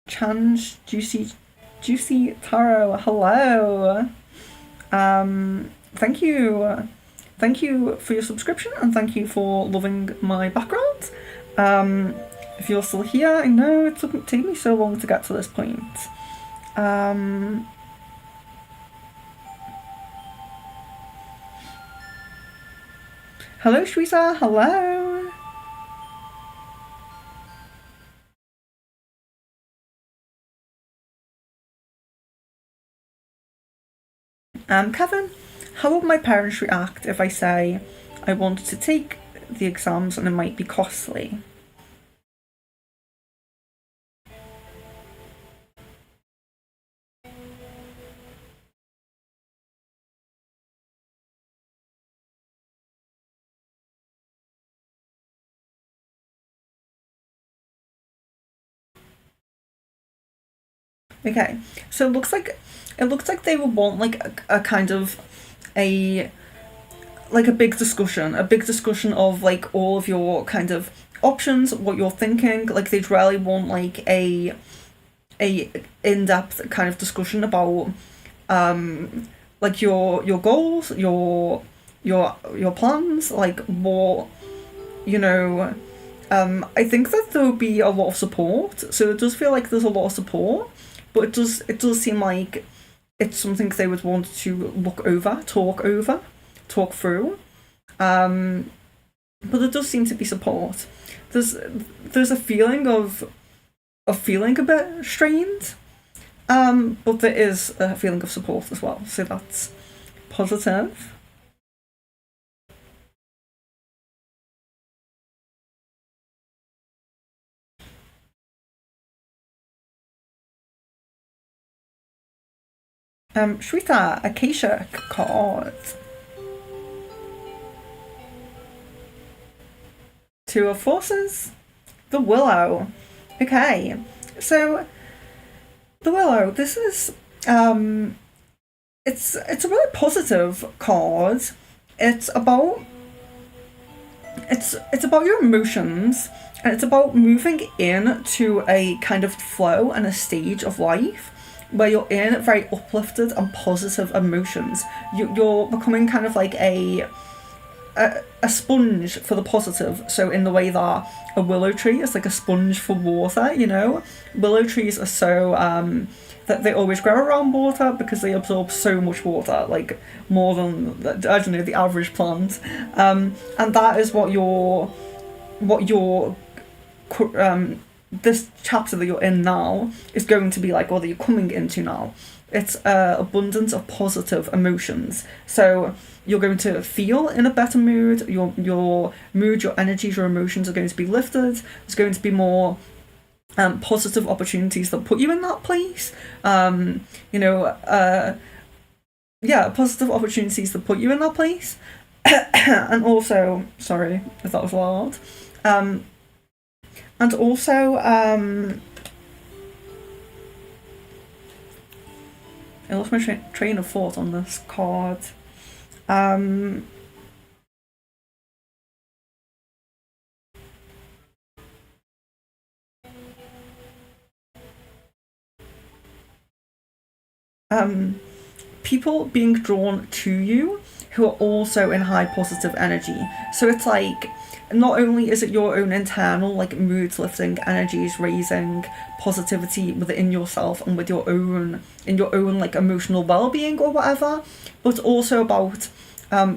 Change Juicy Taro, hello. Thank you. Thank you for your subscription and thank you for loving my background. If you're still here, I know it took me so long to get to this point. Hello, Shweta, hello. Kevin, how would my parents react if I say I wanted to take the exams and it might be costly? Okay, so it looks like they would want like a kind of a like a big discussion of like all of your kind of options, what you're thinking. Like they'd really want like a in depth kind of discussion about like your goals, your plans, like what you know. I think that there would be a lot of support. So it does feel like there's a lot of support, but it does seem like it's something they would want to talk through. Um, but there does seem to be support. There's there's a feeling of feeling a bit strained, but there is a feeling of support as well. So that's positive. Shweta, Acacia card. Two of Forces. The Willow. Okay, so the Willow. This is it's a really positive card. It's about it's about your emotions, and it's about moving into a kind of flow and a stage of life where you're in very uplifted and positive emotions. You're becoming kind of like a sponge for the positive. So in the way that a willow tree is like a sponge for water, willow trees are so that they always grow around water because they absorb so much water, like more than I don't know the average plant, and that is what your this chapter that you're in now is going to be like, or that you're coming into now. It's abundance of positive emotions. So you're going to feel in a better mood. Your mood, your energies, your emotions are going to be lifted. There's going to be more positive opportunities that put you in that place. You know, yeah, positive opportunities that put you in that place. And also, sorry if that was loud. Um, and also, I lost my train of thought on this card. Um, People being drawn to you who are also in high positive energy. So it's like not only is it your own internal like mood lifting energies raising positivity within yourself and with your own in your own like emotional well-being or whatever, but also about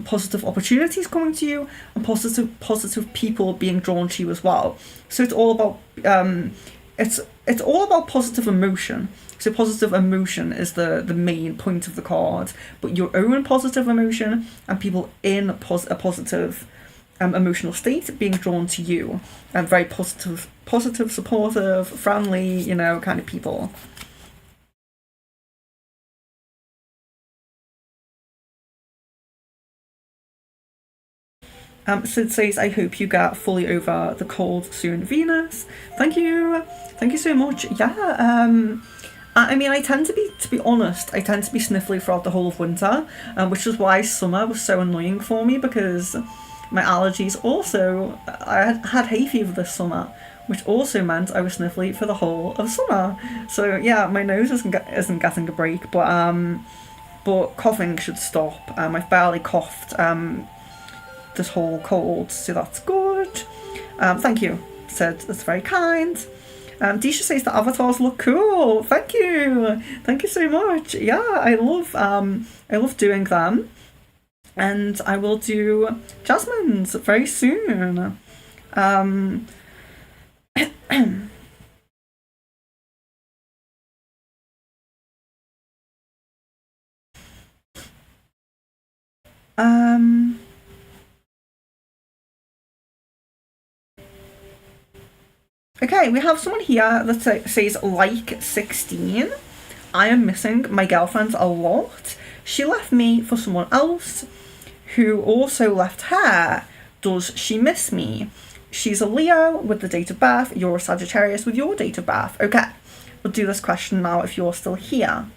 positive opportunities coming to you and positive people being drawn to you as well. So it's all about it's all about positive emotion. So positive emotion is the main point of the card, but your own positive emotion and people in a positive emotional state being drawn to you, and very positive, supportive, friendly, kind of people. Sid says, I hope you get fully over the cold soon, Venus. Thank you. Thank you so much. Yeah, I mean, I tend to be honest, I tend to be sniffly throughout the whole of winter, which is why summer was so annoying for me because my allergies also, I had hay fever this summer, which also meant I was sniffly for the whole of summer. So yeah, my nose isn't getting a break, but coughing should stop. I've barely coughed this whole cold, so that's good. Thank you, said that's very kind. Disha says the avatars look cool. Thank you, thank you so much. Yeah, I love doing them, and I will do Jasmine's very soon. Um, Um, okay, we have someone here that says like 16. I am missing my girlfriend a lot. She left me for someone else who also left her. Does she miss me? She's a Leo with the date of birth. You're a Sagittarius with your date of birth. Okay, we'll do this question now if you're still here.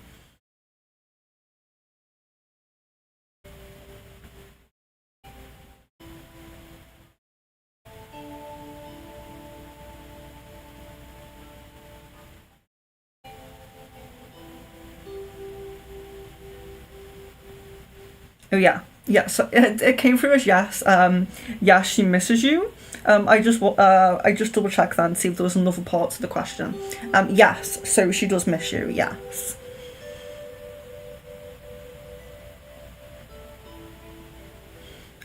Oh yeah, yeah. So it came through as yes. Yes, she misses you. I just double check that and see if there was another part to the question. Yes. So she does miss you. Yes.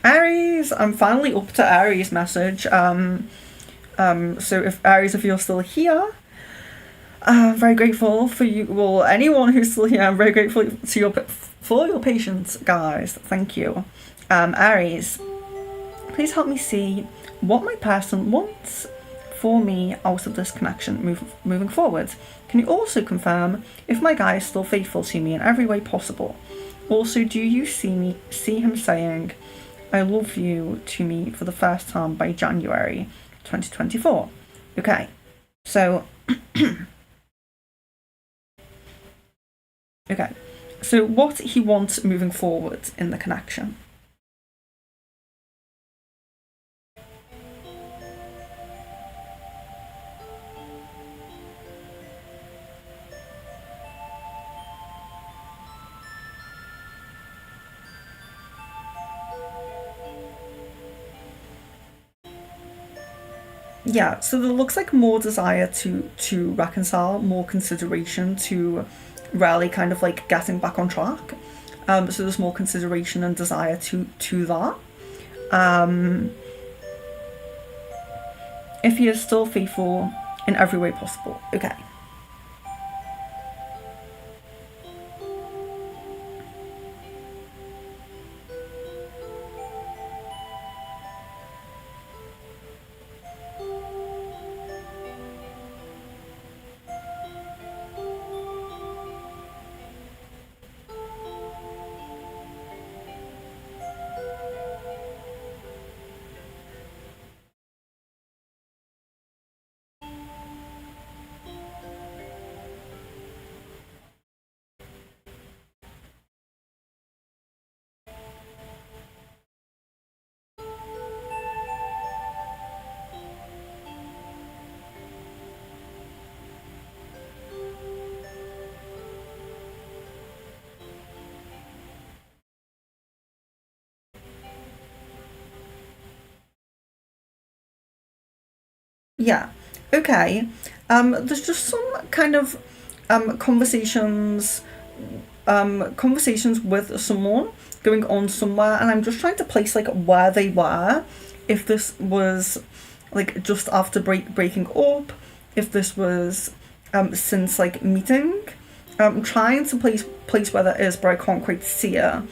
Aries, I'm finally up to Aries message. So if you're still here, I'm very grateful for you. Well, anyone who's still here, I'm very grateful for your patience, guys. Thank you. Aries, please help me see what my person wants for me out of this connection moving forward. Can you also confirm if my guy is still faithful to me in every way possible? Also, do you see him saying I love you to me for the first time by January 2024? Okay, so okay, so what he wants moving forward in the connection. Yeah, so there looks like more desire to reconcile, more consideration to really kind of like getting back on track. So there's more consideration and desire to that. If he is still faithful in every way possible. Okay. Yeah. Okay. There's just some kind of conversations with someone going on somewhere, and I'm just trying to place like where they were. If this was like just after breaking up, if this was since like meeting. I'm trying to place where that is, but I can't quite see it.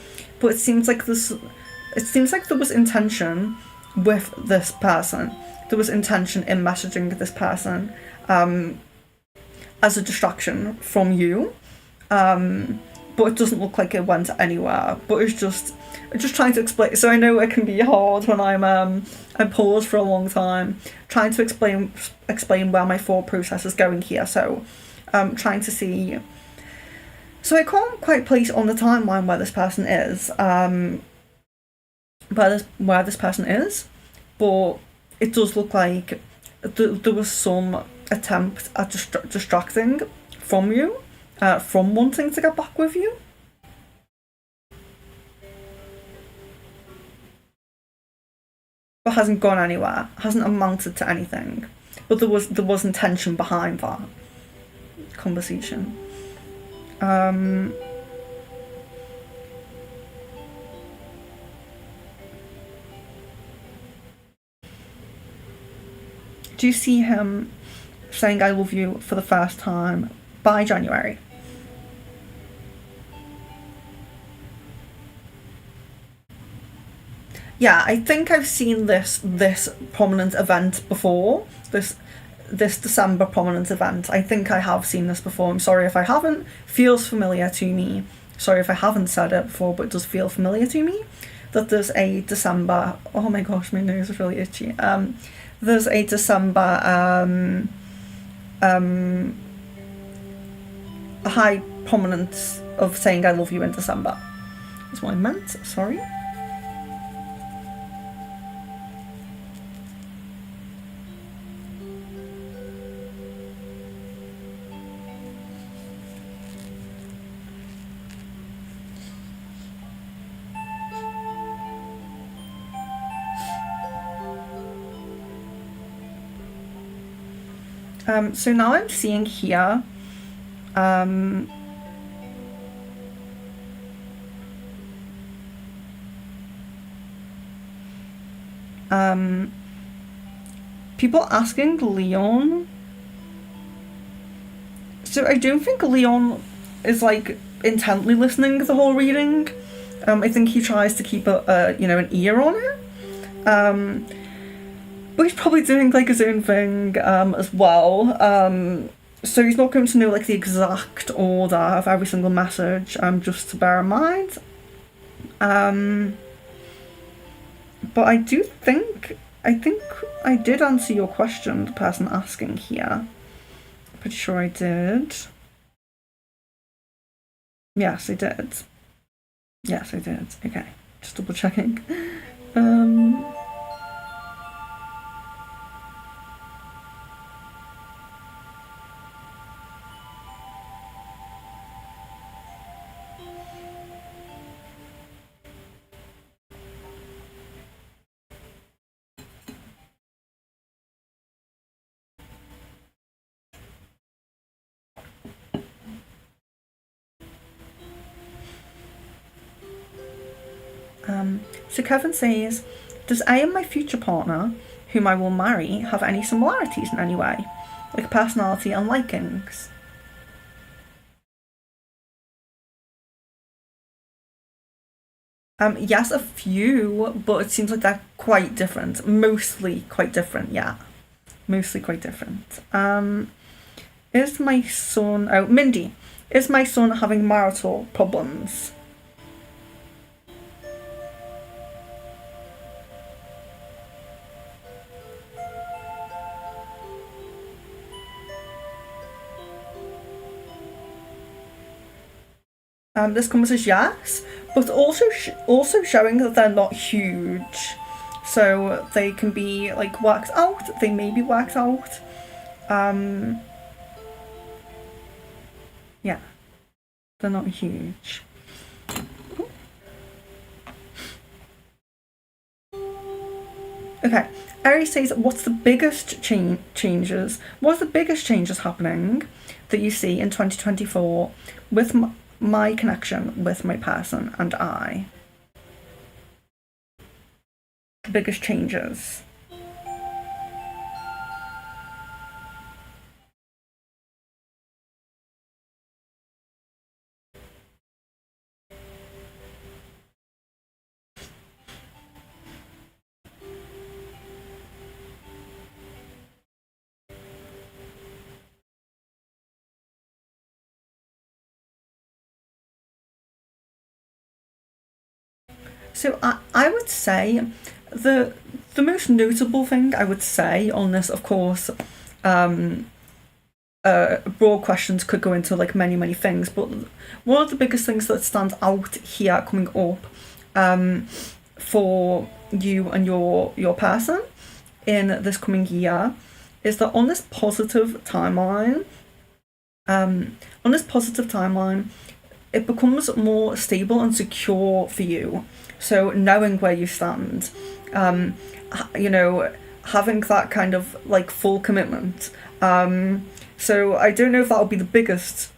But it seems like this. It seems like there was intention with this person. There was intention in messaging this person as a distraction from you. But it doesn't look like it went anywhere. But it's just trying to explain. So I know it can be hard when I pause for a long time trying to explain where my thought process is going here. So trying to see. So I can't quite place on the timeline where this person is. Where this person is, but it does look like there was some attempt at distracting from you, from wanting to get back with you. But hasn't gone anywhere, hasn't amounted to anything. But there was intention behind that conversation. Do you see him saying I love you for the first time by January? Yeah, I think I've seen this prominent event before. This December prominent event. I think I have seen this before. I'm sorry if I haven't. Feels familiar to me. Sorry if I haven't said it before, but it does feel familiar to me. That there's a December. Oh my gosh, my nose is really itchy. There's a December a high prominence of saying I love you in December. That's what I meant. Sorry. So now I'm seeing here, people asking Leon. So I don't think Leon is like intently listening the whole reading. I think he tries to keep an ear on it. But he's probably doing like his own thing as well. So he's not going to know like the exact order of every single message. Just to bear in mind. But I think I did answer your question, the person asking here. Pretty sure I did. Yes, I did. Yes, I did. Okay, just double checking. So Kevin says, does I and my future partner, whom I will marry, have any similarities in any way? Like personality and likings? Yes, a few, but it seems like they're quite different. Mostly quite different, yeah. Mostly quite different. Is my son... Oh, Mindy. Is my son having marital problems? This comes as yes, but also showing that they're not huge. So they can be like worked out, they may be worked out. Yeah, they're not huge. Okay, Ari says, what's the biggest changes? What's the biggest changes happening that you see in 2024 with my connection with my person and I? Biggest changes. So I would say the most notable thing I would say on this, of course, broad questions could go into like many things, but one of the biggest things that stands out here coming up for you and your person in this coming year is that on this positive timeline, it becomes more stable and secure for you. So knowing where you stand, having that kind of like full commitment. So I don't know if that would be the biggest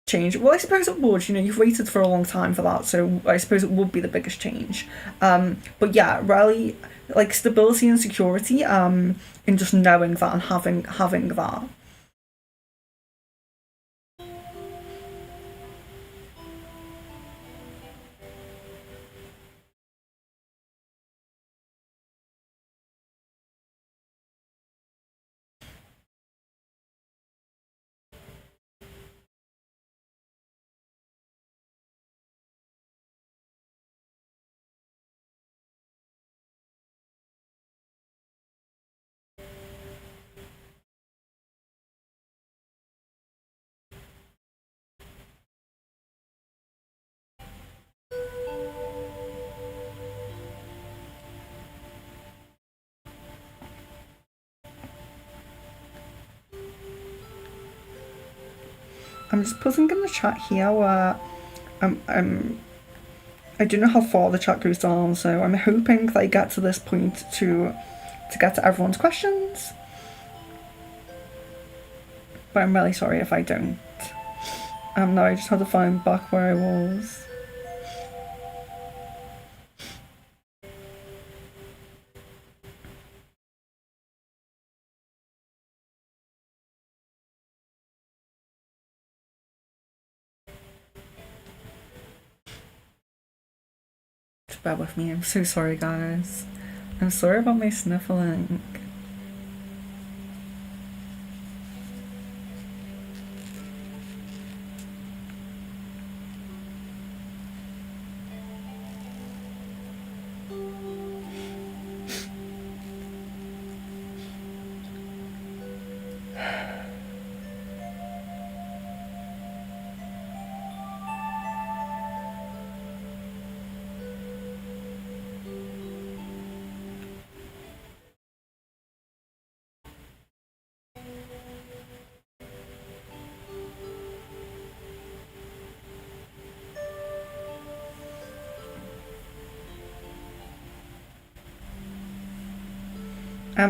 change. Well, I suppose it would. You've waited for a long time for that, so I suppose it would be the biggest change. But yeah, really, like stability and security. In just knowing that and having that. I'm just putting in the chat here where I don't know how far the chat goes down, so I'm hoping that I get to this point to get to everyone's questions. But I'm really sorry if I don't. Now I just have to find back where I was. Just bear with me, I'm so sorry guys. I'm sorry about my sniffling.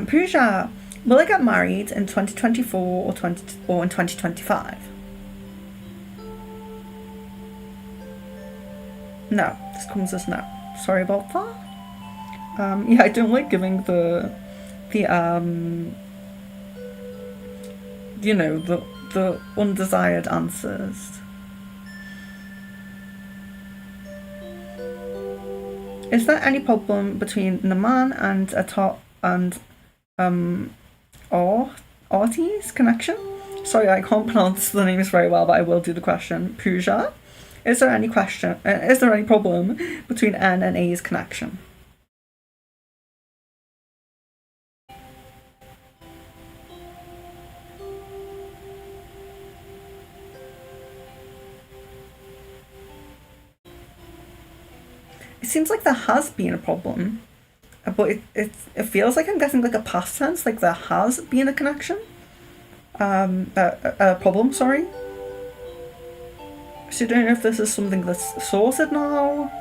Pooja, will I get married in 2024 or in 2025? No, this comes as no. Sorry about that. Yeah, I don't like giving the you know, the undesired answers. Is there any problem between Naman and Artie's connection? Sorry, I can't pronounce the names very well, but I will do the question. Pooja, is there any problem between N and A's connection? It seems like there has been a problem, but it feels like I'm getting like a past tense, like there has been a connection. A problem, sorry. So I don't know if this is something that's sorted now,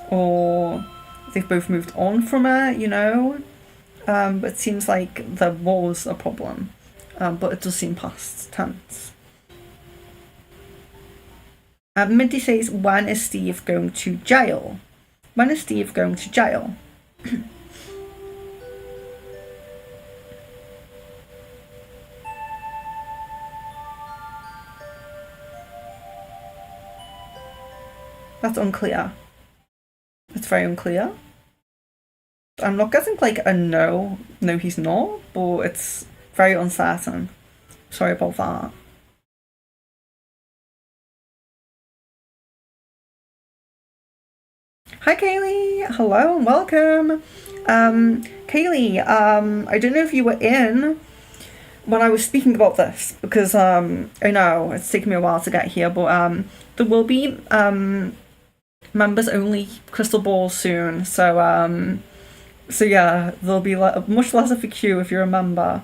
or they've both moved on from it, you know? But it seems like there was a problem, but it does seem past tense. Mindy says, when is Steve going to jail? When is Steve going to jail? That's unclear. It's very unclear. I'm not getting like a no he's not, but it's very uncertain. Sorry about that. Hi Kaylee, hello and welcome. Kaylee, I don't know if you were in when I was speaking about this, because I know it's taken me a while to get here, but there will be members only crystal balls soon, so yeah, there'll be much less of a queue if you're a member.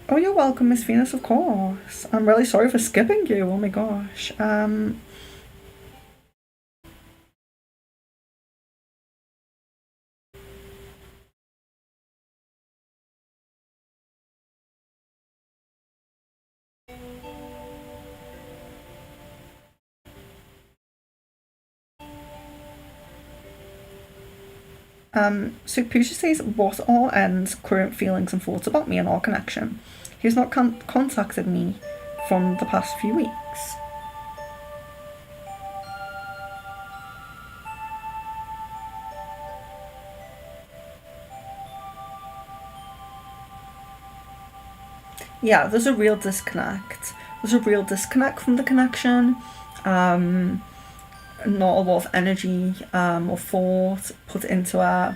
Oh, you're welcome, Miss Venus, of course. I'm really sorry for skipping you, oh my gosh. So Pooja says, what are N's current feelings and thoughts about me and our connection? He's not contacted me from the past few weeks. Yeah, there's a real disconnect. There's a real disconnect from the connection. Not a lot of energy or thought put into it.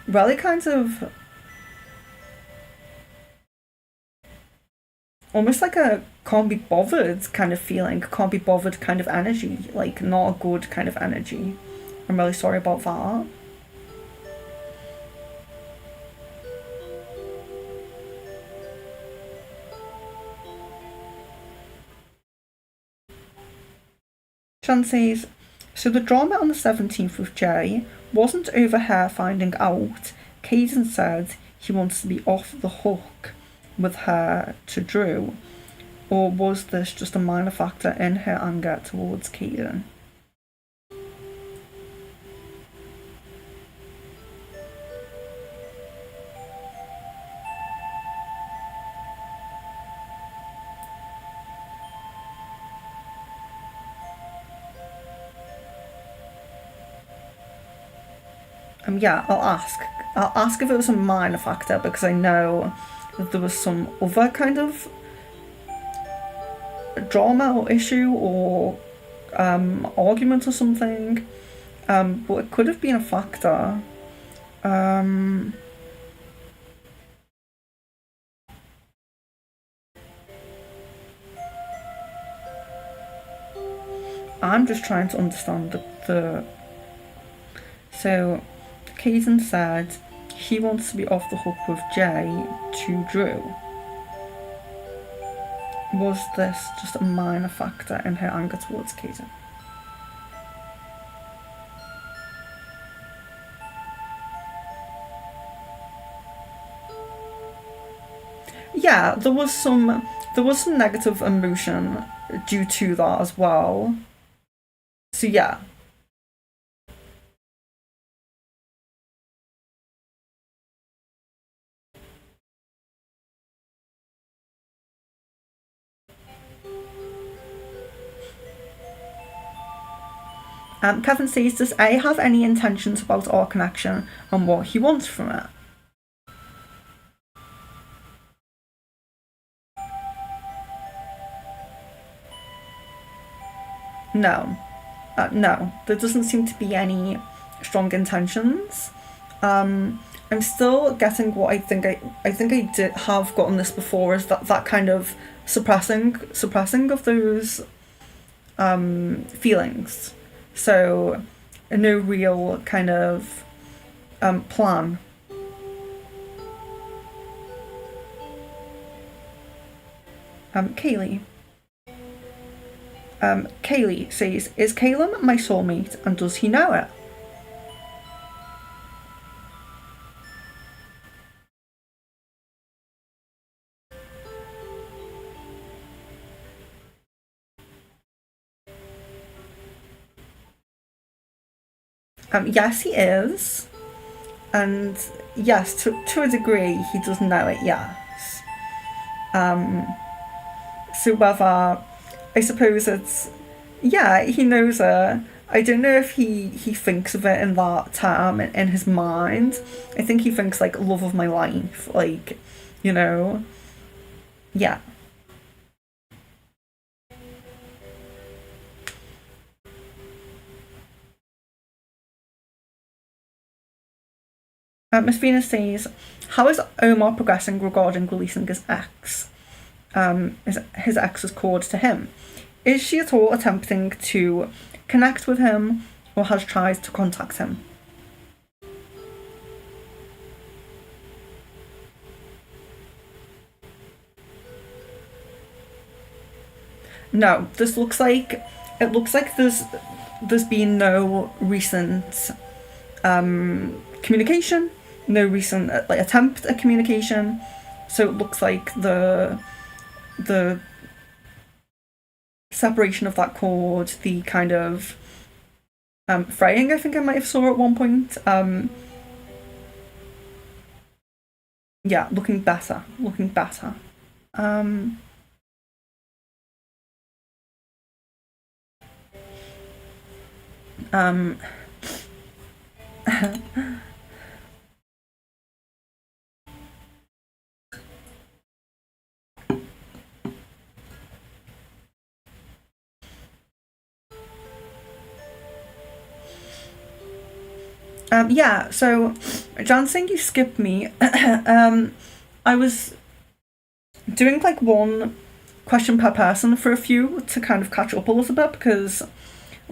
Really kind of almost like a can't be bothered kind of feeling, can't be bothered kind of energy, like not a good kind of energy. I'm really sorry about that. Jan says, so the drama on the 17th with Jay wasn't over her finding out. Caden said he wants to be off the hook with her to Drew. Or was this just a minor factor in her anger towards Caden? Yeah, I'll ask if it was a minor factor, because I know that there was some other kind of drama or issue or argument or something, but it could have been a factor. I'm just trying to understand the so Caden said he wants to be off the hook with Jay to Drew. Was this just a minor factor in her anger towards Caden? Yeah, there was some negative emotion due to that as well. So yeah. Kevin says, does A have any intentions about our connection and what he wants from it? No. No, there doesn't seem to be any strong intentions. I'm still getting what I think I did have gotten this before, is that kind of suppressing of those feelings. So no real kind of plan. Kaylee. Kaylee says, is Calum my soulmate and does he know it? Yes, he is. And yes, to a degree, he does know it, yes. So whether, I suppose it's, yeah, he knows it. I don't know if he thinks of it in that term in his mind. I think he thinks like love of my life, like, you know, yeah. Miss Venus says, how is Omar progressing regarding releasing his ex? His ex's cord to him. Is she at all attempting to connect with him or has tried to contact him? No, it looks like there's been no recent communication, no recent attempt at communication. So it looks like the separation of that cord, the kind of fraying, I think I might have saw at one point. Yeah, looking better. Um, um, yeah, so Jan saying you skipped me. I was doing like one question per person for a few to kind of catch up a little bit, because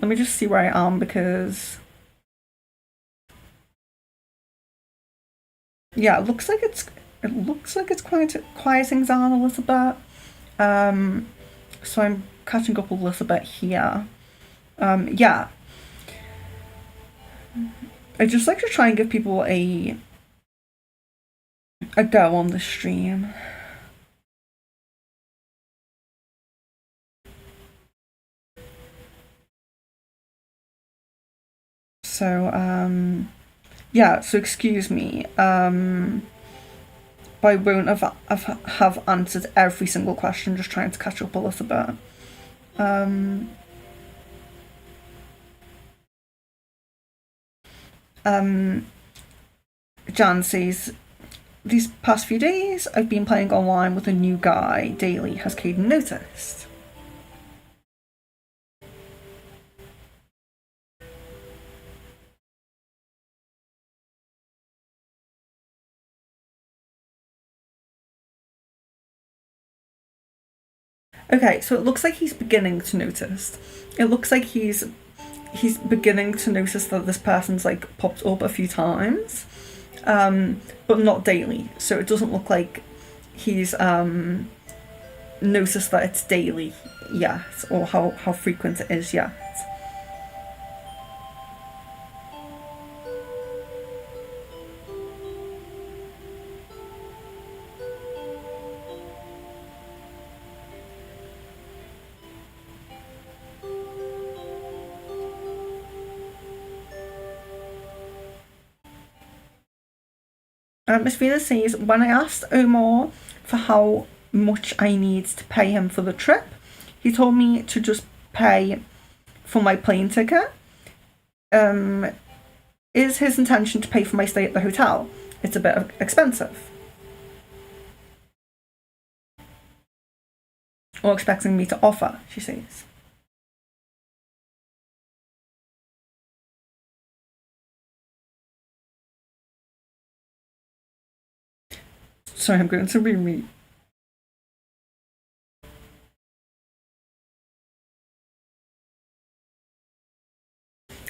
let me just see where I am, because yeah, it looks like it's quieting down a little bit. So I'm catching up a little bit here. Yeah. I just like to try and give people a go on the stream. So, yeah, so excuse me. But I won't have answered every single question, just trying to catch up a little bit. Jan says, these past few days, I've been playing online with a new guy daily. Has Caden noticed? Okay, so it looks like he's beginning to notice. It looks like he's beginning to notice that this person's like popped up a few times, but not daily. So it doesn't look like he's noticed that it's daily yet, or how frequent it is yet. Miss Venus says, when I asked Omar for how much I need to pay him for the trip, he told me to just pay for my plane ticket. Is his intention to pay for my stay at the hotel? It's a bit expensive. Or expecting me to offer, she says. Sorry, I'm going to reread.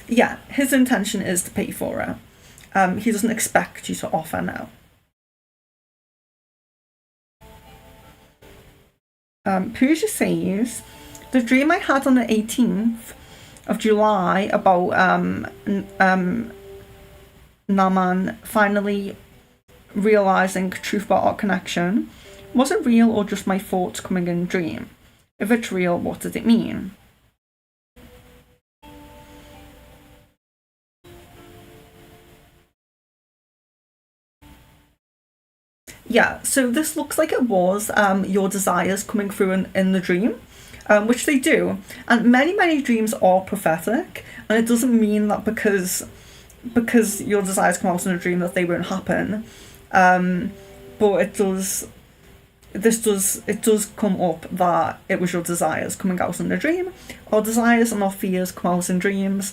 Yeah, his intention is to pay for it. He doesn't expect you to offer now. Pooja says, the dream I had on the 18th of July about Naman finally realising truth about our connection, was it real or just my thoughts coming in dream? If it's real, what did it mean? Yeah, so this looks like it was your desires coming through in the dream, which they do. And many dreams are prophetic, and it doesn't mean that because your desires come out in a dream that they won't happen. But it does come up that it was your desires coming out in a dream. Our desires and our fears come out in dreams,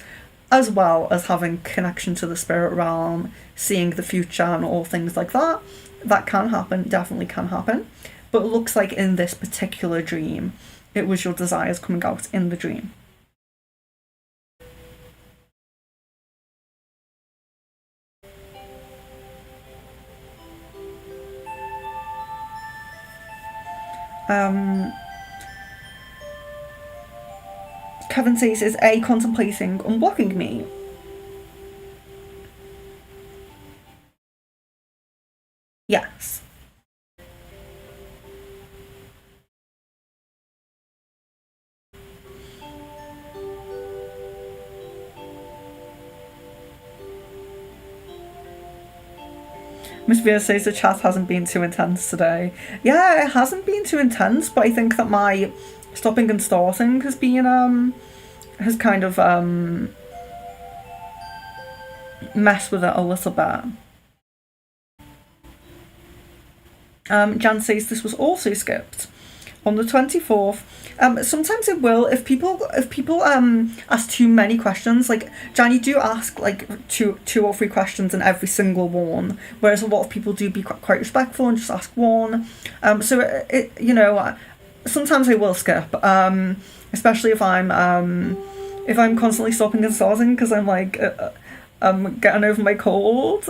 as well as having connection to the spirit realm, seeing the future and all things like that. That can happen, definitely can happen. But it looks like in this particular dream, it was your desires coming out in the dream. Kevin says, is A contemplating unblocking me? Yes. Miss Vera says the chat hasn't been too intense today. Yeah, it hasn't been too intense, but I think that my stopping and starting has been has kind of messed with it a little bit. Jan says this was also skipped on the 24th. Sometimes it will if people ask too many questions. Like Jan, you do ask like two or three questions in every single one, whereas a lot of people do be quite respectful and just ask one. So it you know, sometimes I will skip, especially if I'm constantly stopping and starting because I'm like I'm getting over my cold.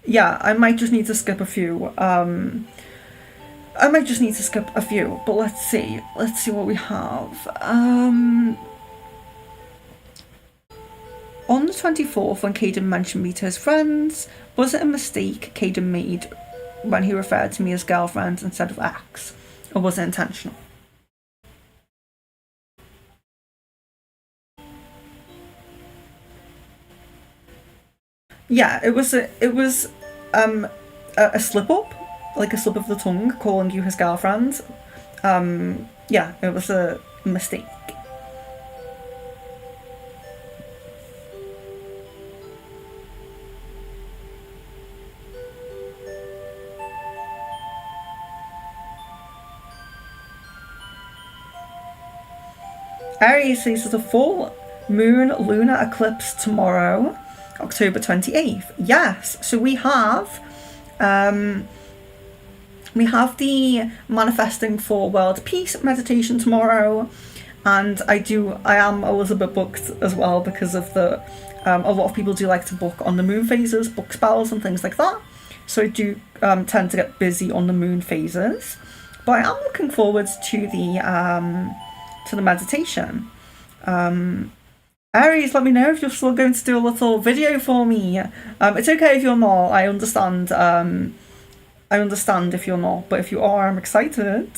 Yeah, I might just need to skip a few. I might just need to skip a few, but let's see what we have. On the 24th, when Caden mentioned me to his friends, was it a mistake Caden made when he referred to me as girlfriend instead of ex? Or was it intentional? Yeah, it was a slip up, like a slip of the tongue, calling you his girlfriend. Yeah, it was a mistake. Aries says there's a full moon lunar eclipse tomorrow, October 28th. Yes, so we have the manifesting for world peace meditation tomorrow, and I am a little bit booked as well because of the a lot of people do like to book on the moon phases, book spells and things like that. So I do tend to get busy on the moon phases, but I am looking forward to the meditation. Aries, let me know if you're still going to do a little video for me. It's okay if you're not. I understand. I understand if you're not, but if you are, I'm excited.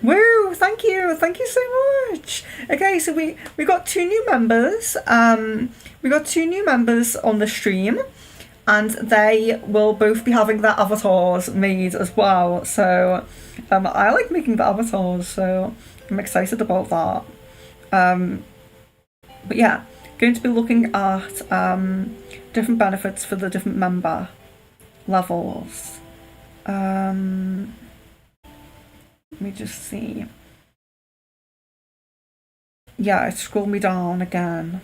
Woo! Thank you so much. Okay, so we got two new members. We got two new members on the stream, and they will both be having their avatars made as well. So I like making the avatars, so I'm excited about that. But yeah, going to be looking at different benefits for the different member levels. Let me just see. Yeah, it scrolled me down again.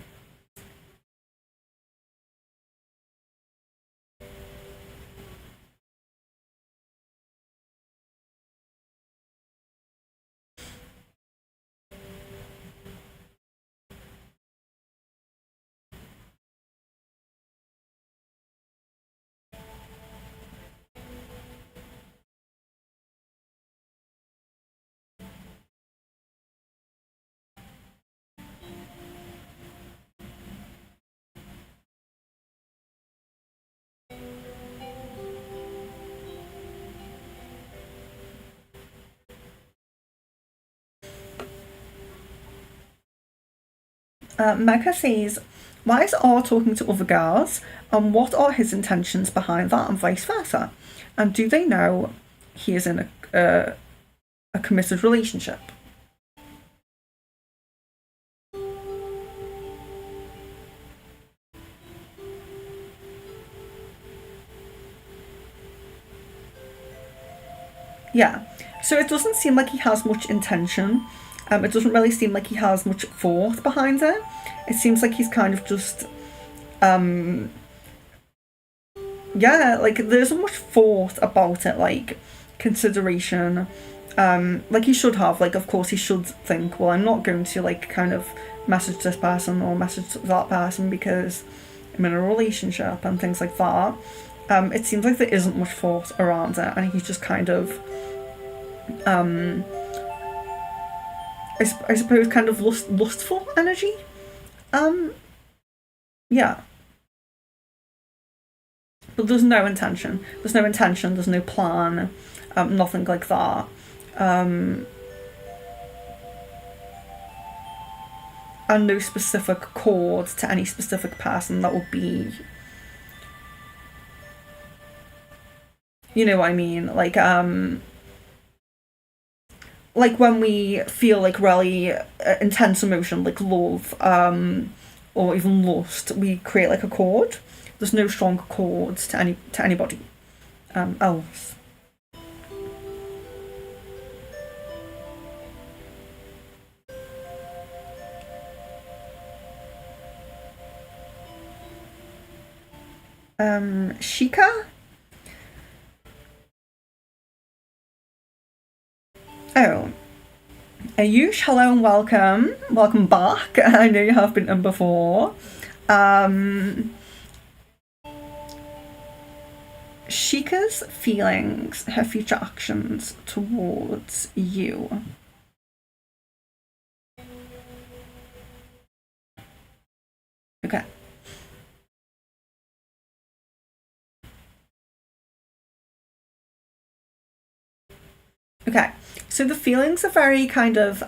Mecca says, why is R talking to other girls, and what are his intentions behind that, and vice versa? And do they know he is in a committed relationship? Yeah, so it doesn't seem like he has much intention. It doesn't really seem like he has much thought behind it. It seems like he's kind of just, yeah, like there isn't much thought about it, like consideration. Like he should have, like of course he should think, well, I'm not going to like kind of message this person or message that person because I'm in a relationship and things like that. It seems like there isn't much thought around it, and he's just kind of, I suppose, kind of lustful energy. Yeah. But there's no intention. There's no intention. There's no plan. Nothing like that. And no specific chord to any specific person that would be, you know what I mean, like when we feel like really intense emotion, like love, or even lust, we create like a chord. There's no strong chords to anybody else. Shika? Oh. Ayush, hello and welcome. Welcome back. I know you have been in before. Shika's feelings, her future actions towards you. Okay. Okay. So the feelings are very kind of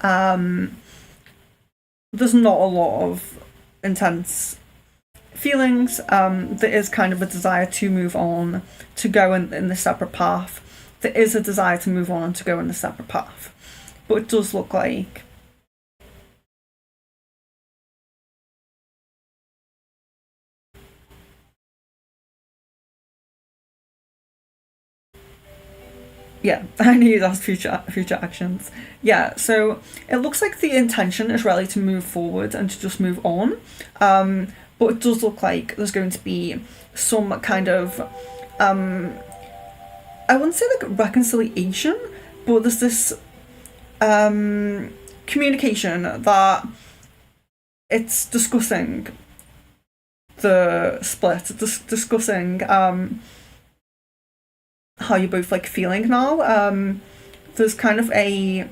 there's not a lot of intense feelings. There is kind of a desire to move on, to go in the separate path. There is a desire to move on and to go in the separate path. But it does look like yeah, I knew that's future actions. Yeah, so it looks like the intention is really to move forward and to just move on. But it does look like there's going to be some kind of I wouldn't say like reconciliation, but there's this communication that it's discussing the split, discussing how you're both like feeling now. There's kind of a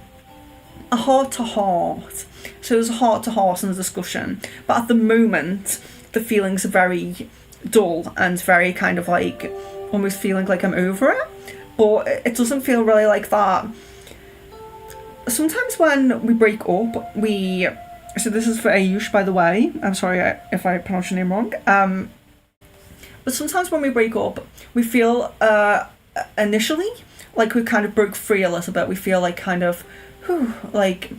heart to heart. So there's a heart to heart in the discussion, but at the moment the feelings are very dull and very kind of like almost feeling like I'm over it. But it doesn't feel really like that. Sometimes when we break up, we. So this is for Ayush, by the way. I'm sorry if I pronounce your name wrong. But sometimes when we break up, we feel initially like we kind of broke free a little bit. We feel like kind of, whew, like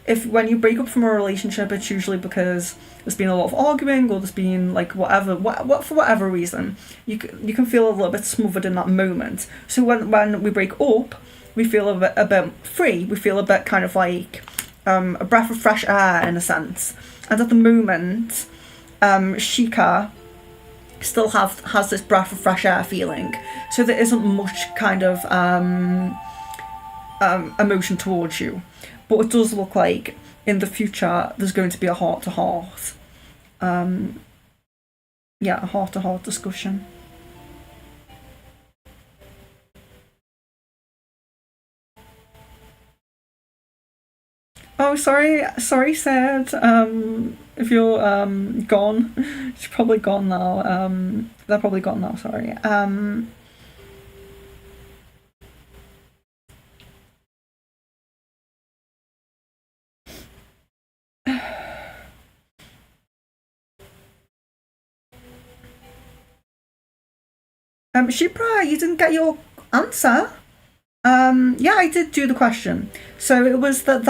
if when you break up from a relationship, it's usually because there's been a lot of arguing or there's been like whatever, what for whatever reason, you can feel a little bit smothered in that moment. So when we break up, we feel a bit free. We feel a bit kind of like a breath of fresh air in a sense. And at the moment, Shika still has this breath of fresh air feeling. So there isn't much kind of emotion towards you. But it does look like in the future there's going to be a heart to heart. Yeah, a heart to heart discussion. Oh, sorry, Sid. If you're gone, she's probably gone now. They're probably gone now. Sorry. Shipra, you didn't get your answer. Yeah, I did do the question. So it was that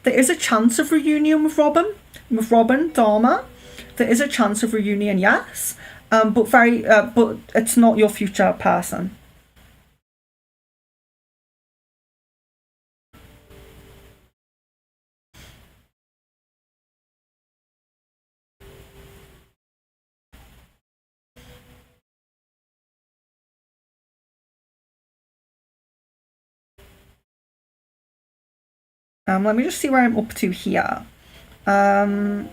there is a chance of reunion with Robin Dharma. There is a chance of reunion, yes. But it's not your future person. Let me just see where I'm up to here. Um,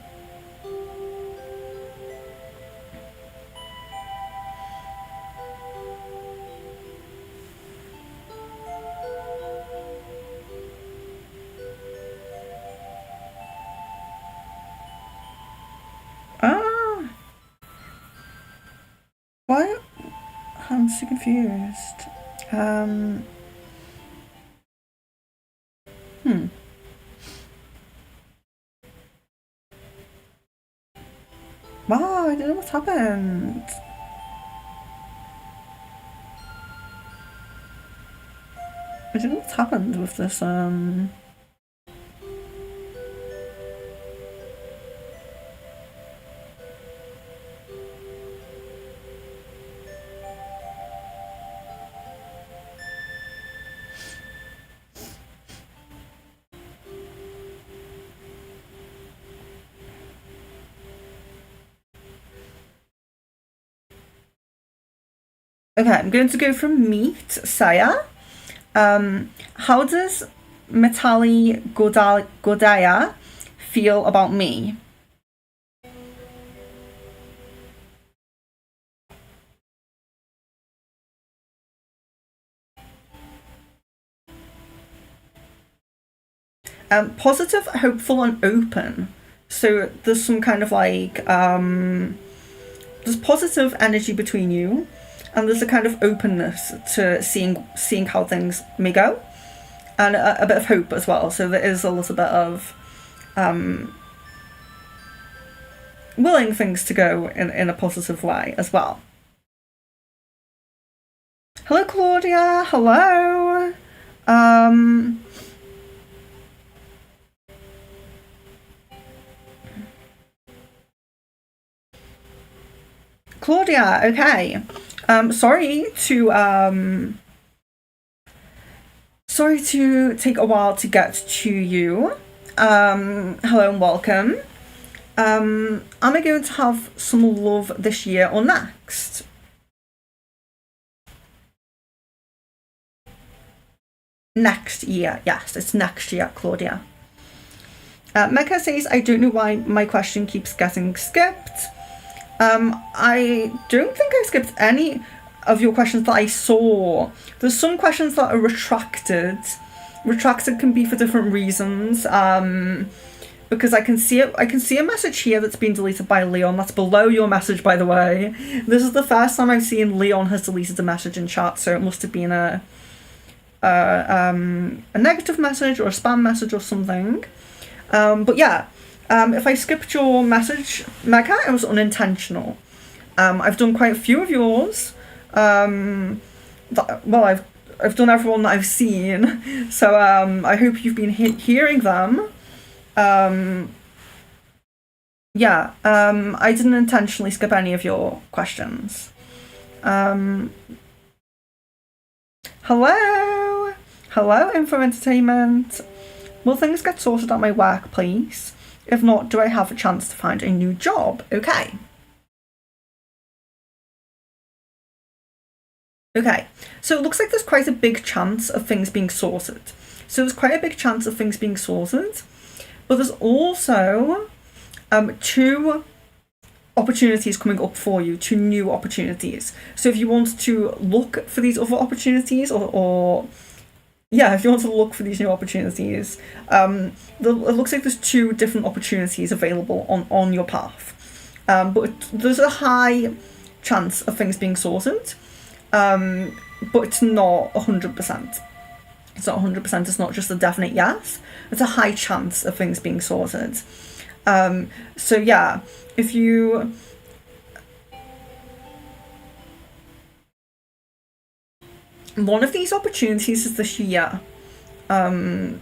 ah, why? I'm so confused. Um, hmm. Wow, I don't know what's happened. I don't know what's happened with this. Okay, I'm going to go from meet Saya. How does Mitali Godaya feel about me? Positive, hopeful, and open. So there's some kind of like there's positive energy between you, and there's a kind of openness to seeing how things may go, and a bit of hope as well. So there is a little bit of willing things to go in a positive way as well. Hello, Claudia. Hello. Claudia, okay. Sorry to take a while to get to you. Hello and welcome. Am I going to have some love this year or next? Next year, yes, it's next year, Claudia. Mecca says, I don't know why my question keeps getting skipped. I don't think I skipped any of your questions that I saw. There's some questions that are retracted. Retracted can be for different reasons. Because I can see a message here that's been deleted by Leon. That's below your message, by the way. This is the first time I've seen Leon has deleted a message in chat, so it must have been a negative message or a spam message or something. But yeah, if I skipped your message, Mecca, it was unintentional. I've done quite a few of yours. I've done everyone that I've seen, so I hope you've been hearing them. Yeah, I didn't intentionally skip any of your questions. Hello, Info Entertainment. Will things get sorted at my workplace? If not, do I have a chance to find a new job? Okay. Okay, so it looks like there's quite a big chance of things being sorted. So there's quite a big chance of things being sorted, but there's also 2 opportunities coming up for you, 2 new opportunities. So if you want to look for these other opportunities, if you want to look for these new opportunities, it looks like there's 2 different opportunities available on your path. But there's a high chance of things being sorted, but it's not 100%. It's not 100%, it's not just a definite yes. It's a high chance of things being sorted. So yeah, if you... One of these opportunities is this year. So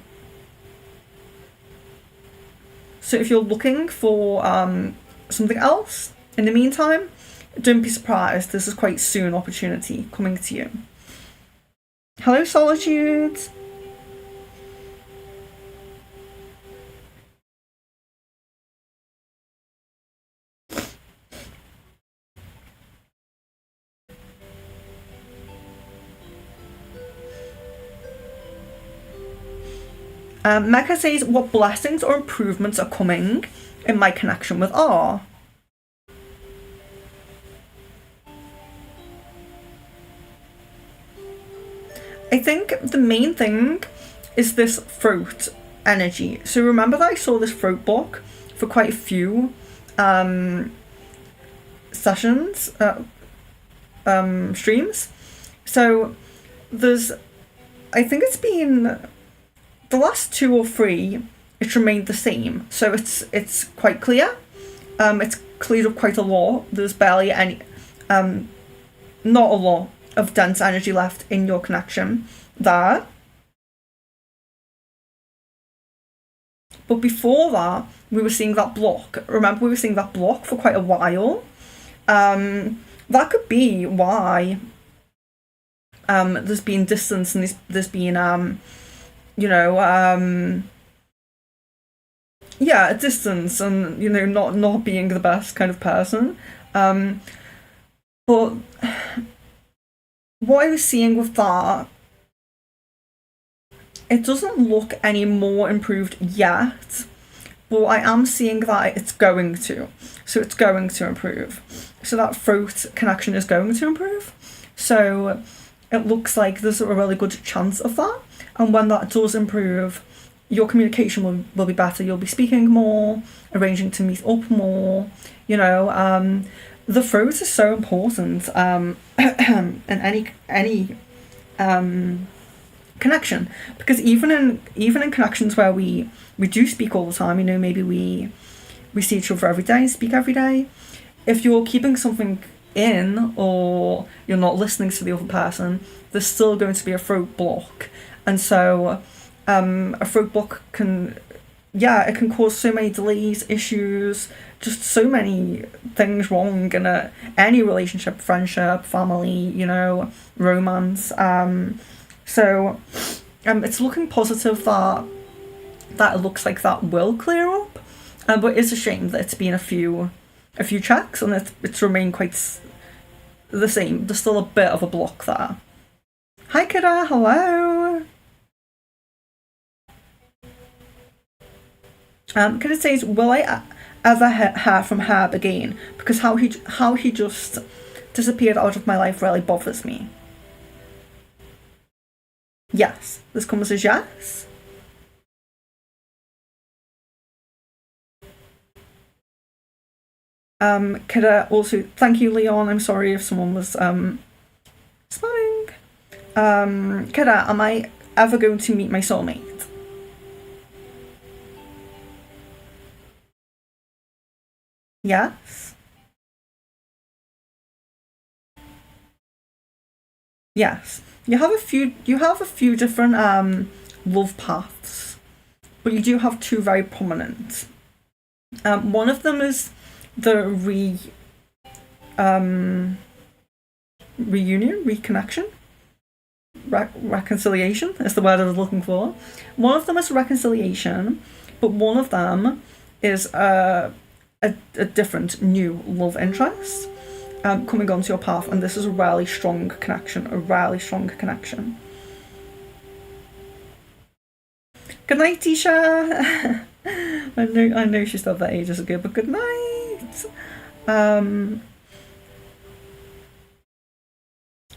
if you're looking for something else in the meantime, don't be surprised. This is quite soon opportunity coming to you. Hello, Solitude. Mecca says, what blessings or improvements are coming in my connection with R? I think the main thing is this throat energy. So remember that I saw this throat block for quite a few sessions, streams. So I think it's been the last 2 or 3, it's remained the same. So it's quite clear. It's cleared up quite a lot. There's barely any, not a lot of dense energy left in your connection there. But before that, we were seeing that block. Remember, we were seeing that block for quite a while. That could be why there's been distance and there's been a distance and, not being the best kind of person. But what I was seeing with that, it doesn't look any more improved yet, but I am seeing that it's going to. So it's going to improve. So that throat connection is going to improve. So it looks like there's a really good chance of that. And when that does improve, your communication will be better. You'll be speaking more, arranging to meet up more. You know, the throat is so important in any connection, because even in connections where we do speak all the time, you know, maybe we see each other every day, speak every day. If you're keeping something in, or you're not listening to the other person, there's still going to be a throat block. And so a throat block it can cause so many delays, issues, just so many things wrong in any relationship, friendship, family, you know, romance. So it's looking positive that it looks like that will clear up. But it's a shame that it's been a few checks and it's remained quite the same. There's still a bit of a block there. Hi Kira, hello. Kira says, will I ever hear from Herb again? Because how he just disappeared out of my life really bothers me. Yes, this comes as yes. Kira also, thank you Leon, I'm sorry if someone was spamming. Kira, am I ever going to meet my soulmate? Yes. Yes. You have a few different love paths, but you do have two very prominent. One of them is the reunion, reconnection, reconciliation is the word I was looking for. One of them is reconciliation, but one of them is a different new love interest coming onto your path, and this is a really strong connection. Good night, Tisha. I know she stopped that ages ago, but good night.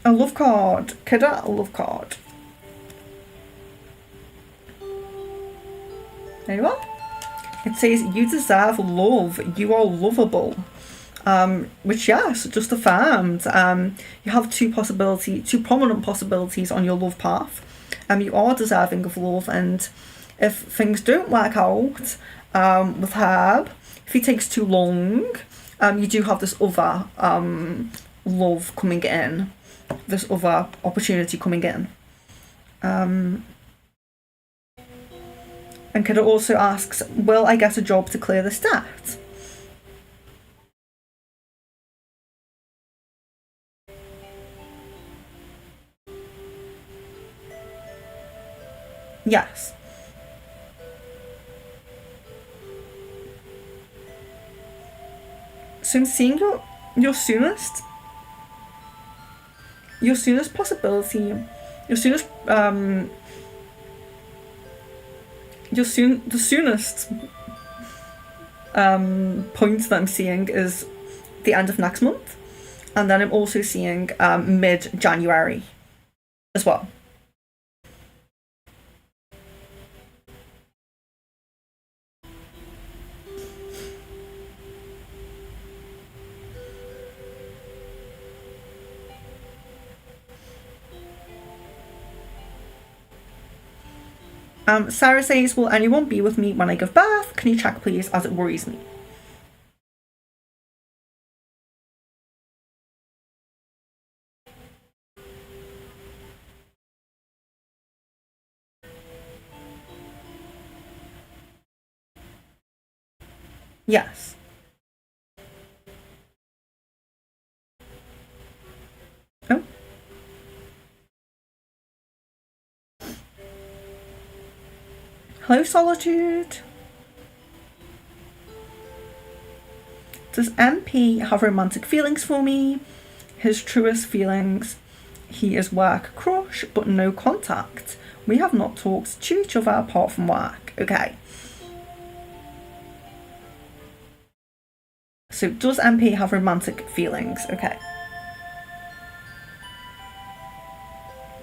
A love card. Kida, a love card. There you are. It says, you deserve love. You are lovable. Which, yes, just affirmed. You have two prominent possibilities on your love path. You are deserving of love, and if things don't work out with Herb, if he takes too long, you do have this other love coming in, this other opportunity coming in. And Kida also asks, will I get a job to clear this debt? Yes. So I'm seeing your soonest possibility, the soonest point that I'm seeing is the end of next month, and then I'm also seeing mid-January as well. Sarah says, will anyone be with me when I give birth? Can you check please, as it worries me? Yes. Oh. Hello, Solitude. Does MP have romantic feelings for me? His truest feelings, he is work crush, but no contact. We have not talked to each other apart from work. Okay. So does MP have romantic feelings? Okay.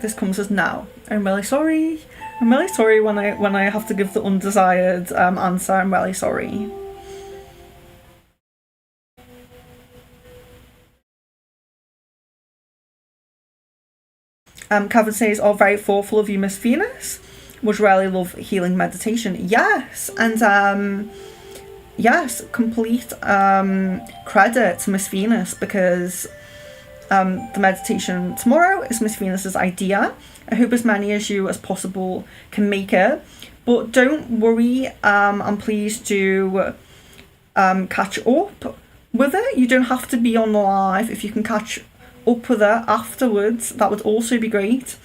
This comes as no. I'm really sorry. I'm really sorry when I have to give the undesired answer. I'm really sorry. Kevin says, "Oh, very thoughtful of you, Miss Venus. Would really love healing meditation." Yes, and yes, complete credit to Miss Venus, because the meditation tomorrow is Miss Venus's idea. I hope as many as you as possible can make it, but don't worry, and please do catch up with it. You don't have to be on the live. If you can catch up with it afterwards, that would also be great.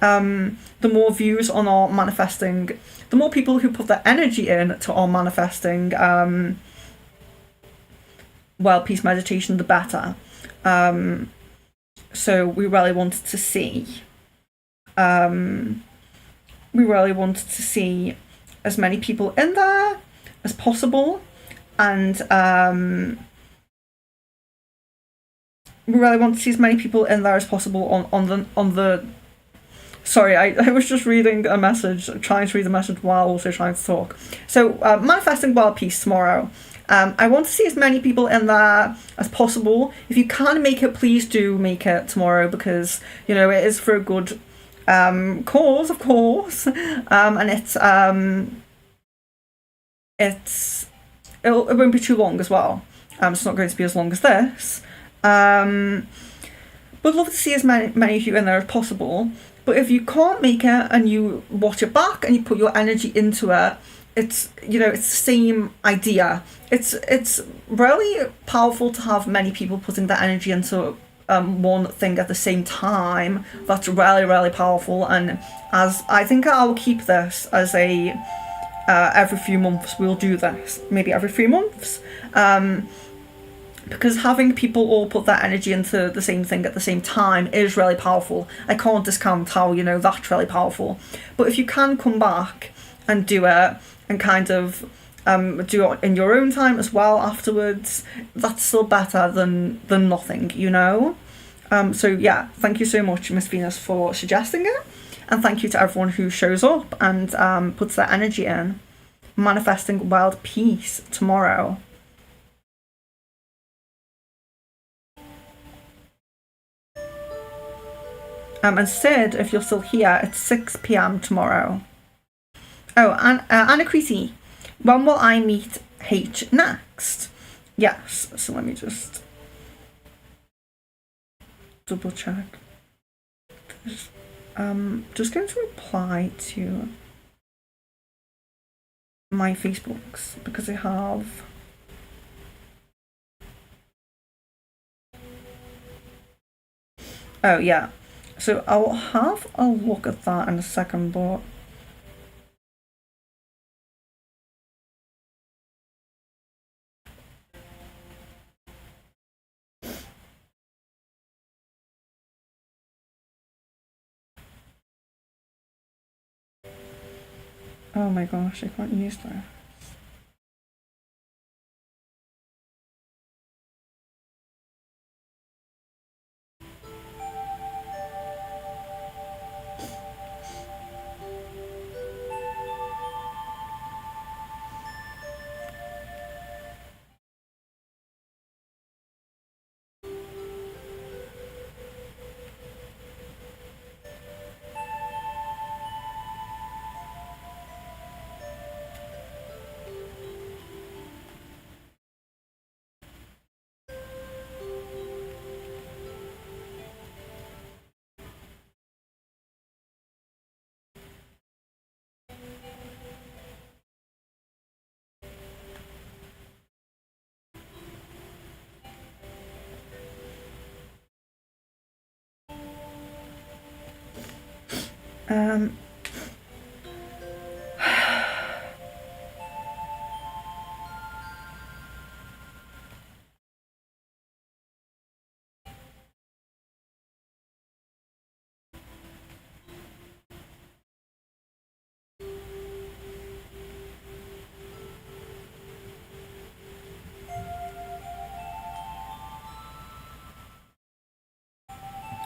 The more views on our manifesting, the more people who put their energy in to our manifesting world peace meditation, the better. So we really wanted to see as many people in there as possible, and we really want to see as many people in there as possible on the sorry, I was just reading a message, trying to read the message while also trying to talk. So manifesting world peace tomorrow. I want to see as many people in there as possible. If you can make it, please do make it tomorrow, because you know it is for a good cause, of course, and it won't be too long as well. It's not going to be as long as this. But love to see as many of you in there as possible. But if you can't make it and you watch it back and you put your energy into it, it's the same idea. It's really powerful to have many people putting their energy into one thing at the same time. That's really, really powerful. And as I think I'll keep this as a every few months we'll do this, maybe every 3 months. Because having people all put their energy into the same thing at the same time is really powerful. I can't discount how, that's really powerful. But if you can come back and do it and kind of do it in your own time as well afterwards, that's still better than nothing, So yeah, thank you so much, Miss Venus, for suggesting it. And thank you to everyone who shows up and puts their energy in. Manifesting world peace tomorrow. And Sid, if you're still here, it's 6 p.m. tomorrow. Oh, and Anna Creasy, when will I meet H next? Yes, so let me just double check. Just going to reply to my Facebooks because I have oh yeah. So I'll have a look at that in a second, but oh my gosh, I can't use that.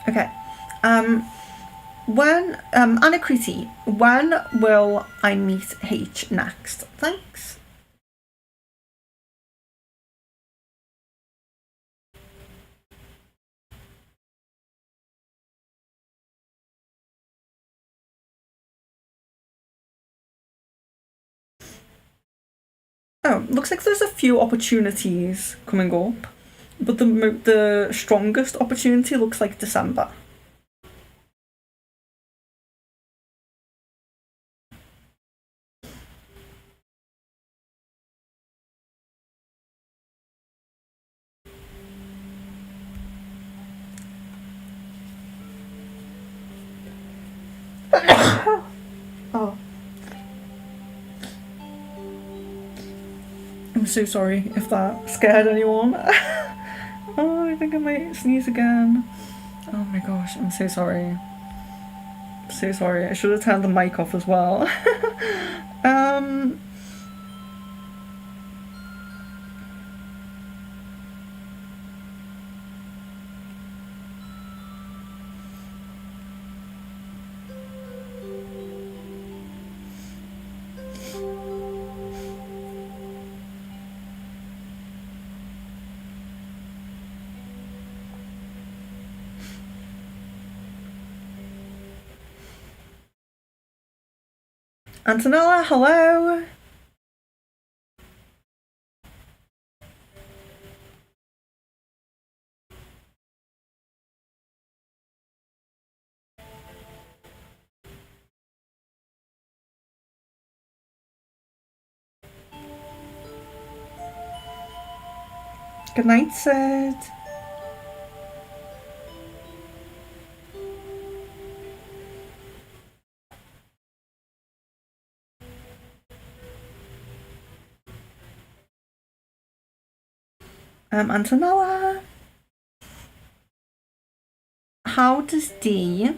Okay. Anakriti, when will I meet H next? Thanks. Oh, looks like there's a few opportunities coming up, but the strongest opportunity looks like December. Oh, I'm so sorry if that scared anyone. Oh, I think I might sneeze again. Oh my gosh, I'm so sorry. So sorry. I should have turned the mic off as well. um. Antonella, hello. Good night, Sid. Antonella. How does D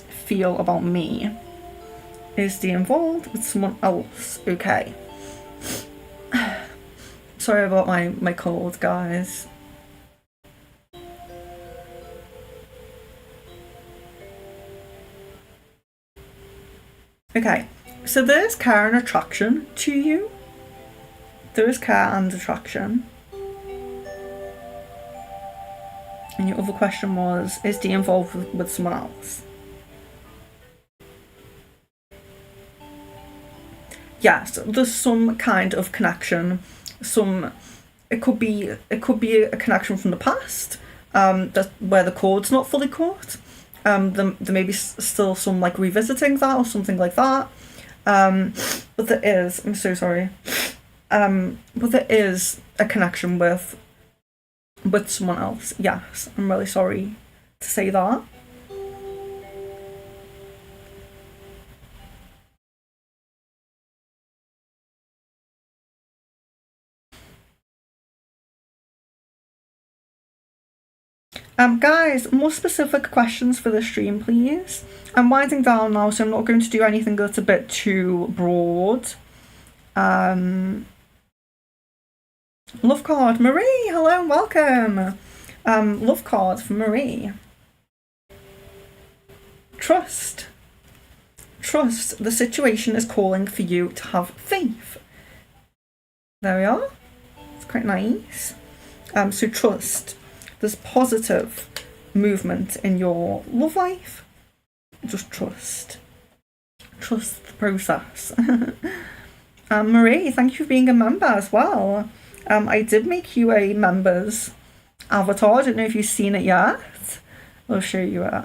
feel about me? Is D involved with someone else? Okay. Sorry about my cold, guys. Okay, so there's care and attraction to you. There is care and attraction. And your other question was, is D involved with someone else? Yes, there's some kind of connection. It could be a connection from the past, that where the cord's not fully cut. There may be still some like revisiting that or something like that. But there is. I'm so sorry. But there is a connection with someone else. Yes, I'm really sorry to say that. Guys, more specific questions for the stream, please. I'm winding down now, so I'm not going to do anything that's a bit too broad. Love card, Marie. Hello and welcome. Love card for Marie. Trust. Trust. The situation is calling for you to have faith. There we are. It's quite nice. So trust. There's positive movement in your love life. Just trust. Trust the process. Marie, thank you for being a member as well. I did make you a member's avatar. I don't know if you've seen it yet. I'll show you it.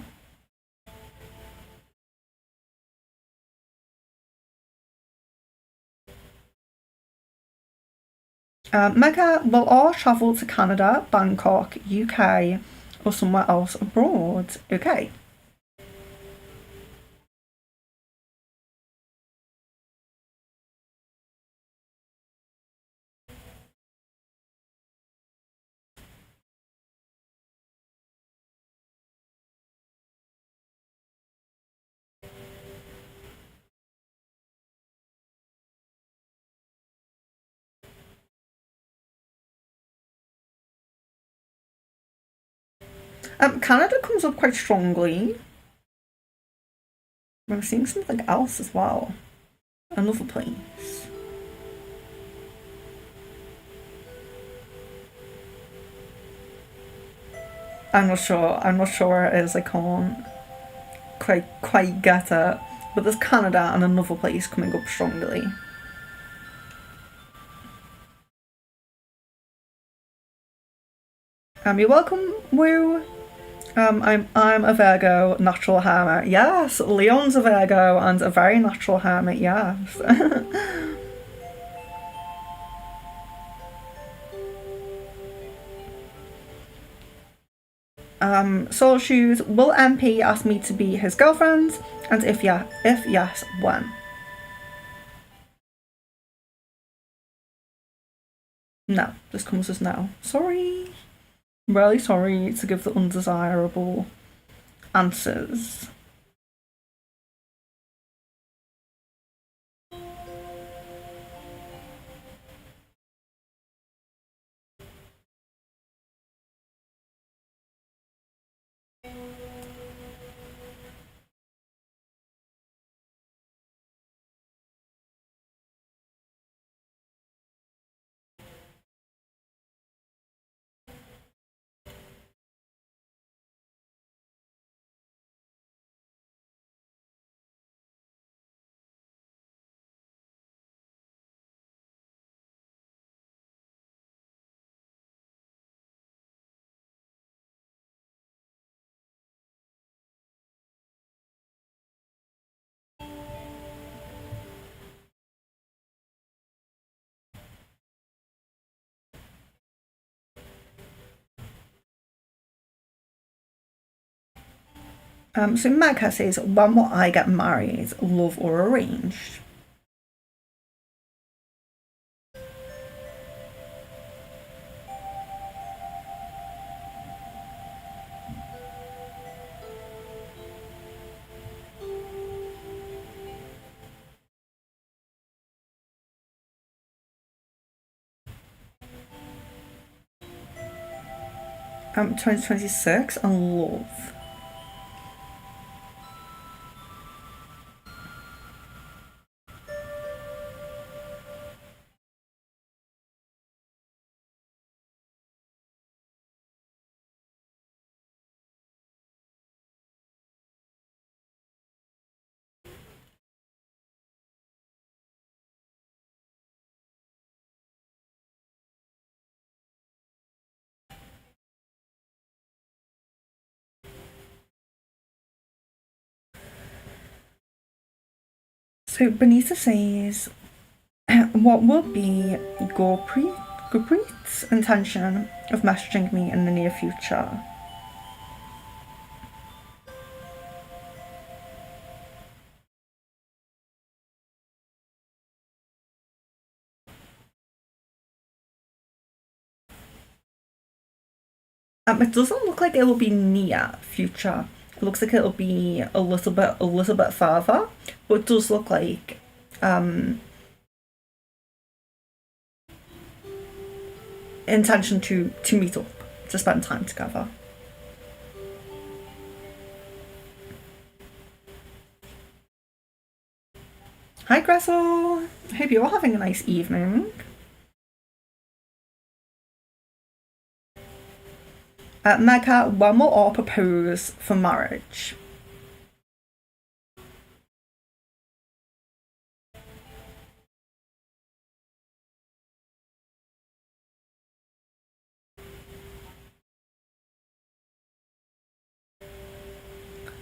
Mega, will all travel to Canada, Bangkok, UK, or somewhere else abroad? Okay. Canada comes up quite strongly. I'm seeing something else as well. Another place. I'm not sure. I'm not sure where it is. I can't quite get it. But there's Canada and another place coming up strongly. You're welcome, Woo. I'm a Virgo, natural hermit. Yes, Leon's a Virgo and a very natural hermit. Yes. Soul Shoes, will MP ask me to be his girlfriend? And if yes, when? No, this comes as no. Sorry. Really sorry to give the undesirable answers. So Magha says, when will I get married, love or arranged? 2026 and love. So Benita says, what will be Gurpreet's intention of messaging me in the near future? It doesn't look like it will be near future. It looks like it'll be a little bit further, but it does look like intention to meet up, to spend time together. Hi Gressel! Hope you're having a nice evening. Megha, when will I propose for marriage?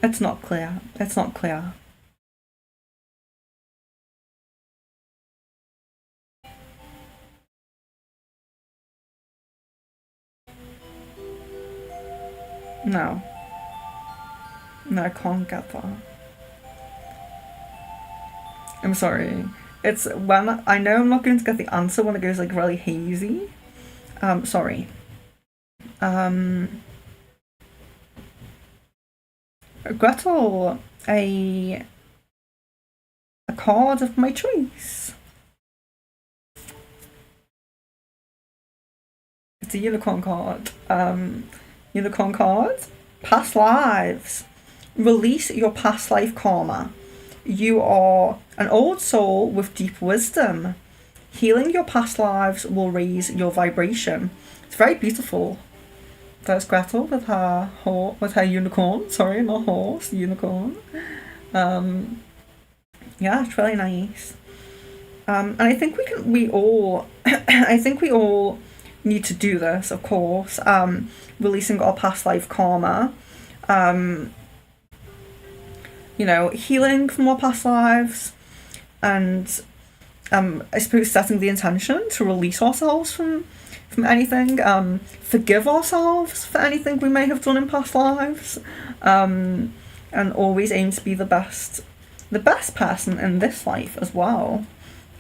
It's not clear. It's not clear. No. No, I can't get that. I'm sorry. It's when I know I'm not going to get the answer when it goes like really hazy. Sorry. Gretel, a card of my choice. It's a unicorn card. Unicorn card. Past lives. Release your past life karma. You are an old soul with deep wisdom. Healing your past lives will raise your vibration. It's very beautiful. There's Gretel with her unicorn. Sorry, not horse, unicorn. Yeah, it's really nice. And I think we all, I think we all need to do this, of course. Releasing our past life karma. You know, healing from our past lives, and I suppose setting the intention to release ourselves from anything, forgive ourselves for anything we may have done in past lives, and always aim to be the best person in this life as well.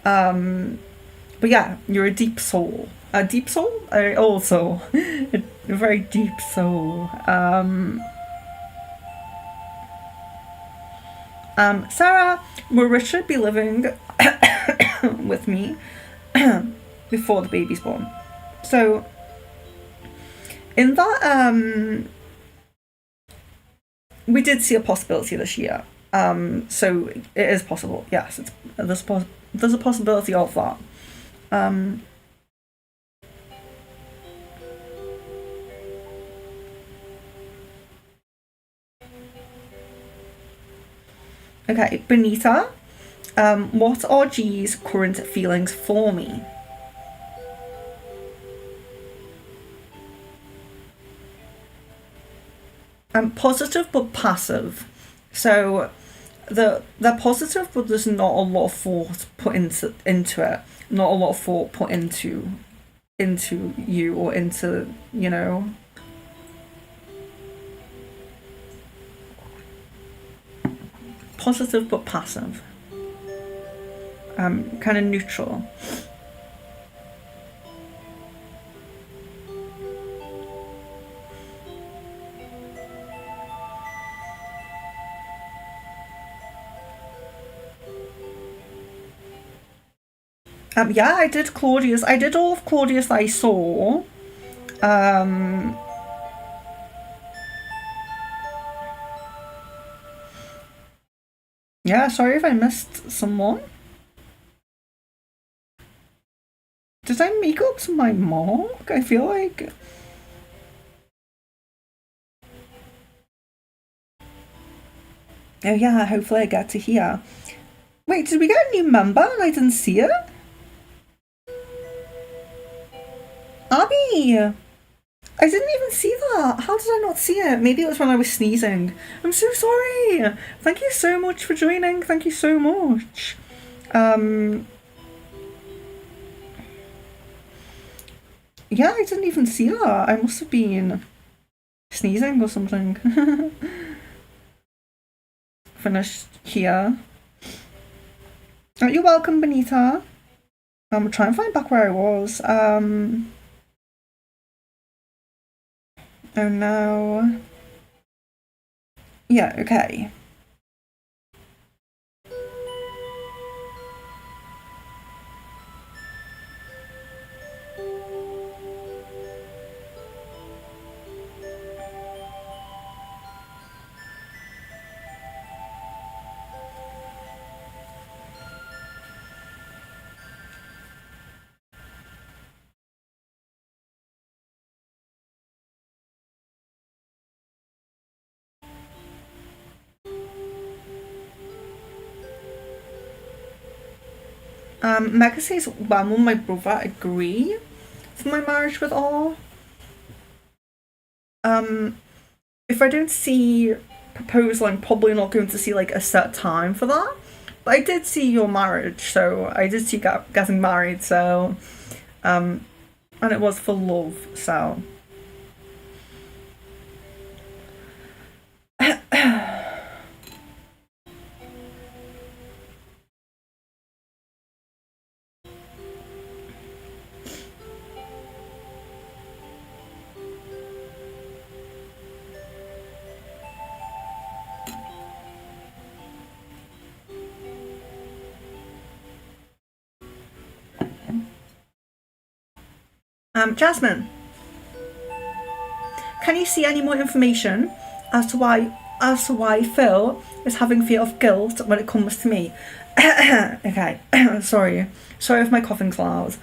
But yeah, you're a deep soul. A deep soul? A old soul. A very deep soul. Sarah, will Richard be living with me before the baby's born? So, in that, we did see a possibility this year. So it is possible. Yes, there's a possibility of that. Okay, Benita, what are G's current feelings for me? Positive but passive. So they're positive, but there's not a lot of thought put into it. Not a lot of thought put into you, or into, you know. Positive but passive. Kind of neutral. Yeah, I did Claudius. I did all of Claudius I saw. Yeah, sorry if I missed someone. Did I make up to my mark? I feel like... Oh yeah, hopefully I get to hear. Wait, did we get a new member and I didn't see it? Abby! I didn't even see that. How did I not see it? Maybe it was when I was sneezing. I'm so sorry. Thank you so much for joining. Thank you so much. Yeah, I didn't even see that. I must have been sneezing or something. Finished here. Oh, you're welcome, Benita. I'm trying to find back where I was. Oh no. Yeah, okay. Mega says, when will my brother agree for my marriage with R? If I don't see proposal, I'm probably not going to see like a set time for that. But I did see your marriage, so I did see getting married, so and it was for love, so Jasmine, can you see any more information as to why as to why Phil is having fear of guilt when it comes to me. Okay, sorry if my coughing's loud.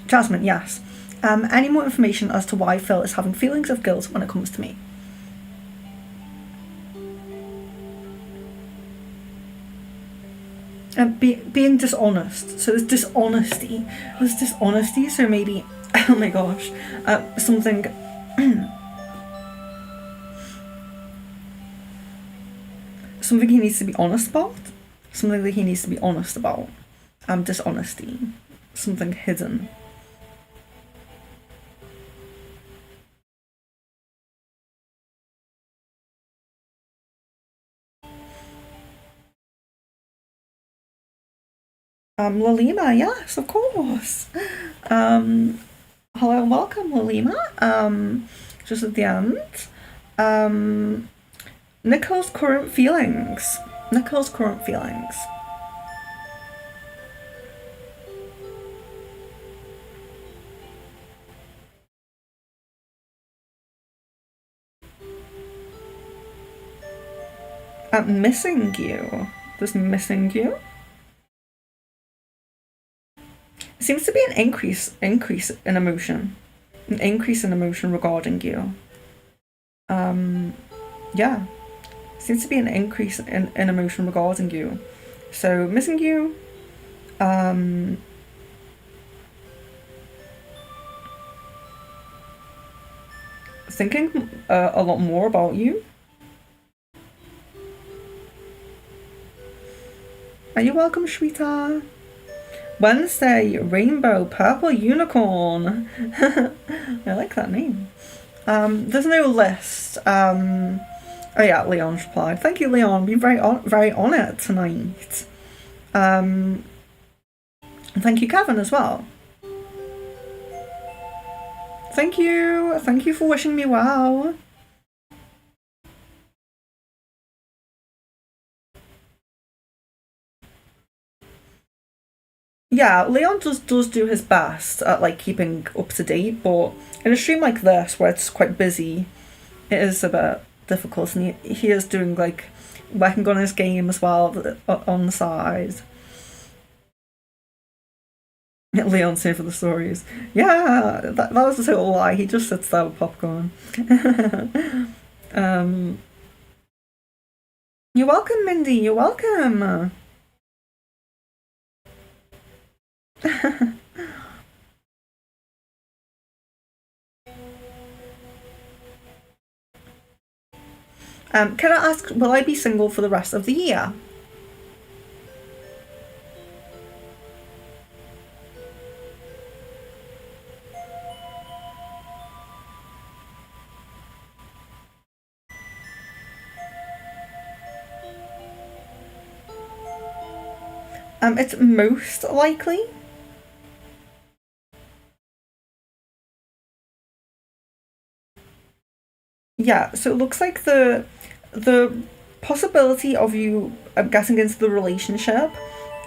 Jasmine, yes. Any more information as to why Phil is having feelings of guilt when it comes to me? Being dishonest. So there's dishonesty. So maybe, oh my gosh, something. Something he needs to be honest about. Something that he needs to be honest about. Dishonesty. Something hidden. Lalima, yes, of course. Hello and welcome, Lalima. Just at the end. Nicole's current feelings. Missing you. Just missing you. It seems to be an increase in emotion. An increase in emotion regarding you. Yeah. Seems to be an increase in emotion regarding you. So missing you. Thinking a lot more about you. Are you welcome, Shweta? Wednesday, Rainbow Purple Unicorn. I like that name. There's no list. Oh yeah, Leon's replied. Thank you, Leon. Been very on it tonight. Thank you, Kevin, as well. Thank you for wishing me well. Yeah, Leon does do his best at like keeping up to date, but in a stream like this where it's quite busy, it is a bit difficult, and he is doing like working on his game as well on the side. Leon's here for the stories. Yeah, that was a total lie. He just sits there with popcorn. You're welcome, Mindy. You're welcome. Can I ask, will I be single for the rest of the year? It's most likely. Yeah, so it looks like the possibility of you getting into the relationship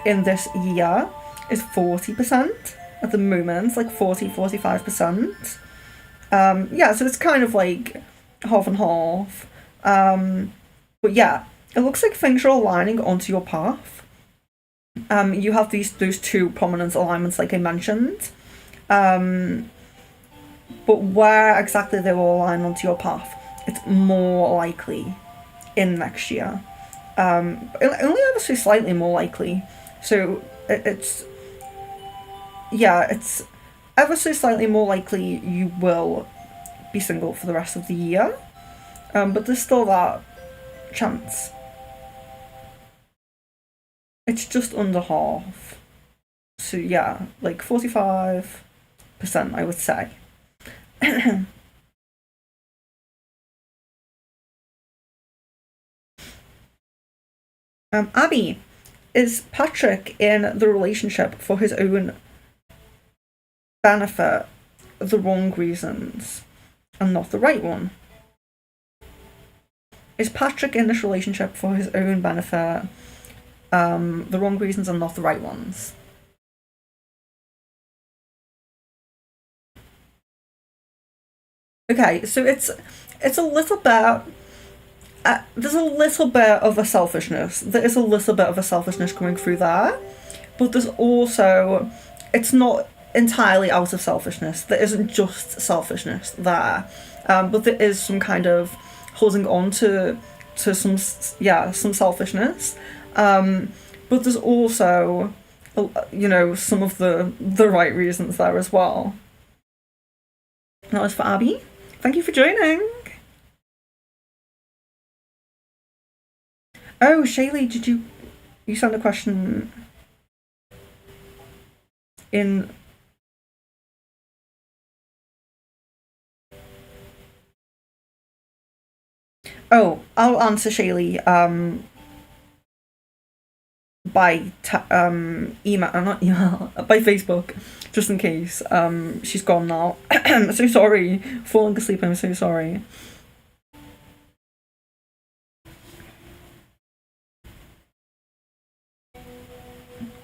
in this year is 40% at the moment, like 45%. Yeah, so it's kind of like half and half. But yeah, it looks like things are aligning onto your path. You have those two prominent alignments, like I mentioned. But where exactly they will align onto your path, it's more likely in next year. Only ever so slightly more likely. So it's ever so slightly more likely you will be single for the rest of the year. But there's still that chance. It's just under half. So yeah, like 45%, I would say. Abby, is Patrick in the relationship for his own benefit, the wrong reasons, and not the right one? Is Patrick in this relationship for his own benefit, the wrong reasons and not the right ones? Okay, so it's a little bit. There's a little bit of a selfishness. There is a little bit of a selfishness coming through there, but there's also, it's not entirely out of selfishness. There isn't just selfishness there, but there is some kind of holding on to some, yeah, some selfishness. But there's also, some of the right reasons there as well. That was for Abby. Thank you for joining. Oh, Shaylee, did you send a question in? Oh, I'll answer Shaylee by email, not email, by Facebook, just in case. She's gone now. I'm so sorry. Falling asleep. I'm so sorry.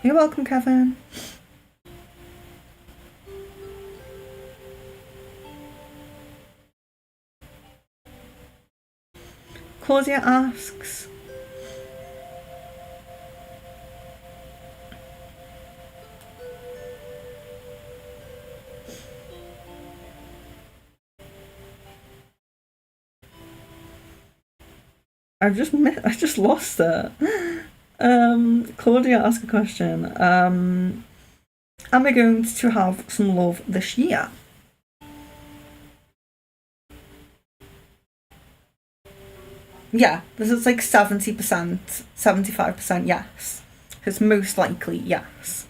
You're welcome, Kevin. Claudia asks, I just lost it. Claudia asked a question. Am I going to have some love this year? Yeah, this is like 70%, 75% yes. It's most likely yes.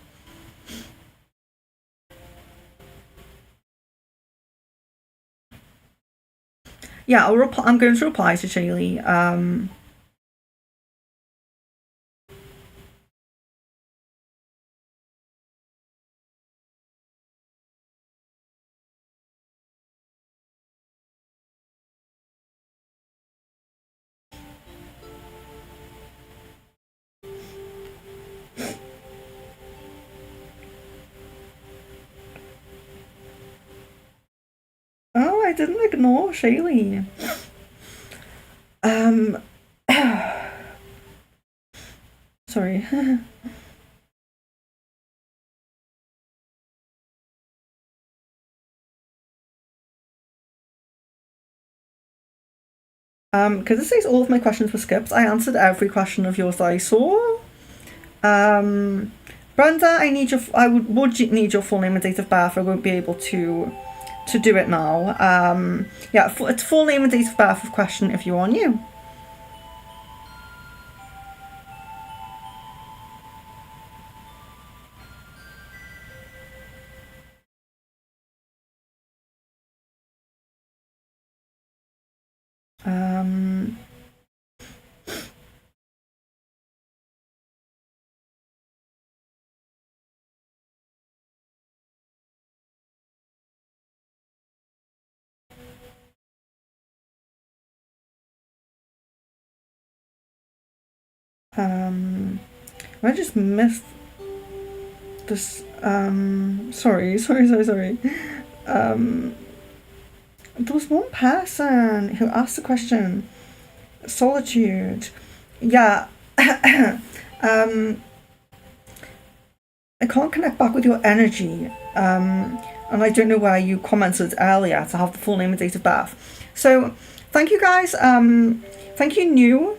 Yeah, I'm going to reply to Shaylee. Oh, I didn't ignore Shaylee. Sorry. Because it says all of my questions were skipped. I answered every question of yours that I saw. Brenda, I would need your full name and date of birth. I won't be able to do it now. Yeah, it's full name and date of birth of question if you are new. I just missed this. Sorry. There was one person who asked the question. Solitude. Yeah. I can't connect back with your energy. And I don't know where you commented earlier to have the full name and date of birth. So thank you guys. Thank you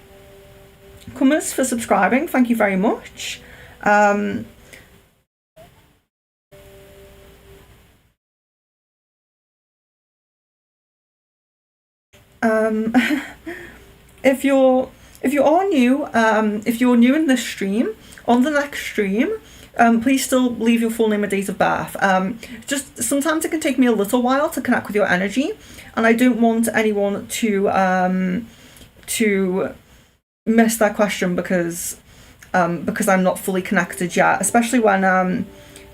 newcomers for subscribing. Thank you very much. If you are new, if you're new in this stream, on the next stream, please still leave your full name and date of birth. Just sometimes it can take me a little while to connect with your energy, and I don't want anyone to miss that question because I'm not fully connected yet. Especially when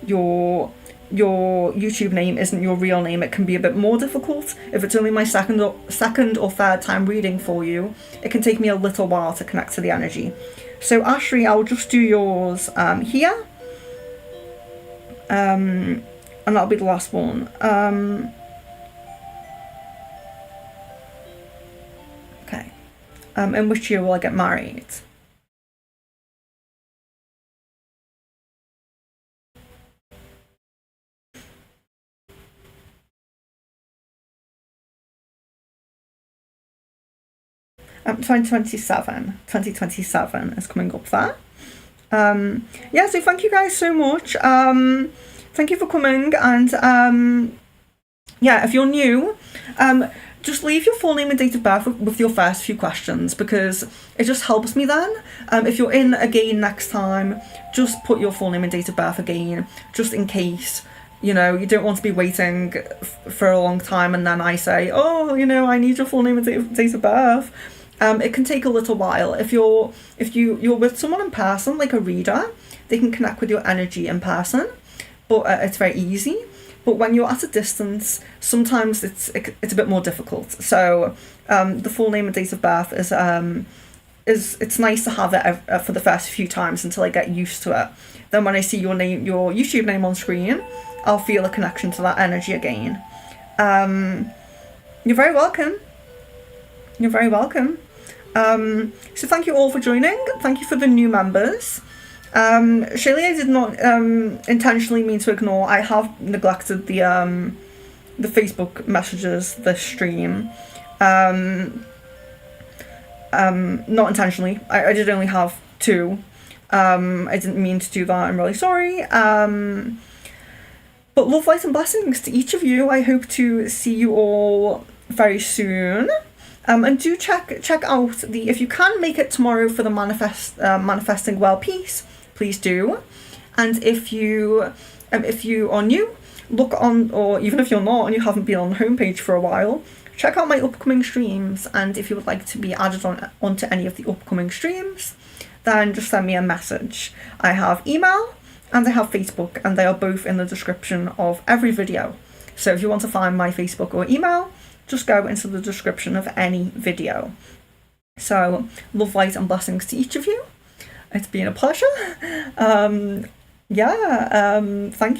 your YouTube name isn't your real name, it can be a bit more difficult. If it's only my second or third time reading for you, it can take me a little while to connect to the energy. So Ashri, I'll just do yours here. And that'll be the last one. in which year will I get married? 2027 is coming up there. Yeah, so thank you guys so much. Thank you for coming, and yeah, if you're new, just leave your full name and date of birth with your first few questions, because it just helps me then. If you're in again next time, just put your full name and date of birth again, just in case, you know, you don't want to be waiting for a long time and then I say, oh, you know, I need your full name and date of birth. It can take a little while. If you're with someone in person, like a reader, they can connect with your energy in person, but it's very easy. But when you're at a distance, sometimes it's a bit more difficult. So the full name and date of birth is it's nice to have it for the first few times until I get used to it. Then when I see your name, your YouTube name on screen, I'll feel a connection to that energy again. You're very welcome. You're very welcome. So thank you all for joining. Thank you for the new members. Shaylee, I did not intentionally mean to ignore. I have neglected the Facebook messages this stream. Not intentionally. I did only have 2. I didn't mean to do that. I'm really sorry. But love, light and blessings to each of you. I hope to see you all very soon. And do check out if you can make it tomorrow for the manifesting well piece, please do. And if you are new, look on, or even if you're not and you haven't been on the homepage for a while, check out my upcoming streams. And if you would like to be added onto any of the upcoming streams, then just send me a message. I have email and I have Facebook, and they are both in the description of every video. So if you want to find my Facebook or email, just go into the description of any video. So love, light and blessings to each of you. It's been a pleasure. Thank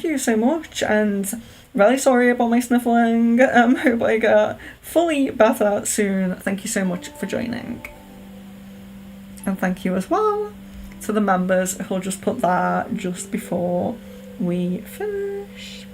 you so much, and really sorry about my sniffling. Hope I get fully better soon. Thank you so much for joining. And thank you as well to the members who'll just put that just before we finish.